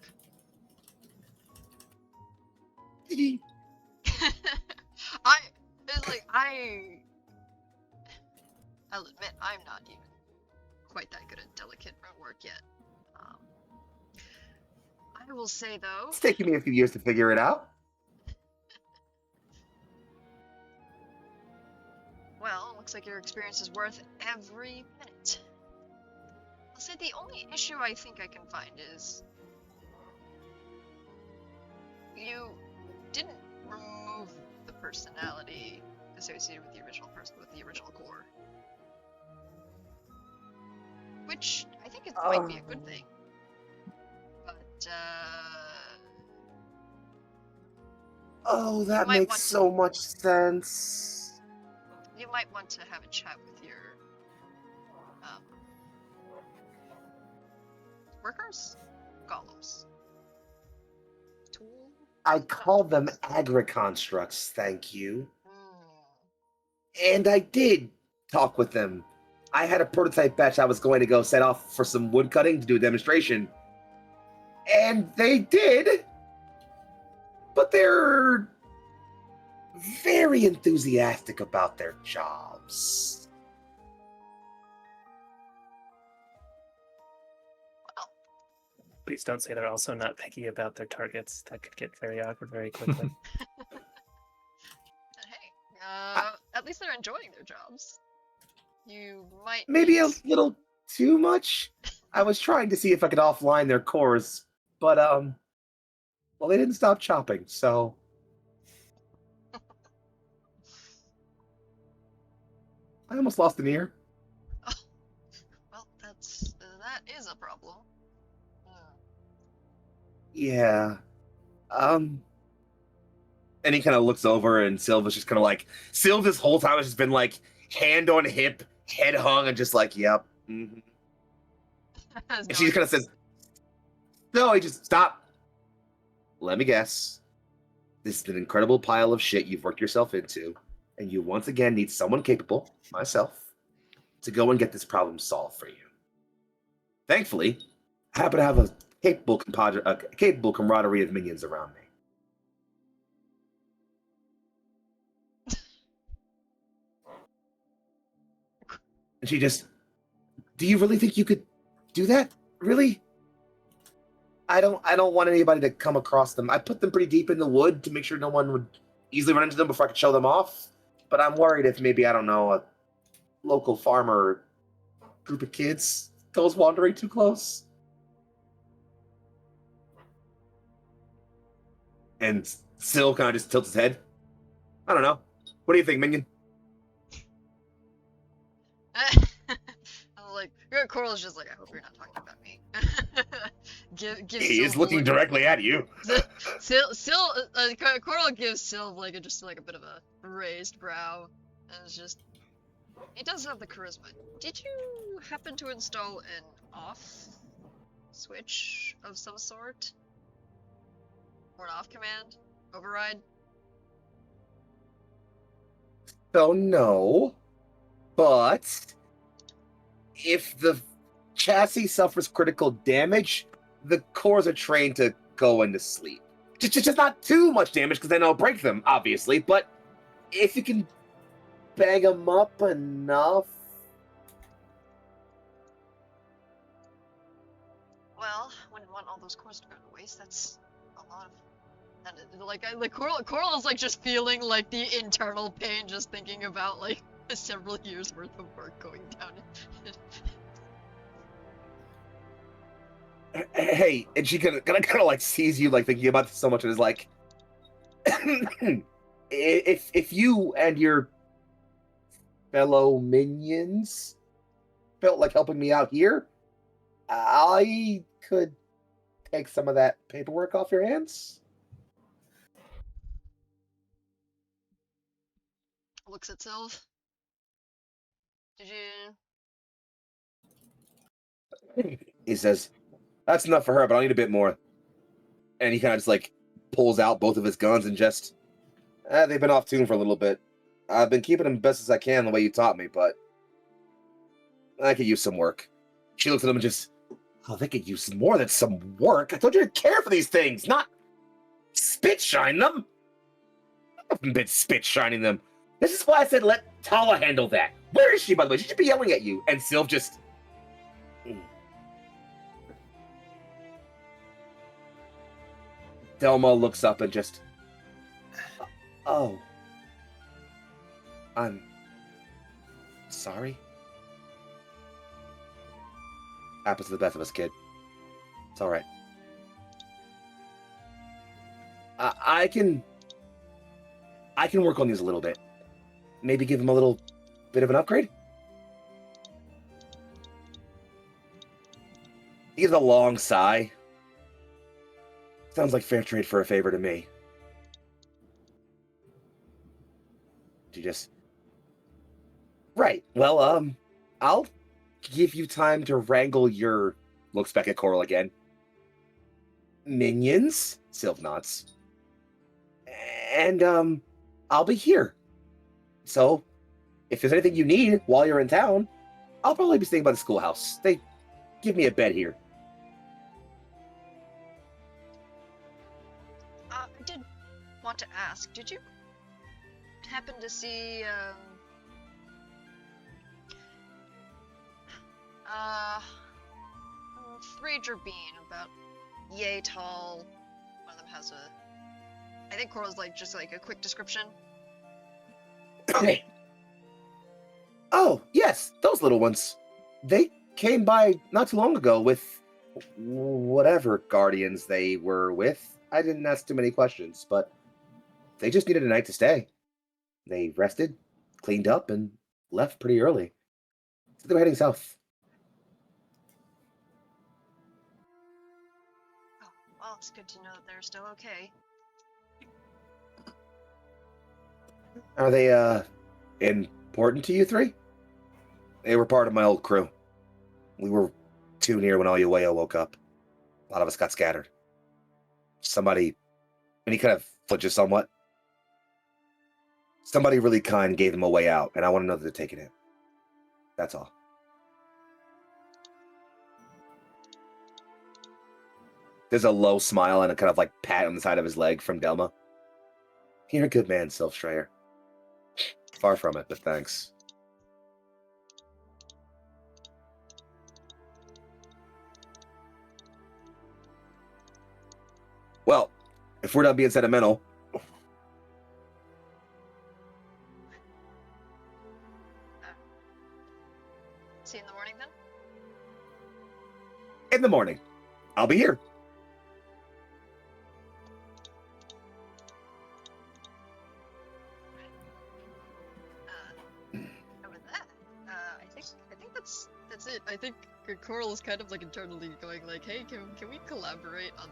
I'll admit I'm not even quite that good at delicate rune work yet. I will say though, It's taking me a few years to figure it out. well, looks like your experience is worth every minute. I'll say the only issue I think I can find is you didn't remove the personality associated with the original person, with the original core. Which I think it might be a good thing. But, Oh, that might makes want so much sense. you might want to have a chat with your, workers? Golems. Tool? I call them agri-constructs, thank you. Hmm. And I did talk with them. I had a prototype batch I was going to go set off for some wood cutting to do a demonstration. And they did. But they're very enthusiastic about their jobs. Please don't say they're also not picky about their targets. That could get very awkward very quickly. Hey, at least they're enjoying their jobs. You might Maybe need... a little too much. I was trying to see if I could offline their cores, but well, they didn't stop chopping, so I almost lost an ear. Oh, well, that is a problem. Yeah. And he kind of looks over, and Silva's just kind of like, Silva this whole time has just been like, hand on hip, head hung, and just like, yep. Mm-hmm. And she just kind of says, no, he just, stop. Let me guess. This is an incredible pile of shit you've worked yourself into, and you once again need someone capable, myself, to go and get this problem solved for you. Thankfully, I happen to have a capable camaraderie of minions around me. And she just, do you really think you could do that? Really? I don't want anybody to come across them. I put them pretty deep in the wood to make sure no one would easily run into them before I could show them off. But I'm worried if maybe, I don't know, a local farmer or group of kids goes wandering too close. And Sil kind of just tilts his head. I don't know. What do you think, Minion? I'm like, Coral's just like, I hope you're not talking about me. give He is looking directly at you. Coral gives Sylv like a bit of a raised brow, and it's just, he does have the charisma. Did you happen to install an off switch of some sort, or an off command override? So no, but if the chassis suffers critical damage, the cores are trained to go into sleep. Just not too much damage, because then I'll break them, obviously, but if you can bang them up enough... Well, wouldn't want all those cores to go to waste. That's a lot of... Like Coral is like just feeling like the internal pain just thinking about like several years worth of work going down. Hey, and she kind of like sees you like thinking about this so much and is like, if you and your fellow minions felt like helping me out here, I could take some of that paperwork off your hands. Looks at Sylve. Did you? He says, "That's enough for her, but I'll need a bit more." And he kind of just like pulls out both of his guns and just, they've been off tune for a little bit. I've been keeping them best as I can the way you taught me, but I could use some work. She looks at him and just, oh, they could use more than some work. I told you to care for these things, not spit shine them. I've been spit shining them. This is why I said let Tala handle that. Where is she, by the way? She should be yelling at you. And Sylve just... Delma looks up and just... Oh. I'm... sorry? Happens to the best of us, kid. It's alright. I can work on these a little bit. Maybe give him a little bit of an upgrade? He gives a long sigh. Sounds like fair trade for a favor to me. You just... Right. Well, I'll give you time to wrangle your... Looks back at Coral again. Minions? Sylve nods. And, I'll be here. So, if there's anything you need while you're in town, I'll probably be staying by the schoolhouse. They give me a bed here. I did want to ask, did you happen to see, Thrager Bean, about yay tall? One of them has a... I think Coral's like, just like a quick description. Oh, yes, those little ones. They came by not too long ago with whatever guardians they were with. I didn't ask too many questions, but they just needed a night to stay. They rested, cleaned up, and left pretty early. So they were heading south. Oh, well, it's good to know that they're still okay. Are they, important to you three? They were part of my old crew. We were too near when Oyuweo woke up. A lot of us got scattered. Somebody, and he kind of flinches somewhat. Somebody really kind gave them a way out, and I want to know that they're taking it. That's all. There's a low smile and a kind of like pat on the side of his leg from Delma. You're a good man, Sylve Strayer. Far from it, but thanks. Well, if we're not being sentimental... See you in the morning, then? In the morning. I'll be here. With that, I think that's it. I think Coral is kind of like internally going like, hey, can we collaborate on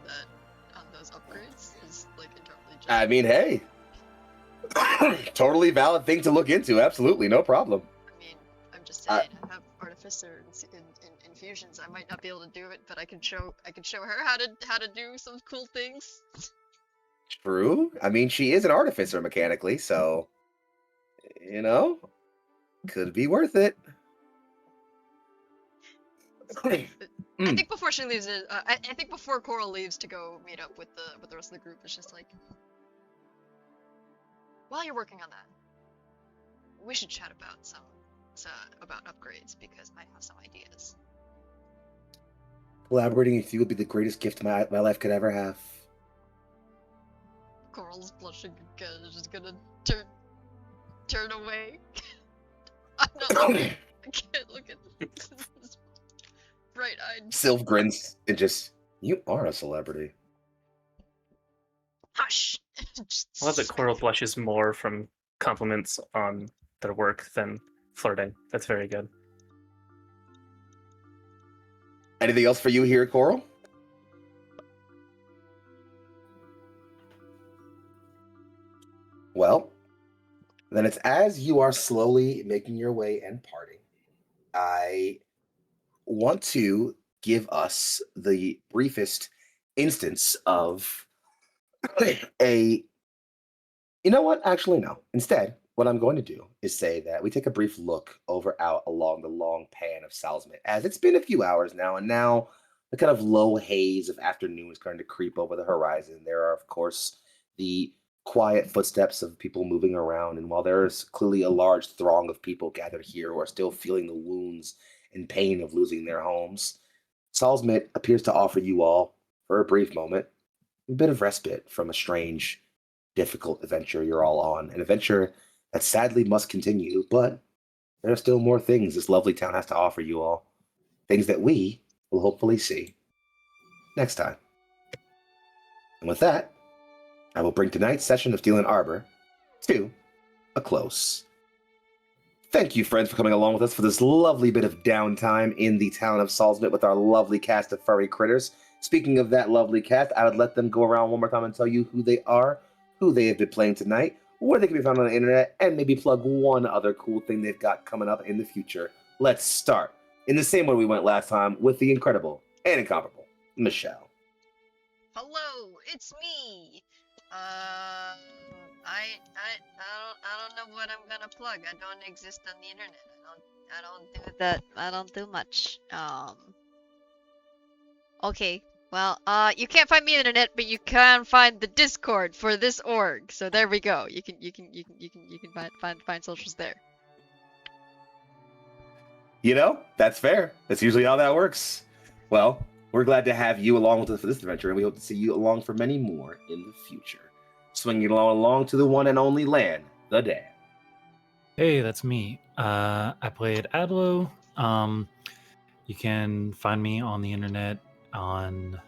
those upgrades? Is like internally just... I mean, hey. Totally valid thing to look into. Absolutely, no problem. I mean, I'm just saying, I have artificer in infusions. I might not be able to do it, but I can show her how to do some cool things. True. I mean, she is an artificer mechanically, so you know, could be worth it. I think before she leaves, I think before Coral leaves to go meet up with the rest of the group, it's just like, while you're working on that, we should chat about about upgrades because I have some ideas. Collaborating with you would be the greatest gift my life could ever have. Coral's blushing again. Just gonna turn away. I'm not looking. I can't look at this bright-eyed. Sylve grins and just, you are a celebrity. Hush. I love that Coral blushes more from compliments on their work than flirting. That's very good. Anything else for you here, Coral? Well, then it's as you are slowly making your way and parting. I want to give us the briefest instance of a. You know what? Actually, no. Instead, what I'm going to do is say that we take a brief look out along the long pan of Salsmit, as it's been a few hours now, and now the kind of low haze of afternoon is starting to creep over the horizon. There are, of course, the quiet footsteps of people moving around, and while there is clearly a large throng of people gathered here who are still feeling the wounds and pain of losing their homes, Salsmit appears to offer you all, for a brief moment, a bit of respite from a strange, difficult adventure you're all on. An adventure that sadly must continue, but there are still more things this lovely town has to offer you all. Things that we will hopefully see next time. And with that, I will bring tonight's session of Steel and Arbor to a close. Thank you, friends, for coming along with us for this lovely bit of downtime in the town of Salsmit with our lovely cast of furry critters. Speaking of that lovely cast, I would let them go around one more time and tell you who they are, who they have been playing tonight, where they can be found on the internet, and maybe plug one other cool thing they've got coming up in the future. Let's start, in the same way we went last time, with the incredible and incomparable Michelle. Hello, it's me. I don't know what I'm gonna plug. I don't exist on the internet. I don't do that. I don't do much. Okay. Well, you can't find me on the internet, but you can find the Discord for this org. So there we go. You can find socials there. You know, that's fair. That's usually how that works. Well, we're glad to have you along with us for this adventure, and we hope to see you along for many more in the future. Swinging along to the one and only Lan, the Dan. Hey, that's me. I played Adlo. You can find me on the internet on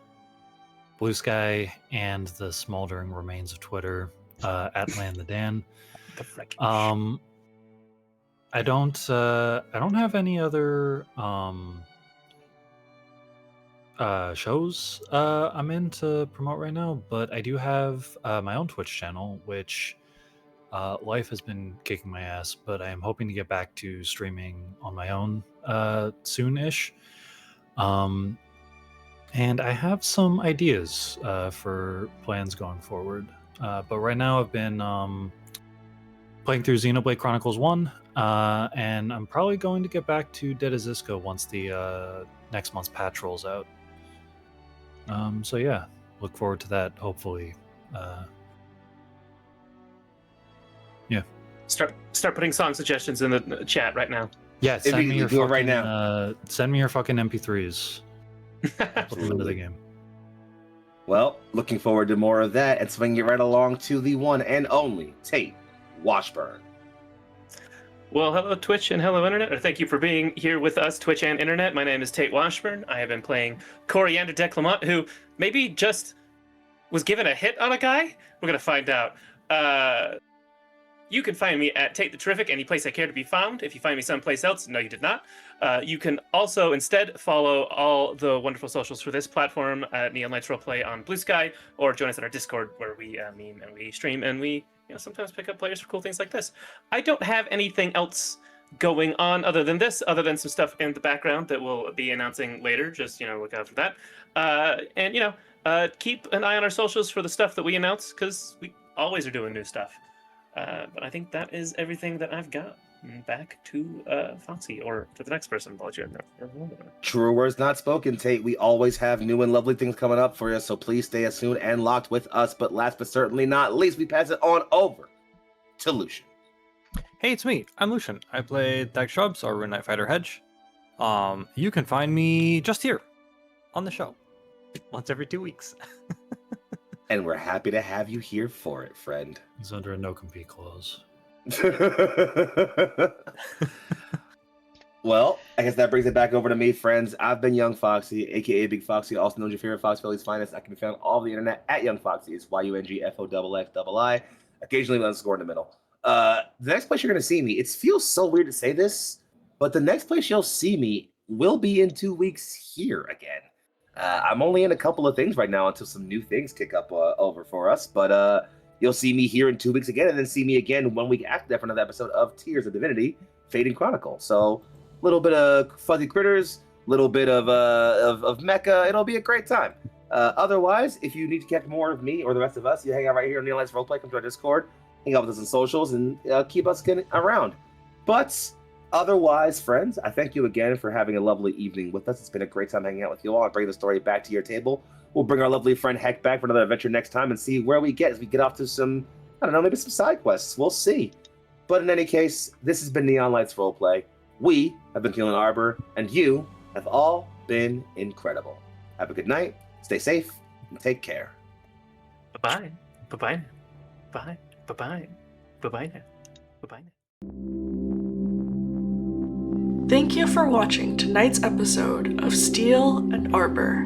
Blue Sky and the smoldering remains of Twitter at Lan the Dan. I don't have any other shows I'm in to promote right now, but I do have my own Twitch channel, which life has been kicking my ass, but I am hoping to get back to streaming on my own soon-ish. And I have some ideas for plans going forward. But right now I've been playing through Xenoblade Chronicles 1, and I'm probably going to get back to Dead as Isco once the next month's patch rolls out. So yeah, look forward to that, hopefully. Yeah. Start putting song suggestions in the chat right now. Yeah, send me your do it fucking, right now. Send me your fucking MP3s. Put them into the game. Well, looking forward to more of that, and swinging it right along to the one and only Tate Washburn. Well, hello Twitch and hello Internet, or thank you for being here with us, Twitch and Internet. My name is Tate Washburn. I have been playing Coriander de Clement, who maybe just was given a hit on a guy? We're going to find out. You can find me at Tate the Terrific, any place I care to be found. If you find me someplace else, no, you did not. You can also instead follow all the wonderful socials for this platform at Neon Lights Roleplay on Blue Sky, or join us at our Discord where we meme and we stream and we sometimes pick up players for cool things like this. I don't have anything else going on other than this, other than some stuff in the background that we'll be announcing later. Just look out for that. And keep an eye on our socials for the stuff that we announce, because we always are doing new stuff. But I think that is everything that I've got. Back to Foxy, or to the next person. True words not spoken, Tate. We always have new and lovely things coming up for you, so please stay tuned and locked with us. But last but certainly not least, we pass it on over to Lucian. Hey, it's me. I'm Lucian. I play Thag Shrubs, our Rune Knight Fighter Hedge. You can find me just here on the show once every 2 weeks. And we're happy to have you here for it, friend. He's under a no-compete clause. Well, I guess that brings it back over to me, friends. I've been Young Foxy, aka Big Foxy, also known as your favorite Fox Valley's finest. I can be found all over the internet at Young Foxy. It's YUNGFOXXII, occasionally with an underscore in the middle. The next place you're going to see me, it feels so weird to say this, but the next place you'll see me will be in 2 weeks here again. I'm only in a couple of things right now until some new things kick up over for us, but you'll see me here in 2 weeks again, and then see me again 1 week after that for another episode of Tears of Divinity, Fading Chronicle. So a little bit of fuzzy critters, a little bit of mecha. It'll be a great time. Otherwise, if you need to catch more of me or the rest of us, you hang out right here on Neon Lights Roleplay, come to our Discord, hang out with us on socials, and keep us getting around. But otherwise, friends, I thank you again for having a lovely evening with us. It's been a great time hanging out with you all. I'll bring the story back to your table. We'll bring our lovely friend Heck back for another adventure next time and see where we get as we get off to some, I don't know, maybe some side quests. We'll see. But in any case, this has been Neon Lights Roleplay. We have been Keelan Arbor, and you have all been incredible. Have a good night, stay safe, and take care. Bye-bye. Bye-bye. Bye. Bye-bye. Bye-bye now. Bye-bye now. Thank you for watching tonight's episode of Steel and Arbor.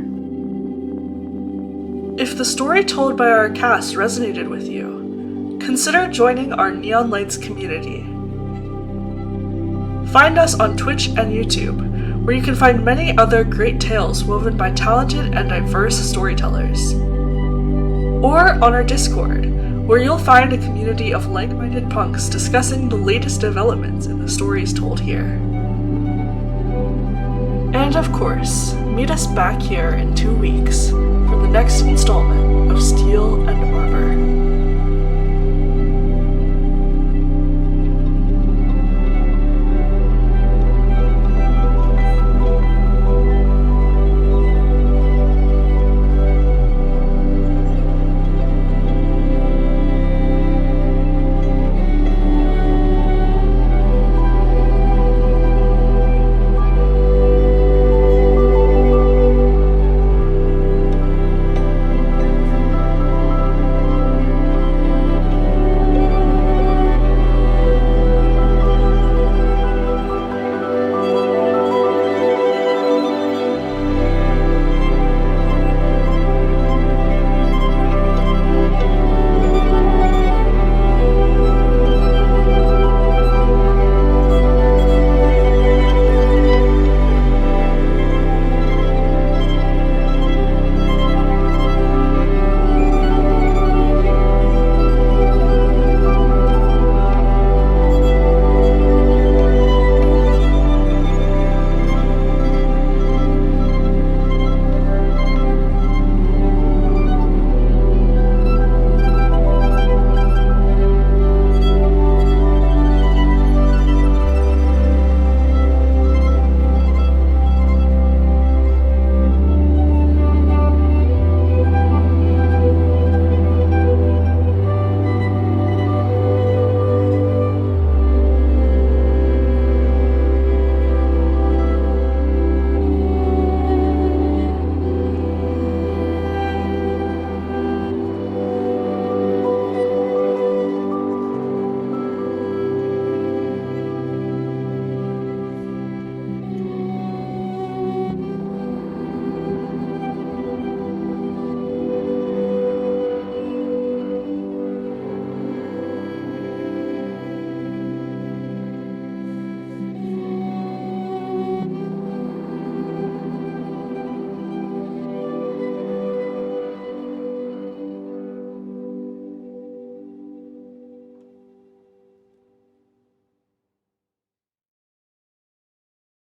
If the story told by our cast resonated with you, consider joining our Neon Lights community. Find us on Twitch and YouTube, where you can find many other great tales woven by talented and diverse storytellers. Or on our Discord, where you'll find a community of like-minded punks discussing the latest developments in the stories told here. And of course, meet us back here in 2 weeks for the next installment of Steel and